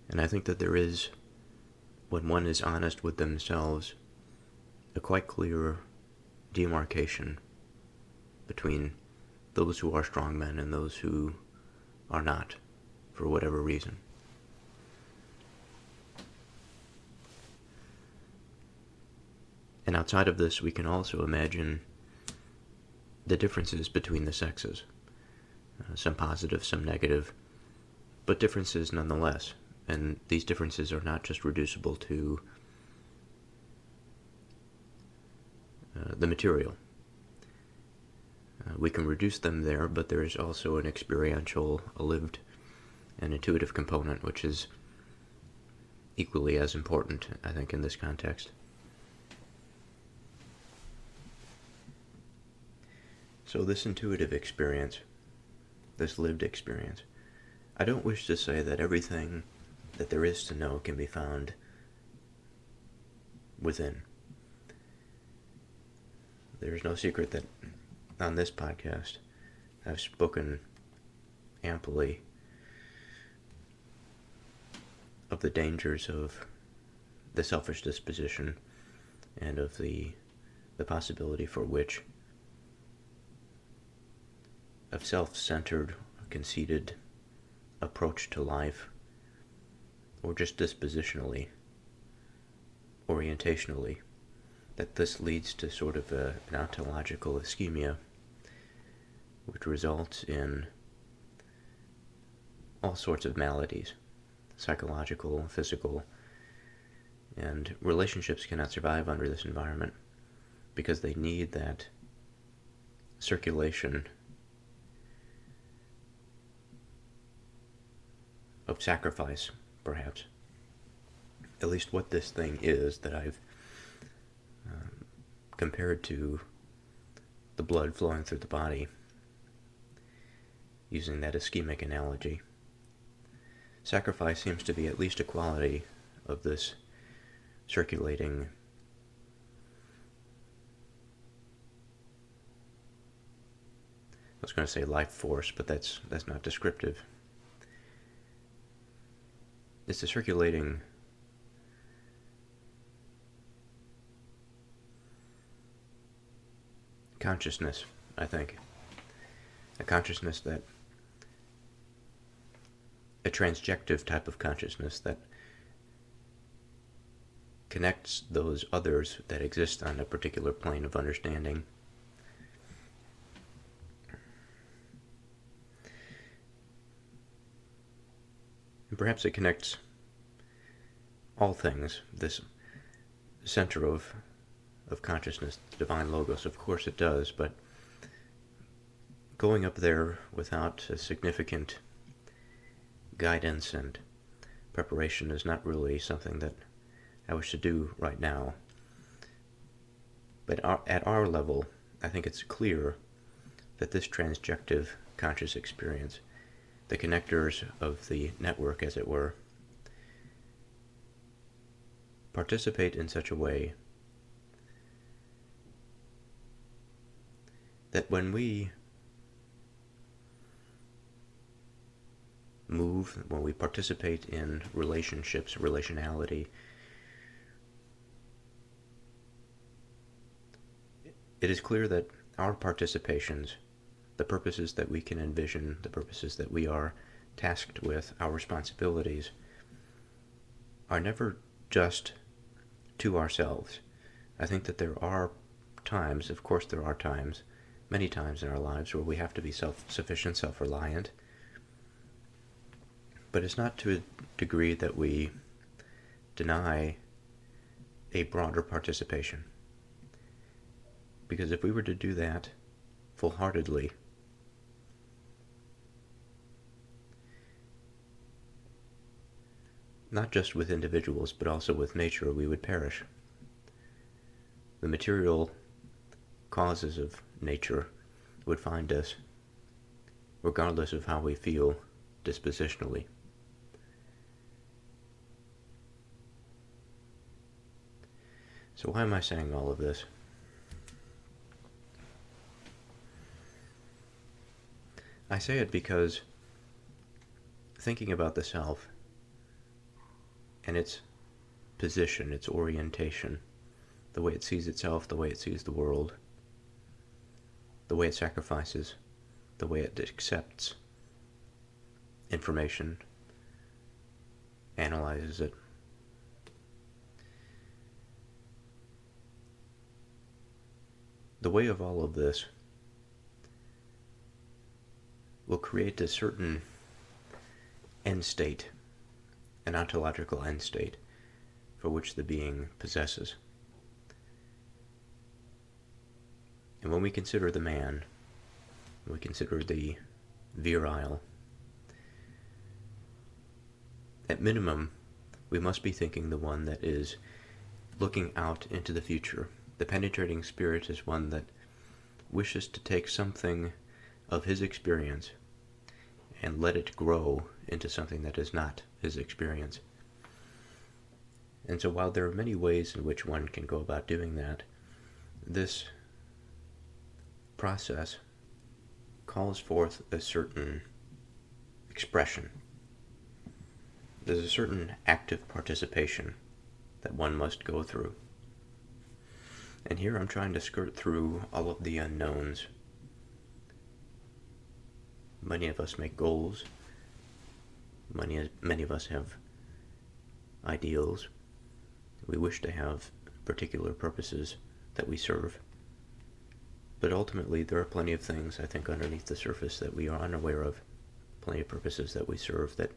And I think that there is, when one is honest with themselves, a quite clear demarcation between those who are strong men and those who are not, for whatever reason. And outside of this, we can also imagine the differences between the sexes. Some positive, some negative, but differences nonetheless. And these differences are not just reducible to the material. We can reduce them there, but there is also an experiential, a lived, and intuitive component, which is equally as important, I think, in this context. So this intuitive experience, this lived experience, I don't wish to say that everything that there is to know can be found within. There's no secret that on this podcast I've spoken amply of the dangers of the selfish disposition and of the possibility for which of self-centered, conceited approach to life, or just dispositionally, orientationally, that this leads to sort of an ontological ischemia, which results in all sorts of maladies, psychological, physical, and relationships cannot survive under this environment because they need that circulation of sacrifice, perhaps. At least what this thing is that I've compared to the blood flowing through the body, using that ischemic analogy. Sacrifice seems to be at least a quality of this circulating I was going to say life force, but that's not descriptive. It's a circulating consciousness, I think. A consciousness that, a transjective type of consciousness that connects those others that exist on a particular plane of understanding. And perhaps it connects all things, this center of consciousness, the divine logos. Of course it does, but going up there without a significant guidance and preparation is not really something that I wish to do right now. But at our level, I think it's clear that this transjective conscious experience, the connectors of the network, as it were, participate in such a way that when we move, when we participate in relationships, relationality, it is clear that our participations, the purposes that we can envision, the purposes that we are tasked with, our responsibilities, are never just to ourselves. I think that there are times, of course there are times, many times in our lives where we have to be self-sufficient, self-reliant, but it's not to a degree that we deny a broader participation. Because if we were to do that full-heartedly, not just with individuals, but also with nature, we would perish. The material causes of nature would find us, regardless of how we feel dispositionally. So why am I saying all of this? I say it because thinking about the self and its position, its orientation, the way it sees itself, the way it sees the world, the way it sacrifices, the way it accepts information, analyzes it. The way of all of this will create a certain end state, an ontological end state, for which the being possesses. And when we consider the man, we consider the virile, at minimum, we must be thinking the one that is looking out into the future. The penetrating spirit is one that wishes to take something of his experience and let it grow into something that is not his experience. And so while there are many ways in which one can go about doing that, this process calls forth a certain expression. There's a certain active participation that one must go through. And here I'm trying to skirt through all of the unknowns. Many of us make goals. Many of us have ideals. We wish to have particular purposes that we serve. But ultimately, there are plenty of things, I think, underneath the surface that we are unaware of. Plenty of purposes that we serve that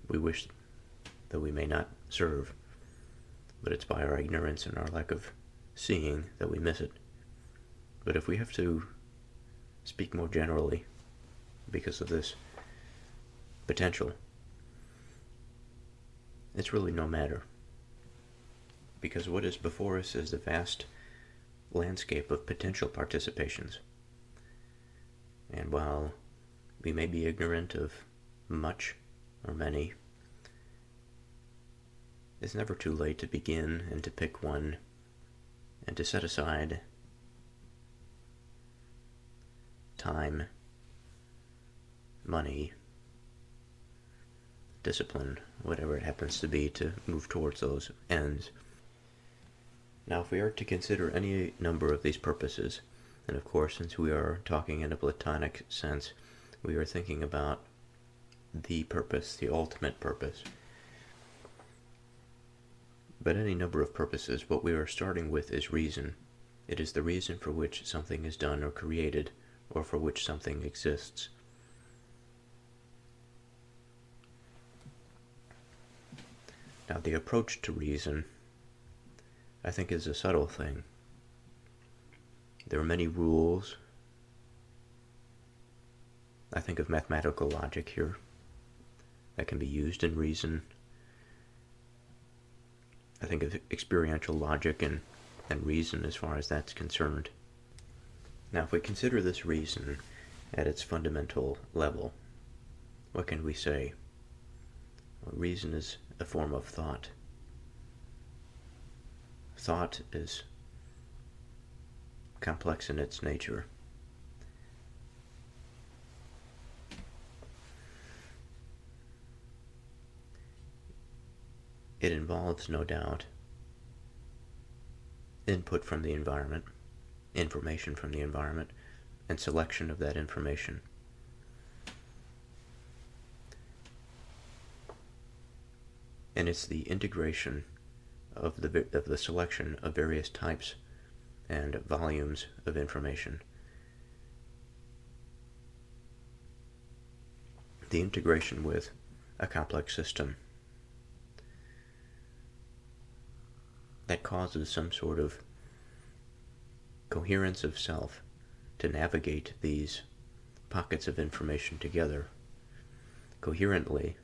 we wish that we may not serve. But it's by our ignorance and our lack of seeing that we miss it. But if we have to speak more generally because of this potential, it's really no matter. Because what is before us is the vast landscape of potential participations. And while we may be ignorant of much or many, it's never too late to begin and to pick one and to set aside time, money, discipline, whatever it happens to be, to move towards those ends. Now, if we are to consider any number of these purposes, and of course, since we are talking in a Platonic sense, we are thinking about the purpose, the ultimate purpose. But any number of purposes, what we are starting with is reason. It is the reason for which something is done or created, or for which something exists. Now, the approach to reason, I think, is a subtle thing. There are many rules. I think of mathematical logic here that can be used in reason. I think of experiential logic and reason as far as that's concerned. Now, if we consider this reason at its fundamental level, what can we say? Well, reason is a form of thought. Thought is complex in its nature. It involves, no doubt, input from the environment, information from the environment, and selection of that information. And it's the integration of the selection of various types and volumes of information. The integration with a complex system that causes some sort of coherence of self to navigate these pockets of information together coherently,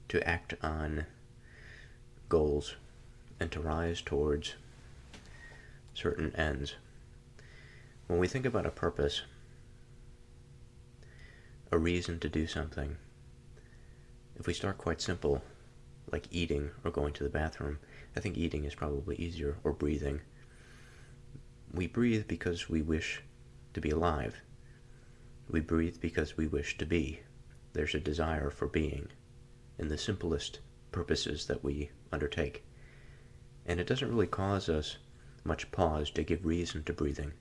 to act on goals and to rise towards certain ends. When we think about a purpose, a reason to do something, if we start quite simple, like eating or going to the bathroom, I think eating is probably easier, or breathing. We breathe because we wish to be alive. We breathe because we wish to be. There's a desire for being in the simplest purposes that we undertake. And it doesn't really cause us much pause to give reason to breathing.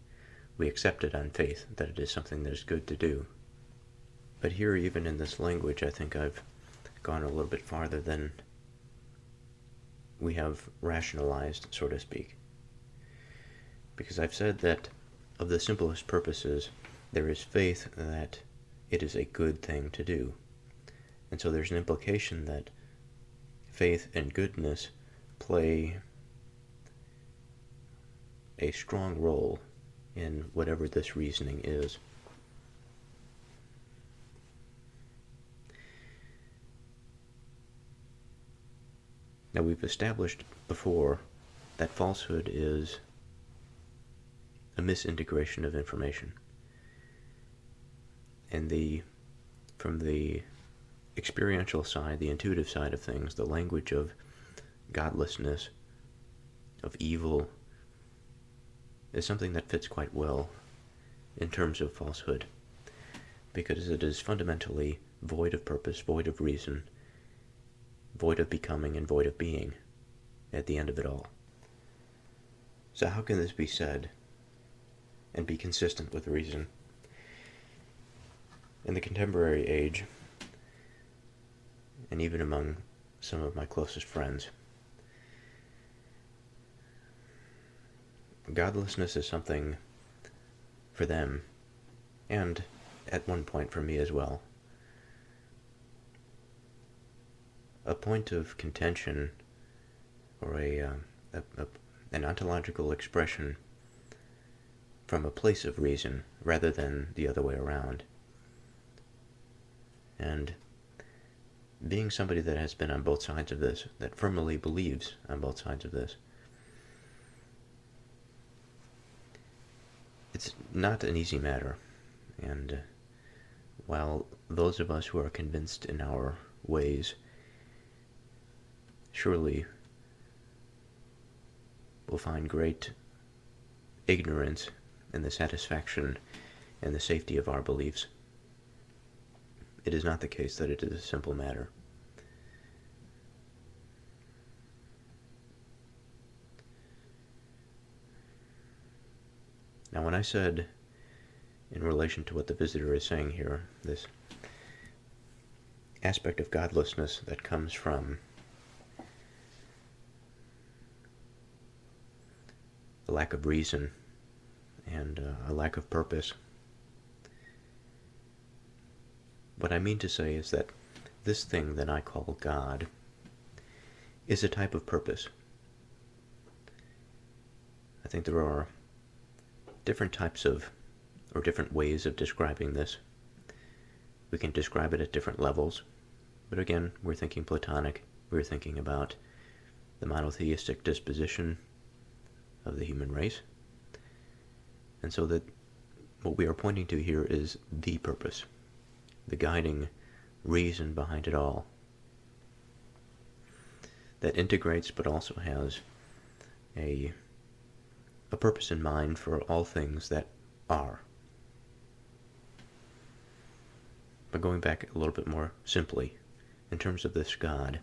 We accept it on faith that it is something that is good to do. But here, even in this language, I think I've gone a little bit farther than we have rationalized, so to speak. Because I've said that of the simplest purposes, there is faith that it is a good thing to do. And so there's an implication that faith and goodness play a strong role in whatever this reasoning is. Now, we've established before that falsehood is a misintegration of information. And from the experiential side, the intuitive side of things, the language of godlessness, of evil, is something that fits quite well in terms of falsehood, because it is fundamentally void of purpose, void of reason, void of becoming, and void of being at the end of it all. So how can this be said and be consistent with reason? In the contemporary age, and even among some of my closest friends, godlessness is something for them, and at one point for me as well, a point of contention, or an ontological expression from a place of reason rather than the other way around. And being somebody that has been on both sides of this, that firmly believes on both sides of this, it's not an easy matter. And while those of us who are convinced in our ways surely will find great ignorance in the satisfaction and the safety of our beliefs, it is not the case that it is a simple matter. Now, when I said, in relation to what the visitor is saying here, this aspect of godlessness that comes from a lack of reason and a lack of purpose, what I mean to say is that this thing that I call God is a type of purpose. I think there are different types of, or different ways of describing this. We can describe it at different levels, but again, we're thinking Platonic. We're thinking about the monotheistic disposition of the human race. And so that what we are pointing to here is the purpose, the guiding reason behind it all, that integrates but also has a purpose in mind for all things that are. But going back a little bit more simply, in terms of this God,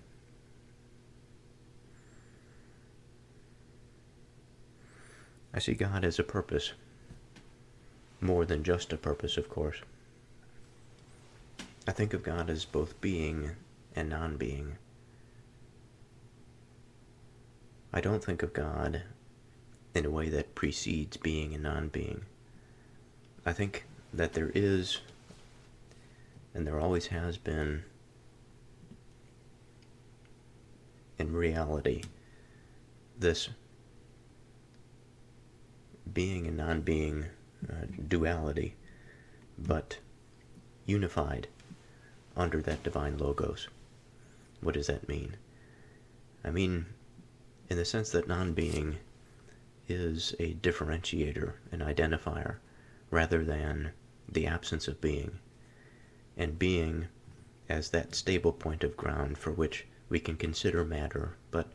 I see God as a purpose, more than just a purpose, of course. I think of God as both being and non-being. I don't think of God in a way that precedes being and non-being. I think that there is, and there always has been, in reality, this being and non-being duality, but unified under that divine logos. What does that mean? I mean, in the sense that non-being is a differentiator, an identifier, rather than the absence of being, and being as that stable point of ground for which we can consider matter, but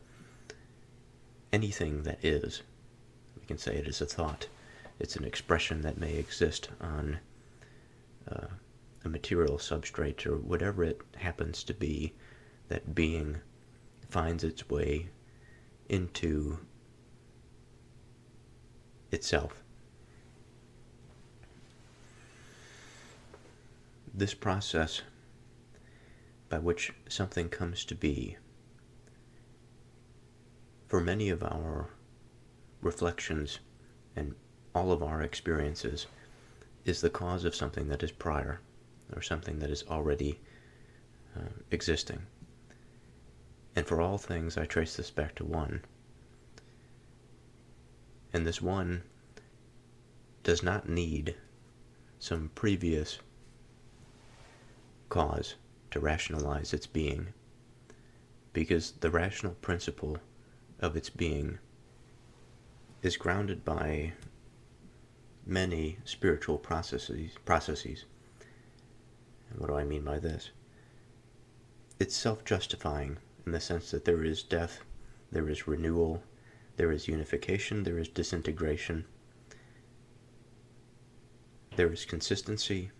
anything that is. We can say it is a thought. It's an expression that may exist on a material substrate, or whatever it happens to be, that being finds its way into itself. This process by which something comes to be, for many of our reflections and all of our experiences, is the cause of something that is prior, or something that is already existing. And for all things, I trace this back to one. And this one does not need some previous cause to rationalize its being, because the rational principle of its being is grounded by many spiritual processes. And what do I mean by this? It's self-justifying in the sense that there is death, there is renewal, there is unification, there is disintegration, there is consistency,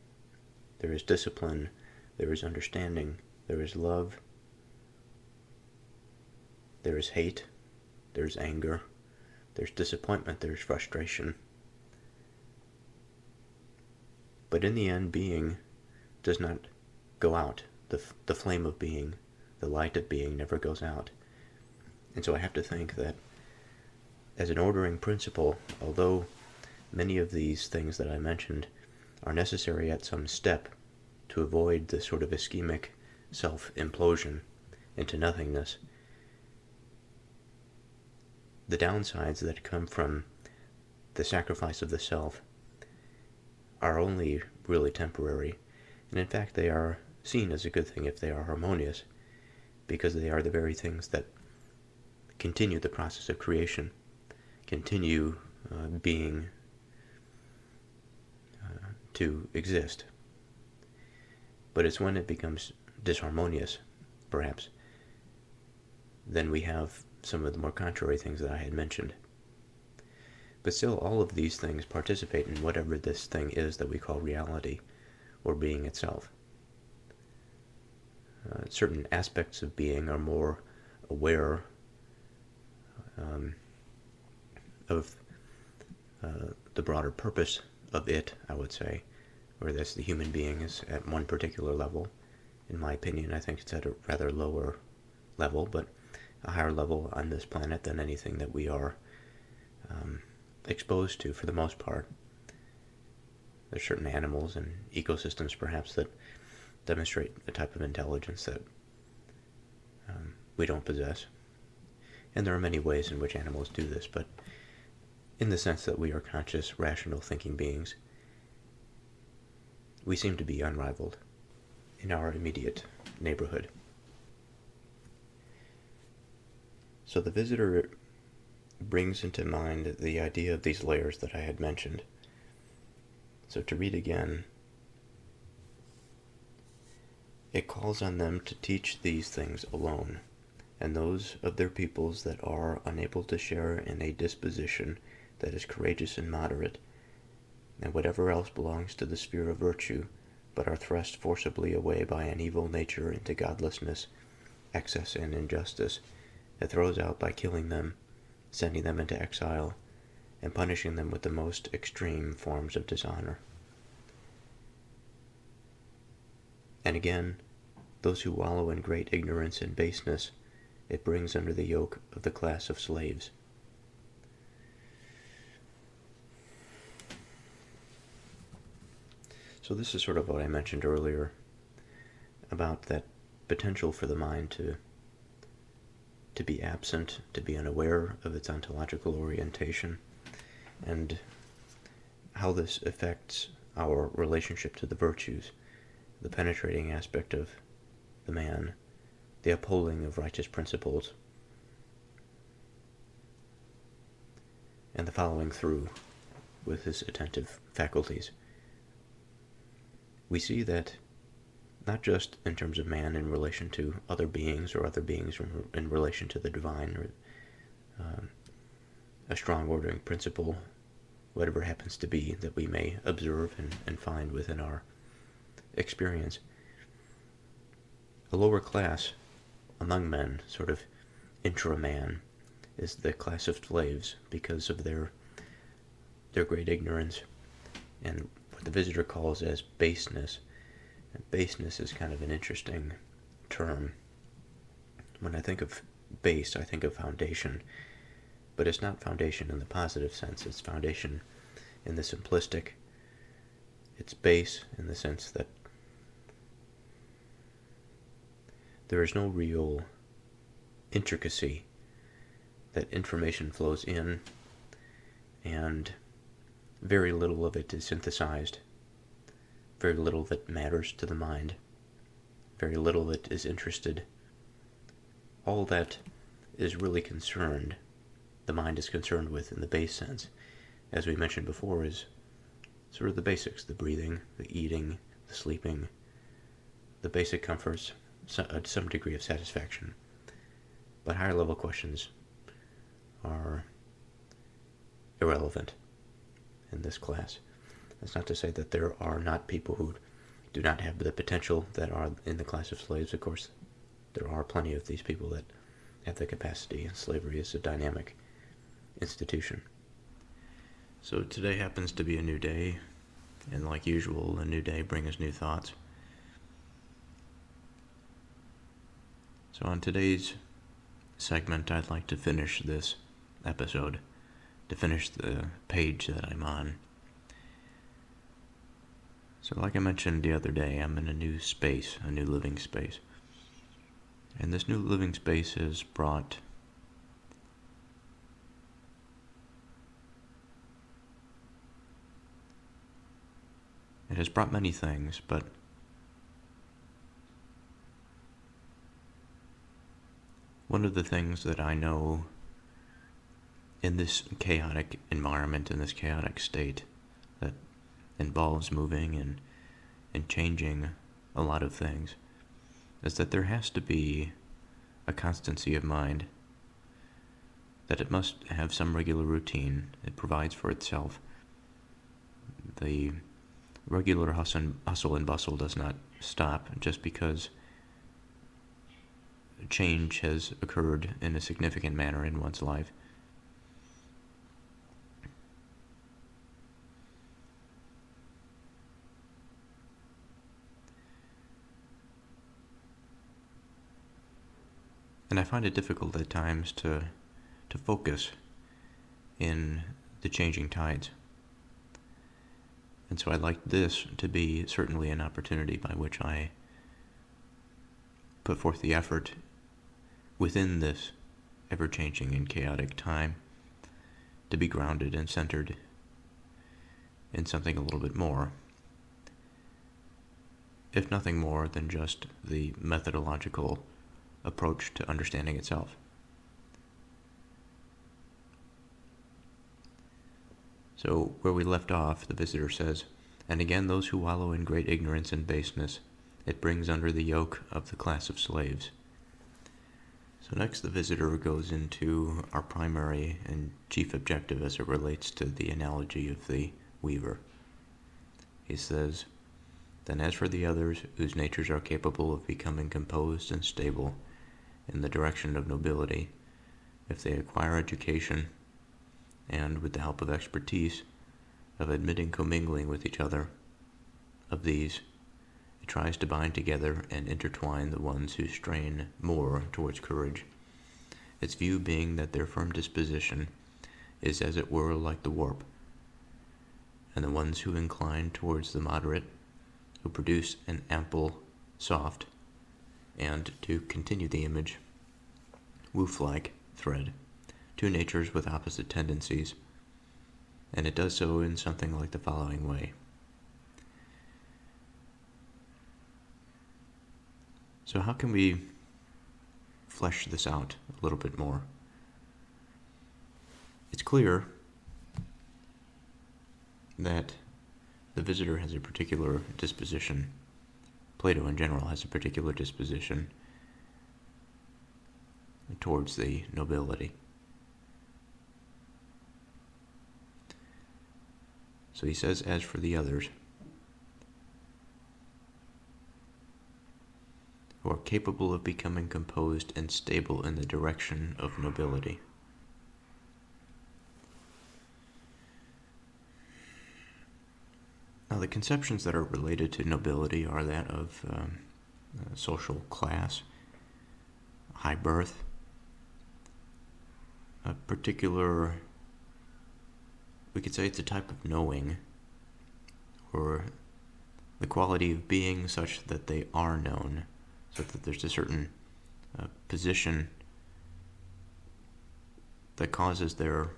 there is discipline, there is understanding, there is love, there is hate, there's anger, there's disappointment, there's frustration. But in the end, being does not go out. The flame of being, the light of being never goes out. And so I have to think that as an ordering principle, although many of these things that I mentioned are necessary at some step to avoid this sort of ischemic self-implosion into nothingness, the downsides that come from the sacrifice of the self are only really temporary, and in fact they are seen as a good thing if they are harmonious, because they are the very things that continue the process of creation, continue being to exist. But it's when it becomes disharmonious, perhaps, then we have some of the more contrary things that I had mentioned. But still, all of these things participate in whatever this thing is that we call reality, or being itself. Certain aspects of being are more aware of the broader purpose of it, I would say, whereas the human being is at one particular level. In my opinion, I think it's at a rather lower level, but a higher level on this planet than anything that we are exposed to for the most part. There's certain animals and ecosystems perhaps that demonstrate a type of intelligence that we don't possess. And there are many ways in which animals do this, but in the sense that we are conscious, rational, thinking beings, we seem to be unrivaled in our immediate neighborhood. So the visitor brings into mind the idea of these layers that I had mentioned. So to read again, it calls on them to teach these things alone, and those of their peoples that are unable to share in a disposition that is courageous and moderate, and whatever else belongs to the sphere of virtue, but are thrust forcibly away by an evil nature into godlessness, excess, and injustice, it throws out by killing them, sending them into exile, and punishing them with the most extreme forms of dishonor. And again, those who wallow in great ignorance and baseness, it brings under the yoke of the class of slaves. So this is sort of what I mentioned earlier about that potential for the mind to be absent, to be unaware of its ontological orientation, and how this affects our relationship to the virtues, the penetrating aspect of the man, the upholding of righteous principles, and the following through with his attentive faculties. We see that not just in terms of man in relation to other beings, or other beings in relation to the divine, or a strong ordering principle, whatever happens to be that we may observe and find within our experience. A lower class among men, sort of intra-man, is the class of slaves because of their great ignorance and what the visitor calls as baseness. And baseness is kind of an interesting term. When I think of base, I think of foundation, but it's not foundation in the positive sense. It's foundation in the simplistic. It's base in the sense that there is no real intricacy, that information flows in, and very little of it is synthesized. Very little of it matters to the mind. Very little of it is interested. All that is really concerned the mind is concerned with in the base sense, as we mentioned before, is sort of the basics, the breathing, the eating, the sleeping, the basic comforts, some degree of satisfaction. But higher level questions are irrelevant in this class. That's not to say that there are not people who do not have the potential that are in the class of slaves. Of course, there are plenty of these people that have the capacity. Slavery is a dynamic institution. So today happens to be a new day, and like usual, a new day brings new thoughts. So on today's segment, I'd like to finish this episode, to finish the page that I'm on. So like I mentioned the other day, I'm in a new space, a new living space. And this new living space has brought many things, but one of the things that I know in this chaotic environment, in this chaotic state that involves moving and changing a lot of things, is that there has to be a constancy of mind, that it must have some regular routine. It provides for itself. The regular hustle and bustle does not stop just because change has occurred in a significant manner in one's life. And I find it difficult at times to focus in the changing tides. And so I'd like this to be certainly an opportunity by which I put forth the effort within this ever-changing and chaotic time to be grounded and centered in something a little bit more, if nothing more than just the methodological approach to understanding itself. So where we left off, the visitor says, "And again those who wallow in great ignorance and baseness, it brings under the yoke of the class of slaves." So next the visitor goes into our primary and chief objective as it relates to the analogy of the weaver. He says, "Then as for the others, whose natures are capable of becoming composed and stable in the direction of nobility, if they acquire education, and with the help of expertise, of admitting commingling with each other, of these, it tries to bind together and intertwine the ones who strain more towards courage, its view being that their firm disposition is as it were like the warp, and the ones who incline towards the moderate, who produce an ample, soft, and, to continue the image, woof-like thread, two natures with opposite tendencies, and it does so in something like the following way." So how can we flesh this out a little bit more? It's clear that the visitor has a particular disposition. Plato in general has a particular disposition towards the nobility. So he says, "As for the others, who are capable of becoming composed and stable in the direction of nobility." Now, the conceptions that are related to nobility are that of social class, high birth, a particular, we could say it's a type of knowing, or the quality of being such that they are known, so that there's a certain position that causes their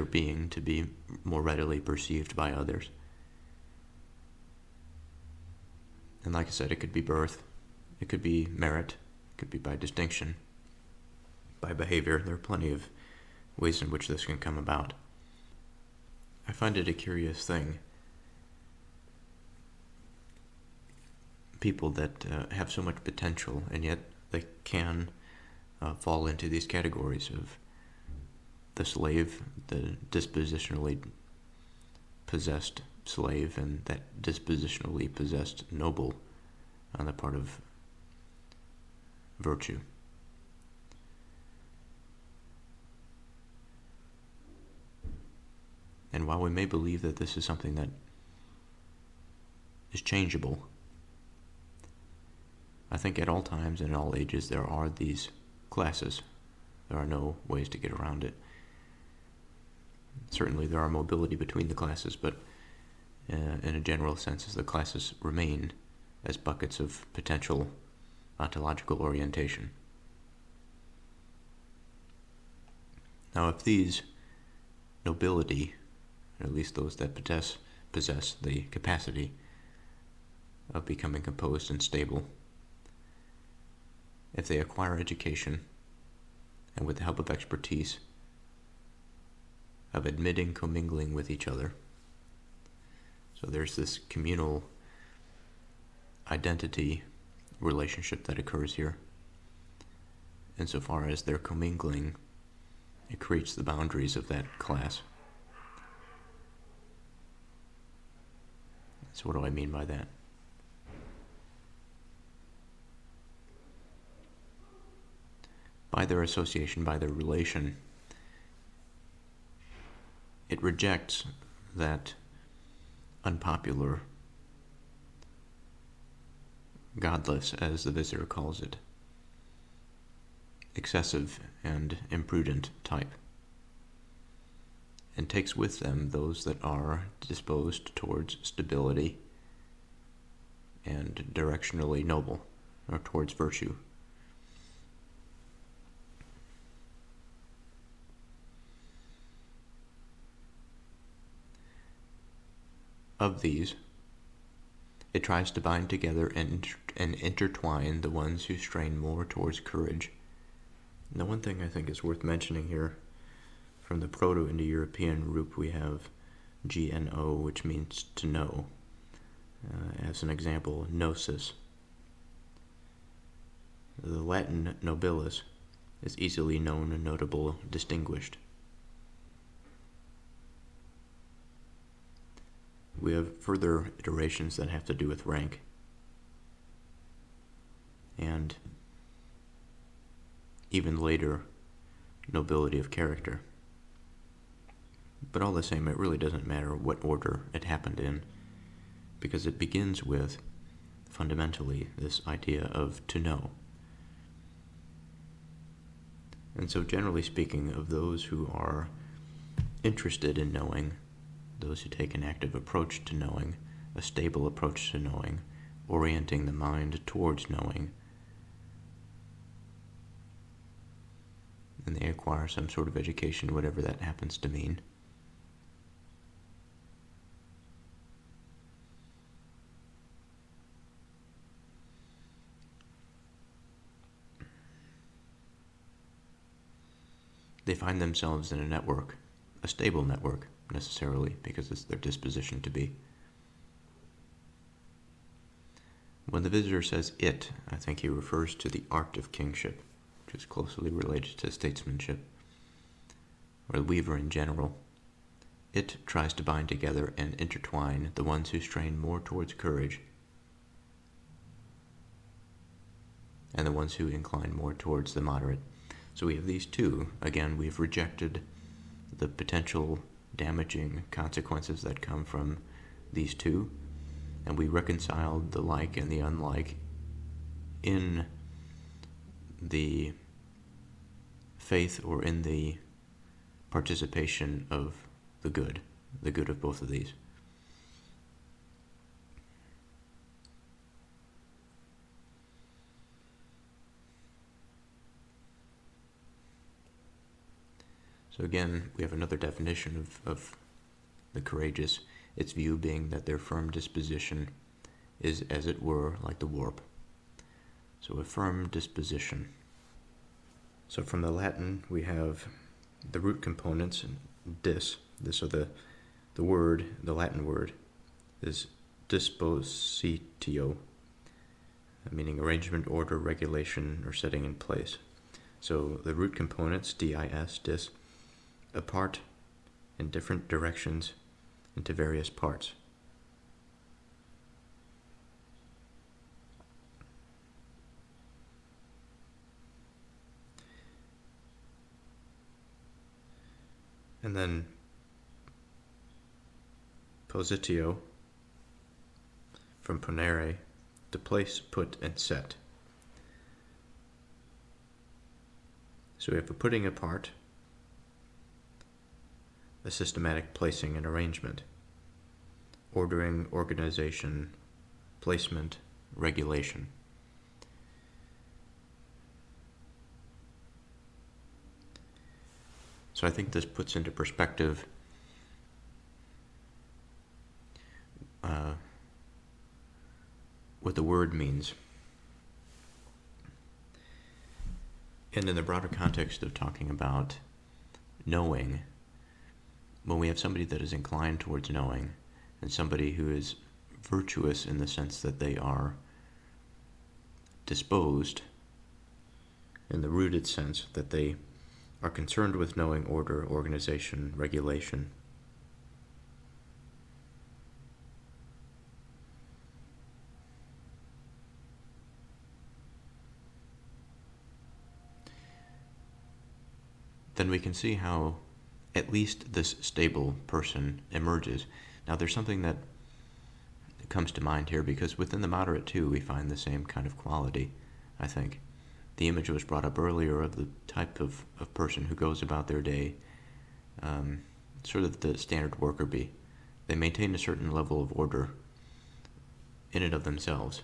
being to be more readily perceived by others. And like I said, it could be birth, it could be merit, it could be by distinction, by behavior. There are plenty of ways in which this can come about. I find it a curious thing. People that have so much potential, and yet they can fall into these categories of the slave, the dispositionally possessed slave, and that dispositionally possessed noble on the part of virtue. And while we may believe that this is something that is changeable, I think at all times and in all ages there are these classes. There are no ways to get around it. Certainly there are mobility between the classes, but in a general sense, as the classes remain as buckets of potential ontological orientation. Now, if these nobility, or at least those that possess the capacity of becoming composed and stable, if they acquire education and with the help of expertise of admitting commingling with each other, so there's this communal identity relationship that occurs here. Insofar as they're commingling, it creates the boundaries of that class. So what do I mean by that? By their association, by their relation, it rejects that unpopular, godless, as the visitor calls it, excessive and imprudent type, and takes with them those that are disposed towards stability and directionally noble, or towards virtue. Of these, it tries to bind together and intertwine the ones who strain more towards courage. Now, one thing I think is worth mentioning here, from the Proto-Indo-European root we have GNO, which means to know. As an example, gnosis. The Latin nobilis is easily known, notable, distinguished. We have further iterations that have to do with rank and even later nobility of character. But all the same, it really doesn't matter what order it happened in, because it begins with, fundamentally, this idea of to know. And so generally speaking, of those who are interested in knowing, those who take an active approach to knowing, a stable approach to knowing, orienting the mind towards knowing, and they acquire some sort of education, whatever that happens to mean. They find themselves in a network, a stable network, necessarily, because it's their disposition to be. When the visitor says it, I think he refers to the art of kingship, which is closely related to statesmanship, or the weaver in general. It tries to bind together and intertwine the ones who strain more towards courage and the ones who incline more towards the moderate. So we have these two. Again, we've rejected the potential damaging consequences that come from these two, and we reconciled the like and the unlike in the faith or in the participation of the good of both of these. So again, we have another definition of the courageous, its view being that their firm disposition is, as it were, like the warp. So a firm disposition. So from the Latin, we have the root components, so the Latin word, is dispositio, meaning arrangement, order, regulation, or setting in place. So the root components, dis, apart in different directions into various parts. And then positio, from ponere, to place, put, and set. So we have a putting apart, a systematic placing and arrangement, ordering, organization, placement, regulation. So I think this puts into perspective what the word means. And in the broader context of talking about knowing, when we have somebody that is inclined towards knowing, and somebody who is virtuous in the sense that they are disposed, in the rooted sense that they are concerned with knowing, order, organization, regulation, then we can see how at least this stable person emerges. Now there's something that comes to mind here, because within the moderate too we find the same kind of quality, I think. The image was brought up earlier of the type of person who goes about their day, sort of the standard worker bee. They maintain a certain level of order in and of themselves.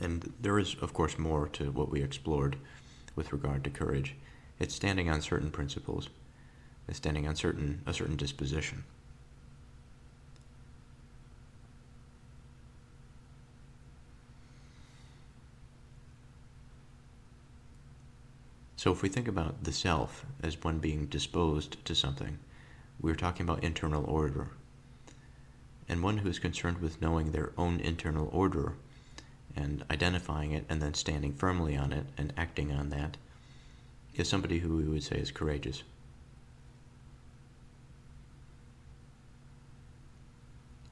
And there is, of course, more to what we explored with regard to courage. It's standing on certain principles. It's standing on a certain disposition. So if we think about the self as one being disposed to something, we're talking about internal order. And one who is concerned with knowing their own internal order and identifying it and then standing firmly on it and acting on that is somebody who we would say is courageous.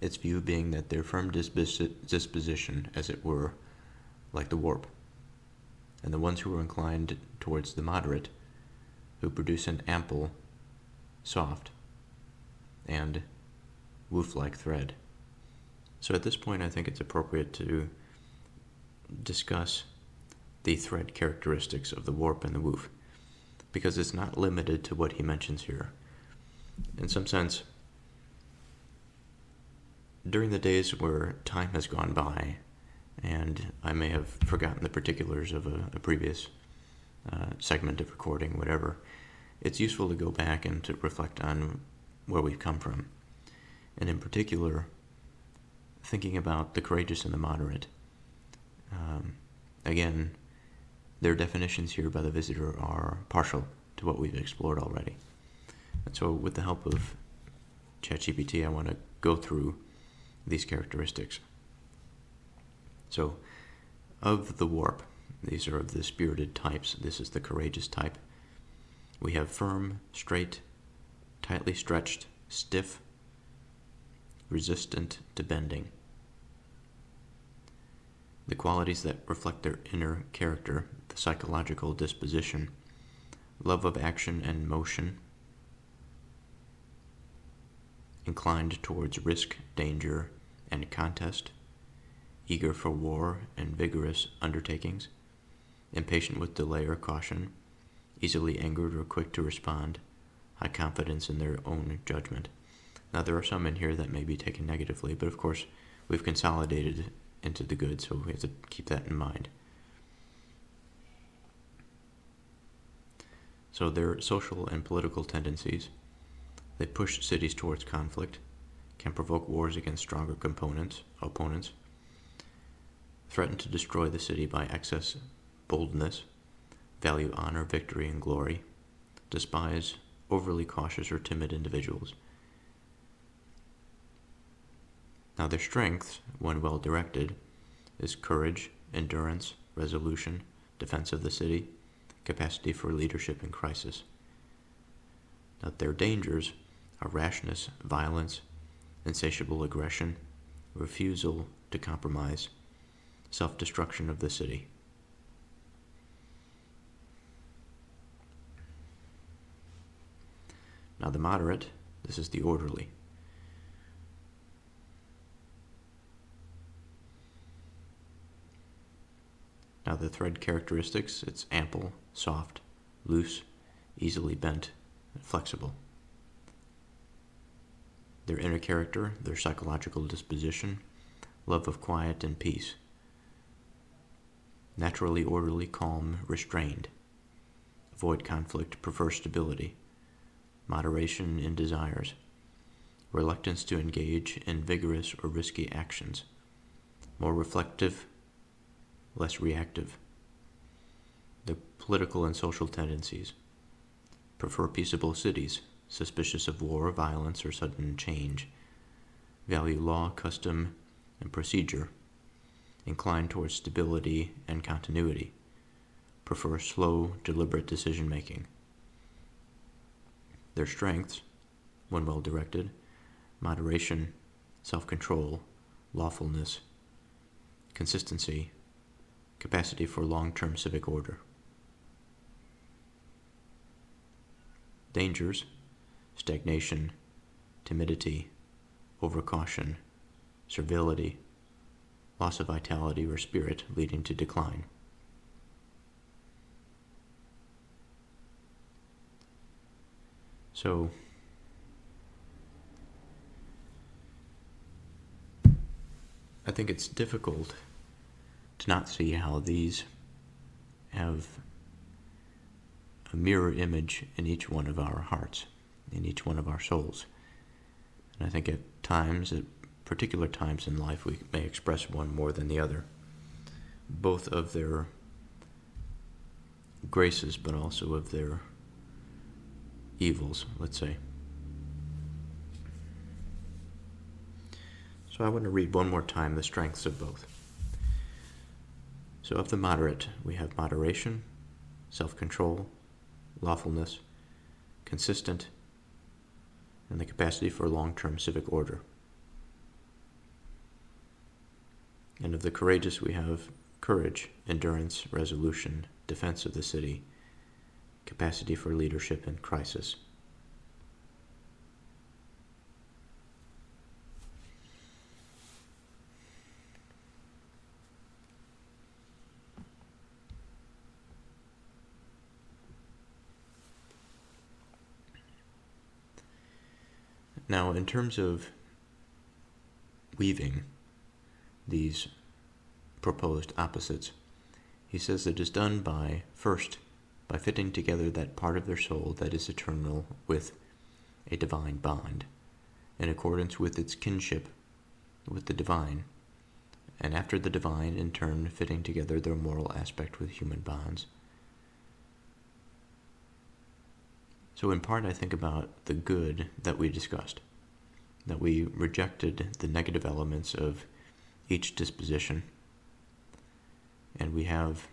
Its view being that their firm disposition, as it were, like the warp, and the ones who are inclined towards the moderate, who produce an ample, soft, and woof-like thread. So at this point, I think it's appropriate to discuss the thread characteristics of the warp and the woof, because it's not limited to what he mentions here. In some sense, during the days where time has gone by, and I may have forgotten the particulars of a previous segment of recording, whatever, it's useful to go back and to reflect on where we've come from. And in particular, thinking about the courageous and the moderate. Again, their definitions here by the visitor are partial to what we've explored already. And so with the help of ChatGPT, I want to go through these characteristics. So, of the warp, these are of the spirited types. This is the courageous type. We have firm, straight, tightly stretched, stiff, resistant to bending. The qualities that reflect their inner character, the psychological disposition, love of action and motion, inclined towards risk, danger, and contest, eager for war and vigorous undertakings, impatient with delay or caution, easily angered or quick to respond, high confidence in their own judgment. Now there are some in here that may be taken negatively, but of course we've consolidated into the good, so we have to keep that in mind. So their social and political tendencies: they push cities towards conflict, can provoke wars against stronger opponents, threaten to destroy the city by excess boldness, value honor, victory, and glory, despise overly cautious or timid individuals. Now their strength, when well directed, is courage, endurance, resolution, defense of the city, capacity for leadership in crisis. Now their dangers are rashness, violence, insatiable aggression, refusal to compromise, self-destruction of the city. Now the moderate, this is the orderly. Now the thread characteristics, it's ample, soft, loose, easily bent, and flexible. Their inner character, their psychological disposition, love of quiet and peace. Naturally orderly, calm, restrained. Avoid conflict, prefer stability. Moderation in desires. Reluctance to engage in vigorous or risky actions. More reflective, less reactive. Their political and social tendencies. Prefer peaceable cities, suspicious of war, violence, or sudden change. Value law, custom, and procedure. Incline towards stability and continuity. Prefer slow, deliberate decision-making. Their strengths, when well directed, moderation, self-control, lawfulness, consistency, capacity for long-term civic order. Dangers, stagnation, timidity, overcaution, servility, loss of vitality or spirit leading to decline. So, I think it's difficult to not see how these have a mirror image in each one of our hearts, in each one of our souls. And I think at times, at particular times in life, we may express one more than the other, both of their graces, but also of their evils, let's say. So I want to read one more time the strengths of both. So of the moderate, we have moderation, self-control, lawfulness, consistent, and the capacity for long-term civic order. And of the courageous, we have courage, endurance, resolution, defense of the city, capacity for leadership in crisis. Now, in terms of weaving these proposed opposites, he says it is done by fitting together that part of their soul that is eternal with a divine bond, in accordance with its kinship with the divine, and after the divine, in turn, fitting together their moral aspect with human bonds. So in part, I think about the good that we discussed, that we rejected the negative elements of each disposition, and we have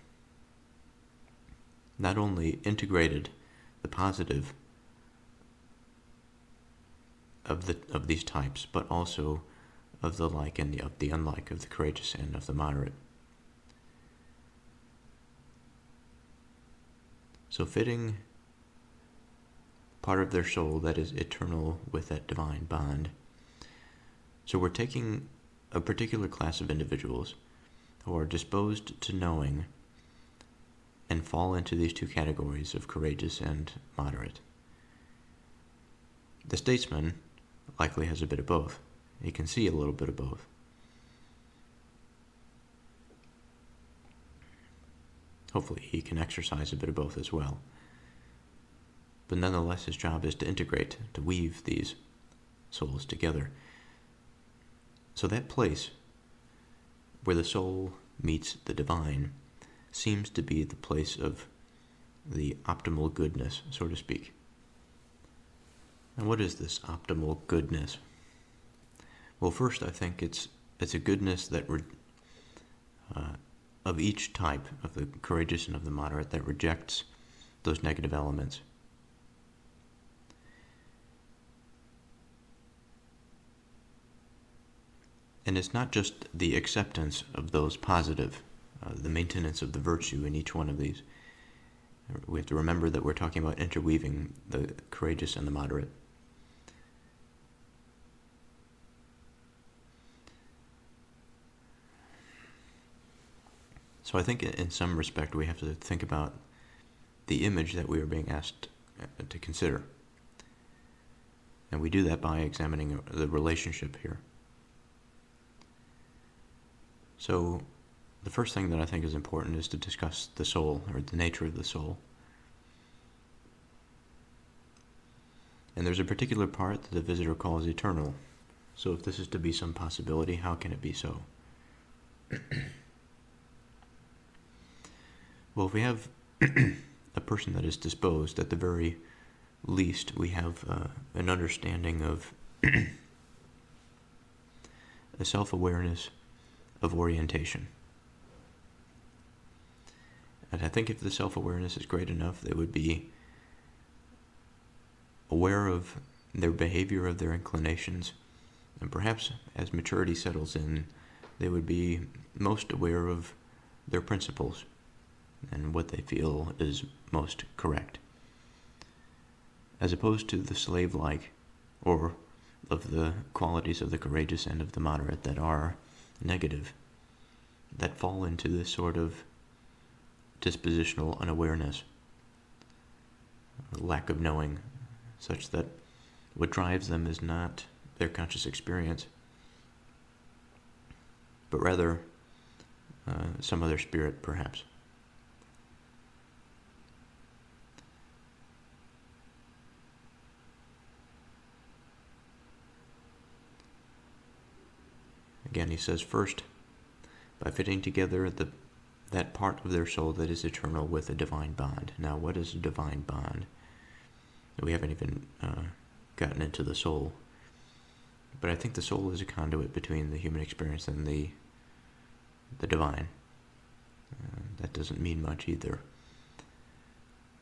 not only integrated the positive of these types, but also of the like and of the unlike, of the courageous and of the moderate. So fitting part of their soul that is eternal with that divine bond. So we're taking a particular class of individuals who are disposed to knowing and fall into these two categories of courageous and moderate. The statesman likely has a bit of both. He can see a little bit of both. Hopefully he can exercise a bit of both as well. But nonetheless, his job is to integrate, to weave these souls together. So that place where the soul meets the divine seems to be the place of the optimal goodness, so to speak. And what is this optimal goodness? Well, first, I think it's a goodness that of each type, of the courageous and of the moderate, that rejects those negative elements. And it's not just the acceptance of those positive, the maintenance of the virtue in each one of these. We have to remember that we're talking about interweaving the courageous and the moderate. So I think in some respect we have to think about the image that we are being asked to consider. And we do that by examining the relationship here. So the first thing that I think is important is to discuss the soul, or the nature of the soul. And there's a particular part that the visitor calls eternal. So if this is to be some possibility, how can it be so? Well, if we have a person that is disposed, at the very least, we have an understanding of a self-awareness of orientation. And I think if the self-awareness is great enough, they would be aware of their behavior, of their inclinations, and perhaps as maturity settles in, they would be most aware of their principles and what they feel is most correct, as opposed to the slave-like, or of the qualities of the courageous and of the moderate that are negative, that fall into this sort of dispositional unawareness, lack of knowing, such that what drives them is not their conscious experience, but rather some other spirit, perhaps. Again, he says, first, by fitting together that part of their soul that is eternal with a divine bond. Now, what is a divine bond? We haven't even gotten into the soul. But I think the soul is a conduit between the human experience and the divine. That doesn't mean much either.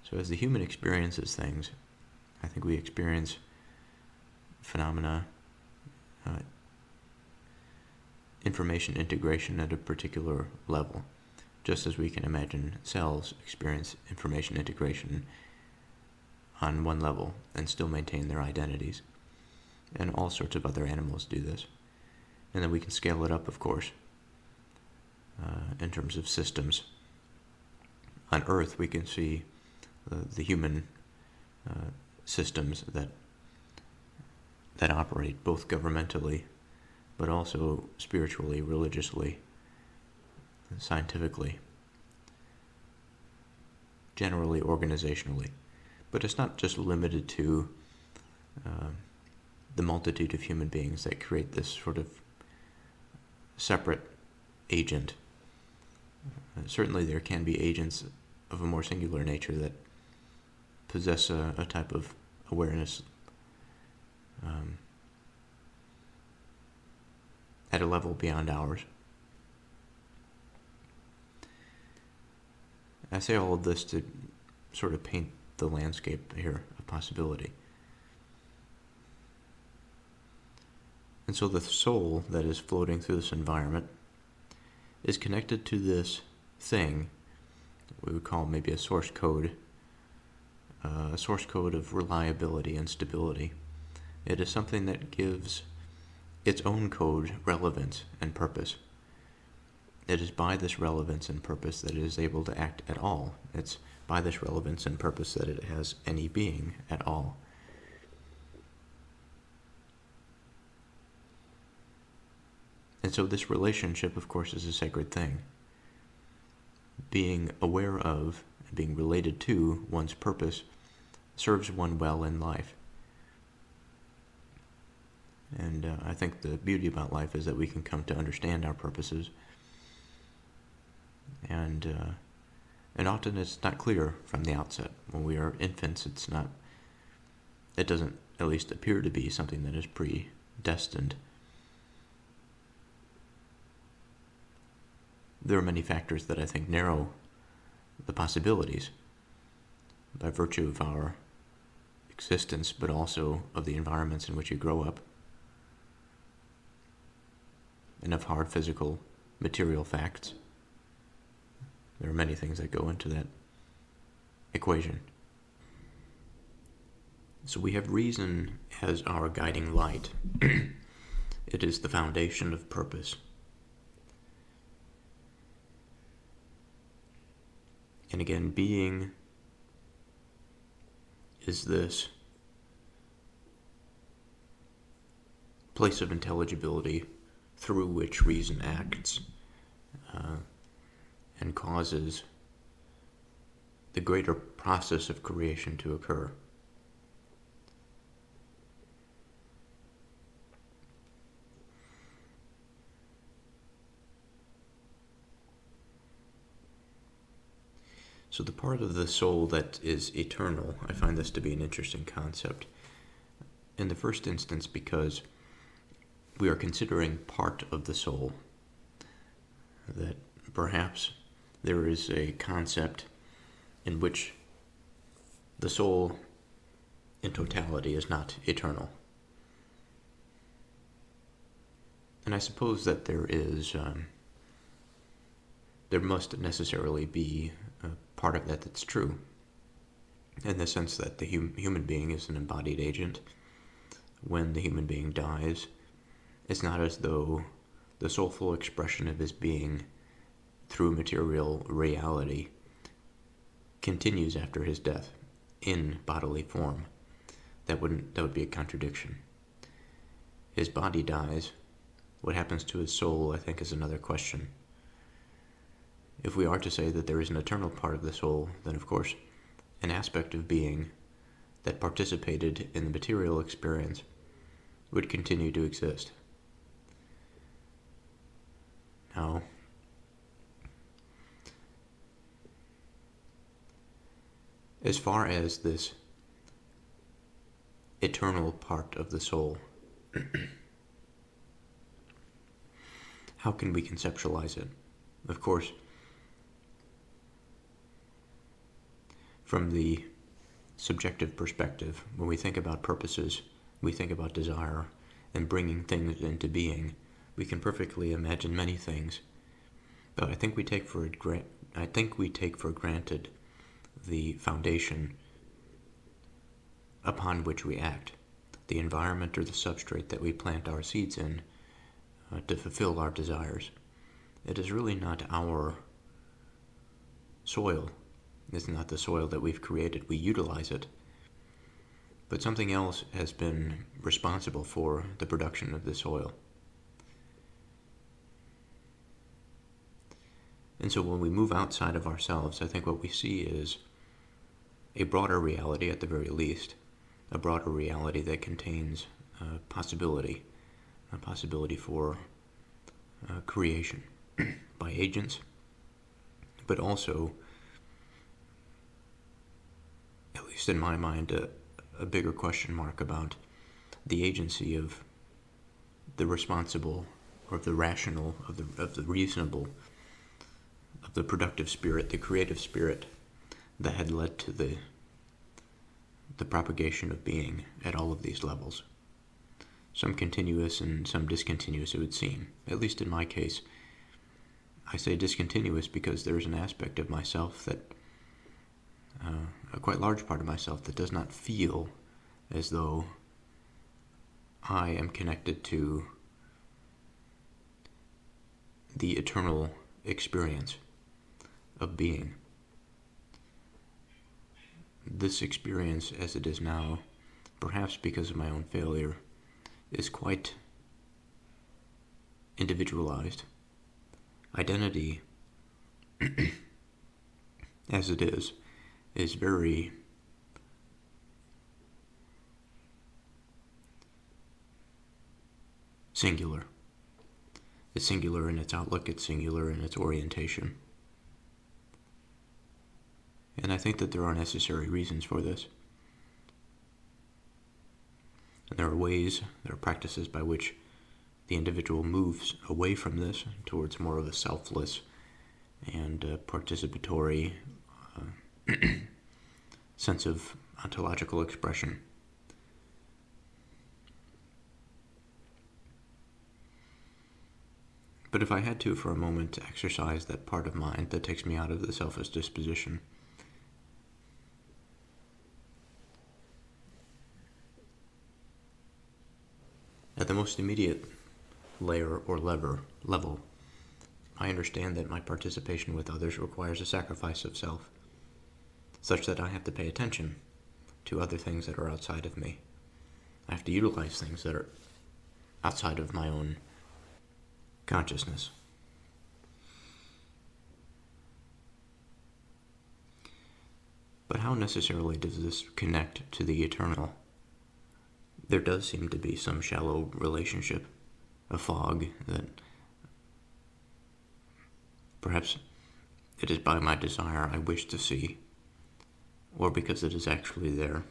So as the human experiences things, I think we experience phenomena, information integration at a particular level, just as we can imagine cells experience information integration on one level and still maintain their identities. And all sorts of other animals do this. And then we can scale it up, of course, in terms of systems. On Earth, we can see the human systems that operate both governmentally, but also spiritually, religiously, scientifically, generally organizationally. But it's not just limited to the multitude of human beings that create this sort of separate agent. Certainly there can be agents of a more singular nature that possess a type of awareness at a level beyond ours. I say all of this to sort of paint the landscape here of possibility. And so the soul that is floating through this environment is connected to this thing we would call maybe a source code of reliability and stability. It is something that gives its own code relevance and purpose. It is by this relevance and purpose that it is able to act at all. It's by this relevance and purpose that it has any being at all. And so this relationship, of course, is a sacred thing. Being aware of and being related to one's purpose serves one well in life. And I think the beauty about life is that we can come to understand our purposes and And often it's not clear from the outset. When we are infants, it doesn't at least appear to be something that is predestined. There are many factors that I think narrow the possibilities by virtue of our existence, but also of the environments in which you grow up, and of hard physical, material facts. There are many things that go into that equation. So we have reason as our guiding light. It is the foundation of purpose. And again, being is this place of intelligibility through which reason acts and causes the greater process of creation to occur. So the part of the soul that is eternal, I find this to be an interesting concept. In the first instance, because we are considering part of the soul, that perhaps there is a concept in which the soul in totality is not eternal. And I suppose that there must necessarily be a part of that that's true, in the sense that the human being is an embodied agent. When the human being dies, it's not as though the soulful expression of his being through material reality continues after his death in bodily form. That would be a contradiction. His body dies. What happens to his soul, I think, is another question. If we are to say that there is an eternal part of the soul, then of course an aspect of being that participated in the material experience would continue to exist. Now, as far as this eternal part of the soul, how can we conceptualize it? Of course, from the subjective perspective, when we think about purposes, we think about desire and bringing things into being, we can perfectly imagine many things. But I think we take for granted the foundation upon which we act, the environment or the substrate that we plant our seeds in to fulfill our desires. It is really not our soil. It's not the soil that we've created. We utilize it. But something else has been responsible for the production of this soil. And so when we move outside of ourselves, I think what we see is a broader reality at the very least, a broader reality that contains a possibility for creation by agents, but also, at least in my mind, a bigger question mark about the agency of the responsible, or of the rational, of the reasonable, of the productive spirit, the creative spirit that had led to the propagation of being at all of these levels. Some continuous and some discontinuous, it would seem. At least in my case, I say discontinuous because there's an aspect of myself that, a quite large part of myself, that does not feel as though I am connected to the eternal experience of being. This experience, as it is now, perhaps because of my own failure, is quite individualized. Identity, as it is very singular. It's singular in its outlook, it's singular in its orientation. And I think that there are necessary reasons for this. And there are practices by which the individual moves away from this towards more of a selfless and participatory sense of ontological expression. But if I had to, for a moment, to exercise that part of mind that takes me out of the selfish disposition, at the most immediate layer or level, I understand that my participation with others requires a sacrifice of self, such that I have to pay attention to other things that are outside of me. I have to utilize things that are outside of my own consciousness. But how necessarily does this connect to the eternal? There does seem to be some shallow relationship, a fog that perhaps it is by my desire I wish to see, or because it is actually there.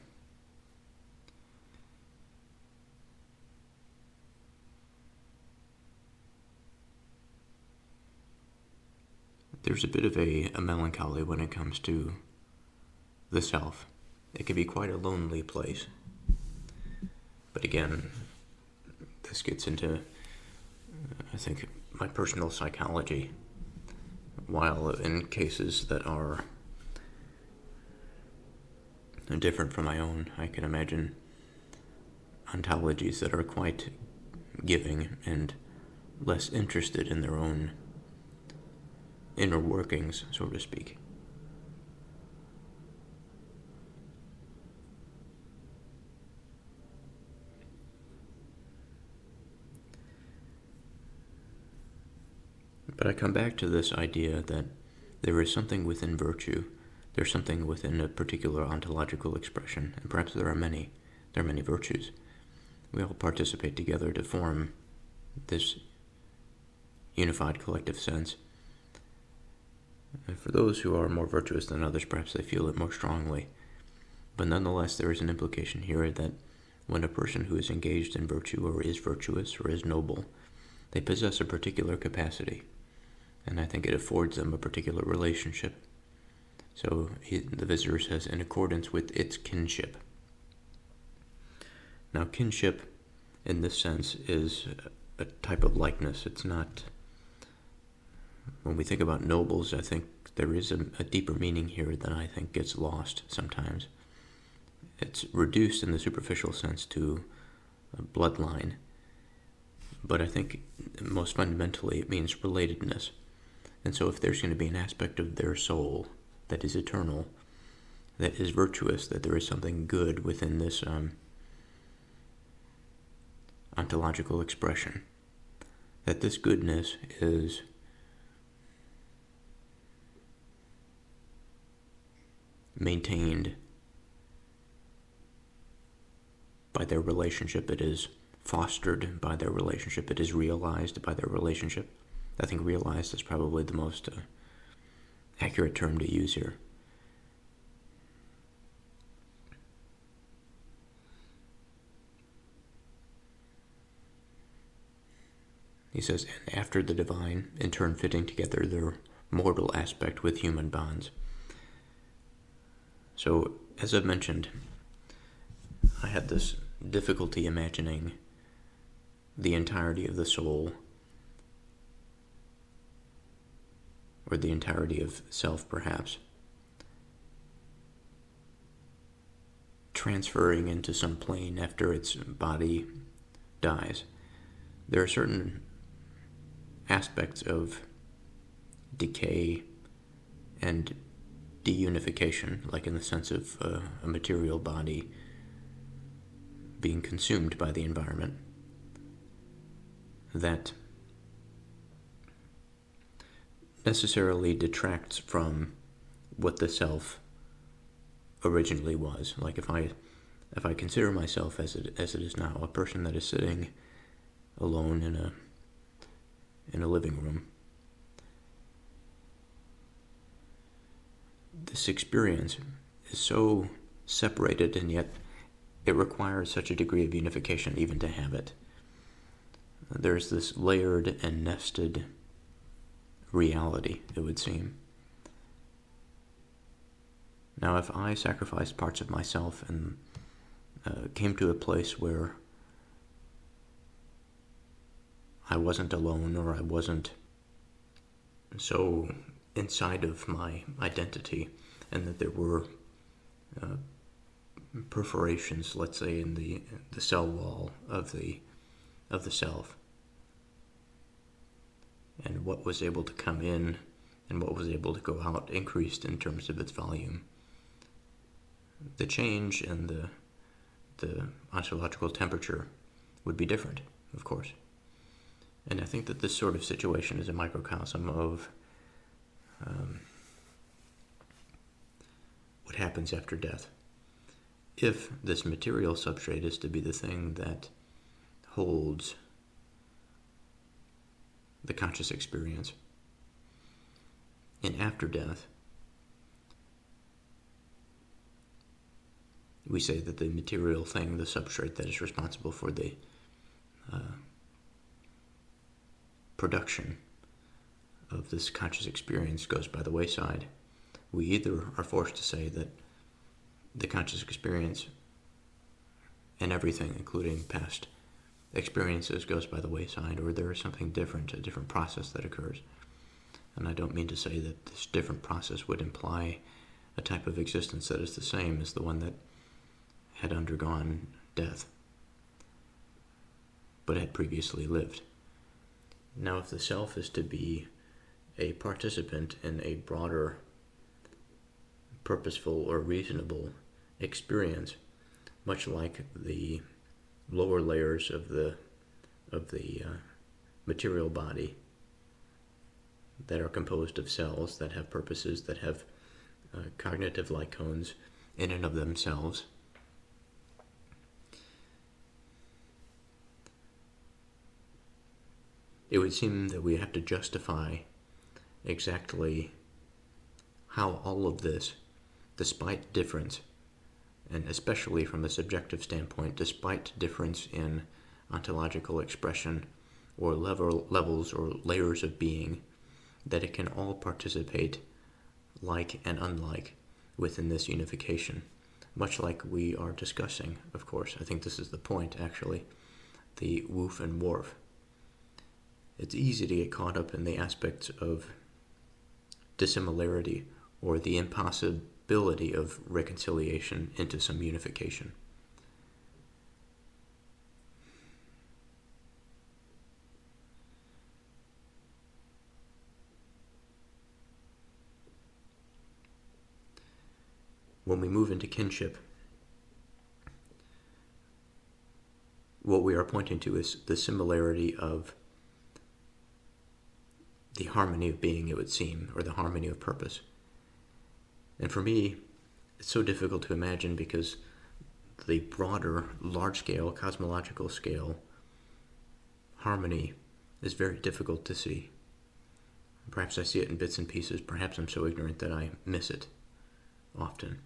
There's a bit of a melancholy when it comes to the self. It can be quite a lonely place. But again, this gets into, I think, my personal psychology. While in cases that are different from my own, I can imagine ontologies that are quite giving and less interested in their own inner workings, so to speak. But I come back to this idea that there is something within virtue, there's something within a particular ontological expression, and perhaps there are many virtues. We all participate together to form this unified collective sense. And for those who are more virtuous than others, perhaps they feel it more strongly. But nonetheless, there is an implication here that when a person who is engaged in virtue or is virtuous or is noble, they possess a particular capacity. And I think it affords them a particular relationship. So the visitor says, in accordance with its kinship. Now, kinship, in this sense, is a type of likeness. It's not... When we think about nobles, I think there is a deeper meaning here that I think gets lost sometimes. It's reduced in the superficial sense to a bloodline. But I think most fundamentally it means relatedness. And so if there's going to be an aspect of their soul that is eternal, that is virtuous, that there is something good within this ontological expression, that this goodness is maintained by their relationship, it is fostered by their relationship, it is realized by their relationship. I think realized is probably the most accurate term to use here. He says, and after the divine, in turn fitting together their mortal aspect with human bonds. So, as I've mentioned, I had this difficulty imagining the entirety of the soul, or the entirety of self, perhaps, transferring into some plane after its body dies. There are certain aspects of decay and deunification, like in the sense of a material body being consumed by the environment, that necessarily detracts from what the self originally was. Like if I consider myself as it is now, a person that is sitting alone in a living room, this experience is so separated, and yet it requires such a degree of unification even to have it. There's this layered and nested reality, it would seem. Now, if I sacrificed parts of myself and came to a place where I wasn't alone, or I wasn't so inside of my identity, and that there were perforations, let's say, in the cell wall of the self, and what was able to come in and what was able to go out increased in terms of its volume, the change in the ontological temperature would be different, of course. And I think that this sort of situation is a microcosm of what happens after death. If this material substrate is to be the thing that holds the conscious experience, in after death, we say that the material thing, the substrate that is responsible for the production of this conscious experience, goes by the wayside. We either are forced to say that the conscious experience and everything, including past experiences, goes by the wayside, or there is something different, a different process that occurs. And I don't mean to say that this different process would imply a type of existence that is the same as the one that had undergone death, but had previously lived. Now, if the self is to be a participant in a broader, purposeful, or reasonable experience, much like the lower layers of the material body that are composed of cells that have purposes, that have cognitive lycones in and of themselves, it would seem that we have to justify exactly how all of this, despite difference, and especially from a subjective standpoint, despite difference in ontological expression or levels or layers of being, that it can all participate, like and unlike, within this unification, much like we are discussing, of course. I think this is the point, actually, the woof and wharf. It's easy to get caught up in the aspects of dissimilarity or the impossibility of reconciliation into some unification. When we move into kinship, what we are pointing to is the similarity of the harmony of being, it would seem, or the harmony of purpose. And for me, it's so difficult to imagine because the broader, large-scale, cosmological scale harmony is very difficult to see. Perhaps I see it in bits and pieces. Perhaps I'm so ignorant that I miss it often.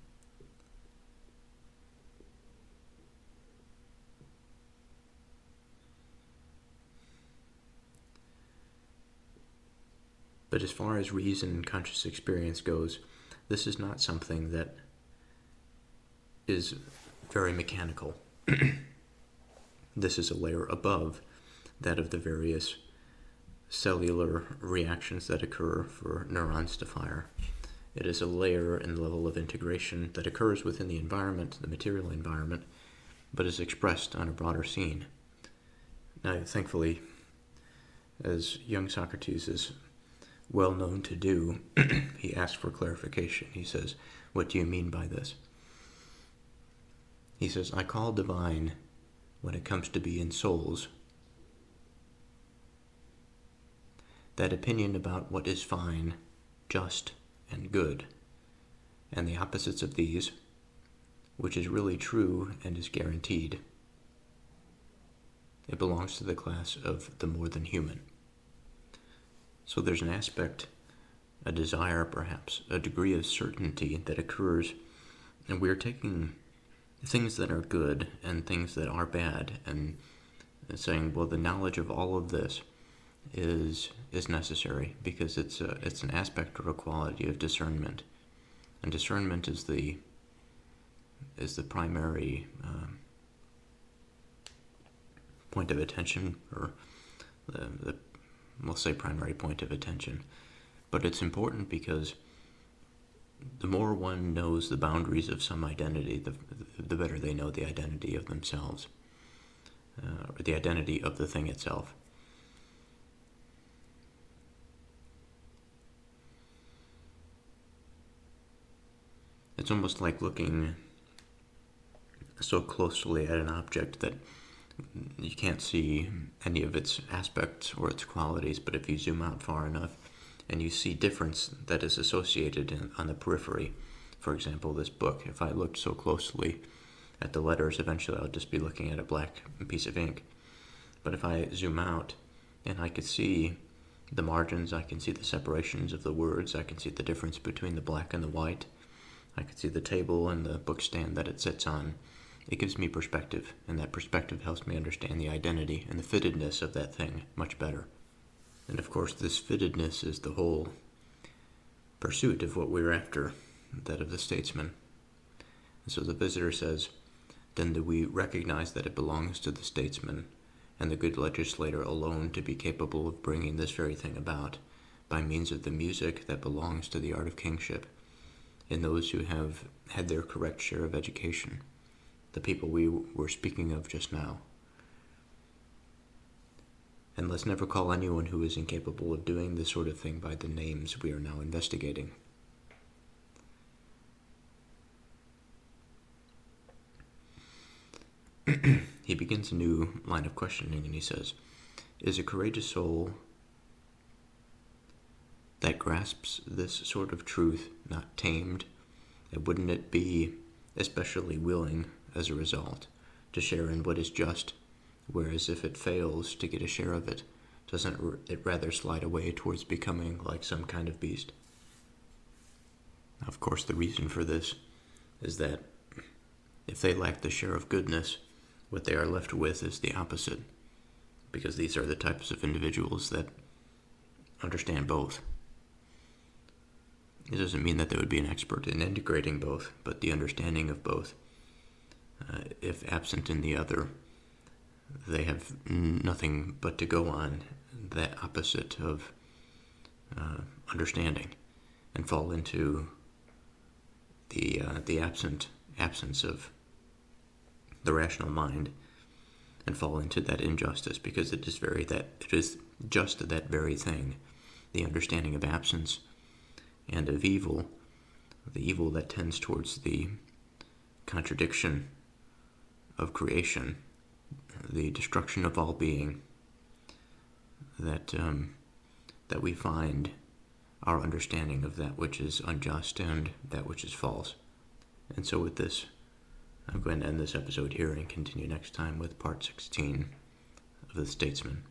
But as far as reason and conscious experience goes, this is not something that is very mechanical. This is a layer above that of the various cellular reactions that occur for neurons to fire. It is a layer and level of integration that occurs within the environment, the material environment, but is expressed on a broader scene. Now, thankfully, as young Socrates is well known to do, he asks for clarification. He says, "What do you mean by this?" He says, "I call divine, when it comes to be in souls, that opinion about what is fine, just, and good, and the opposites of these, which is really true and is guaranteed. It belongs to the class of the more than human." So there's an aspect a desire, perhaps, a degree of certainty that occurs, and we're taking things that are good and things that are bad and saying, well, the knowledge of all of this is necessary because it's an aspect or a quality of discernment, and discernment is the primary point of attention, or we'll say primary point of attention. But it's important because the more one knows the boundaries of some identity, the better they know the identity of themselves, or the identity of the thing itself. It's almost like looking so closely at an object that you can't see any of its aspects or its qualities, but if you zoom out far enough and you see difference that is associated on the periphery. For example, this book, if I looked so closely at the letters, eventually I'll just be looking at a black piece of ink. But if I zoom out and I could see the margins, I can see the separations of the words, I can see the difference between the black and the white, I can see the table and the book stand that it sits on. It gives me perspective, and that perspective helps me understand the identity and the fittedness of that thing much better. And of course, this fittedness is the whole pursuit of what we're after, that of the statesman. And so the visitor says, then do we recognize that it belongs to the statesman and the good legislator alone to be capable of bringing this very thing about by means of the music that belongs to the art of kingship in those who have had their correct share of education, the people we were speaking of just now. And let's never call anyone who is incapable of doing this sort of thing by the names we are now investigating. He begins a new line of questioning, and he says, is a courageous soul that grasps this sort of truth not tamed, and wouldn't it be especially willing, as a result, to share in what is just, whereas if it fails to get a share of it, doesn't it rather slide away towards becoming like some kind of beast? Now, of course, the reason for this is that if they lack the share of goodness, what they are left with is the opposite, because these are the types of individuals that understand both. It doesn't mean that they would be an expert in integrating both, but the understanding of both. If absent in the other, they have nothing but to go on that opposite of understanding, and fall into the absence of the rational mind, and fall into that injustice, because it is just that very thing, the understanding of absence and of evil, the evil that tends towards the contradiction of creation, the destruction of all being, that we find our understanding of that which is unjust and that which is false. And so with this, I'm going to end this episode here and continue next time with part 16 of The Statesman.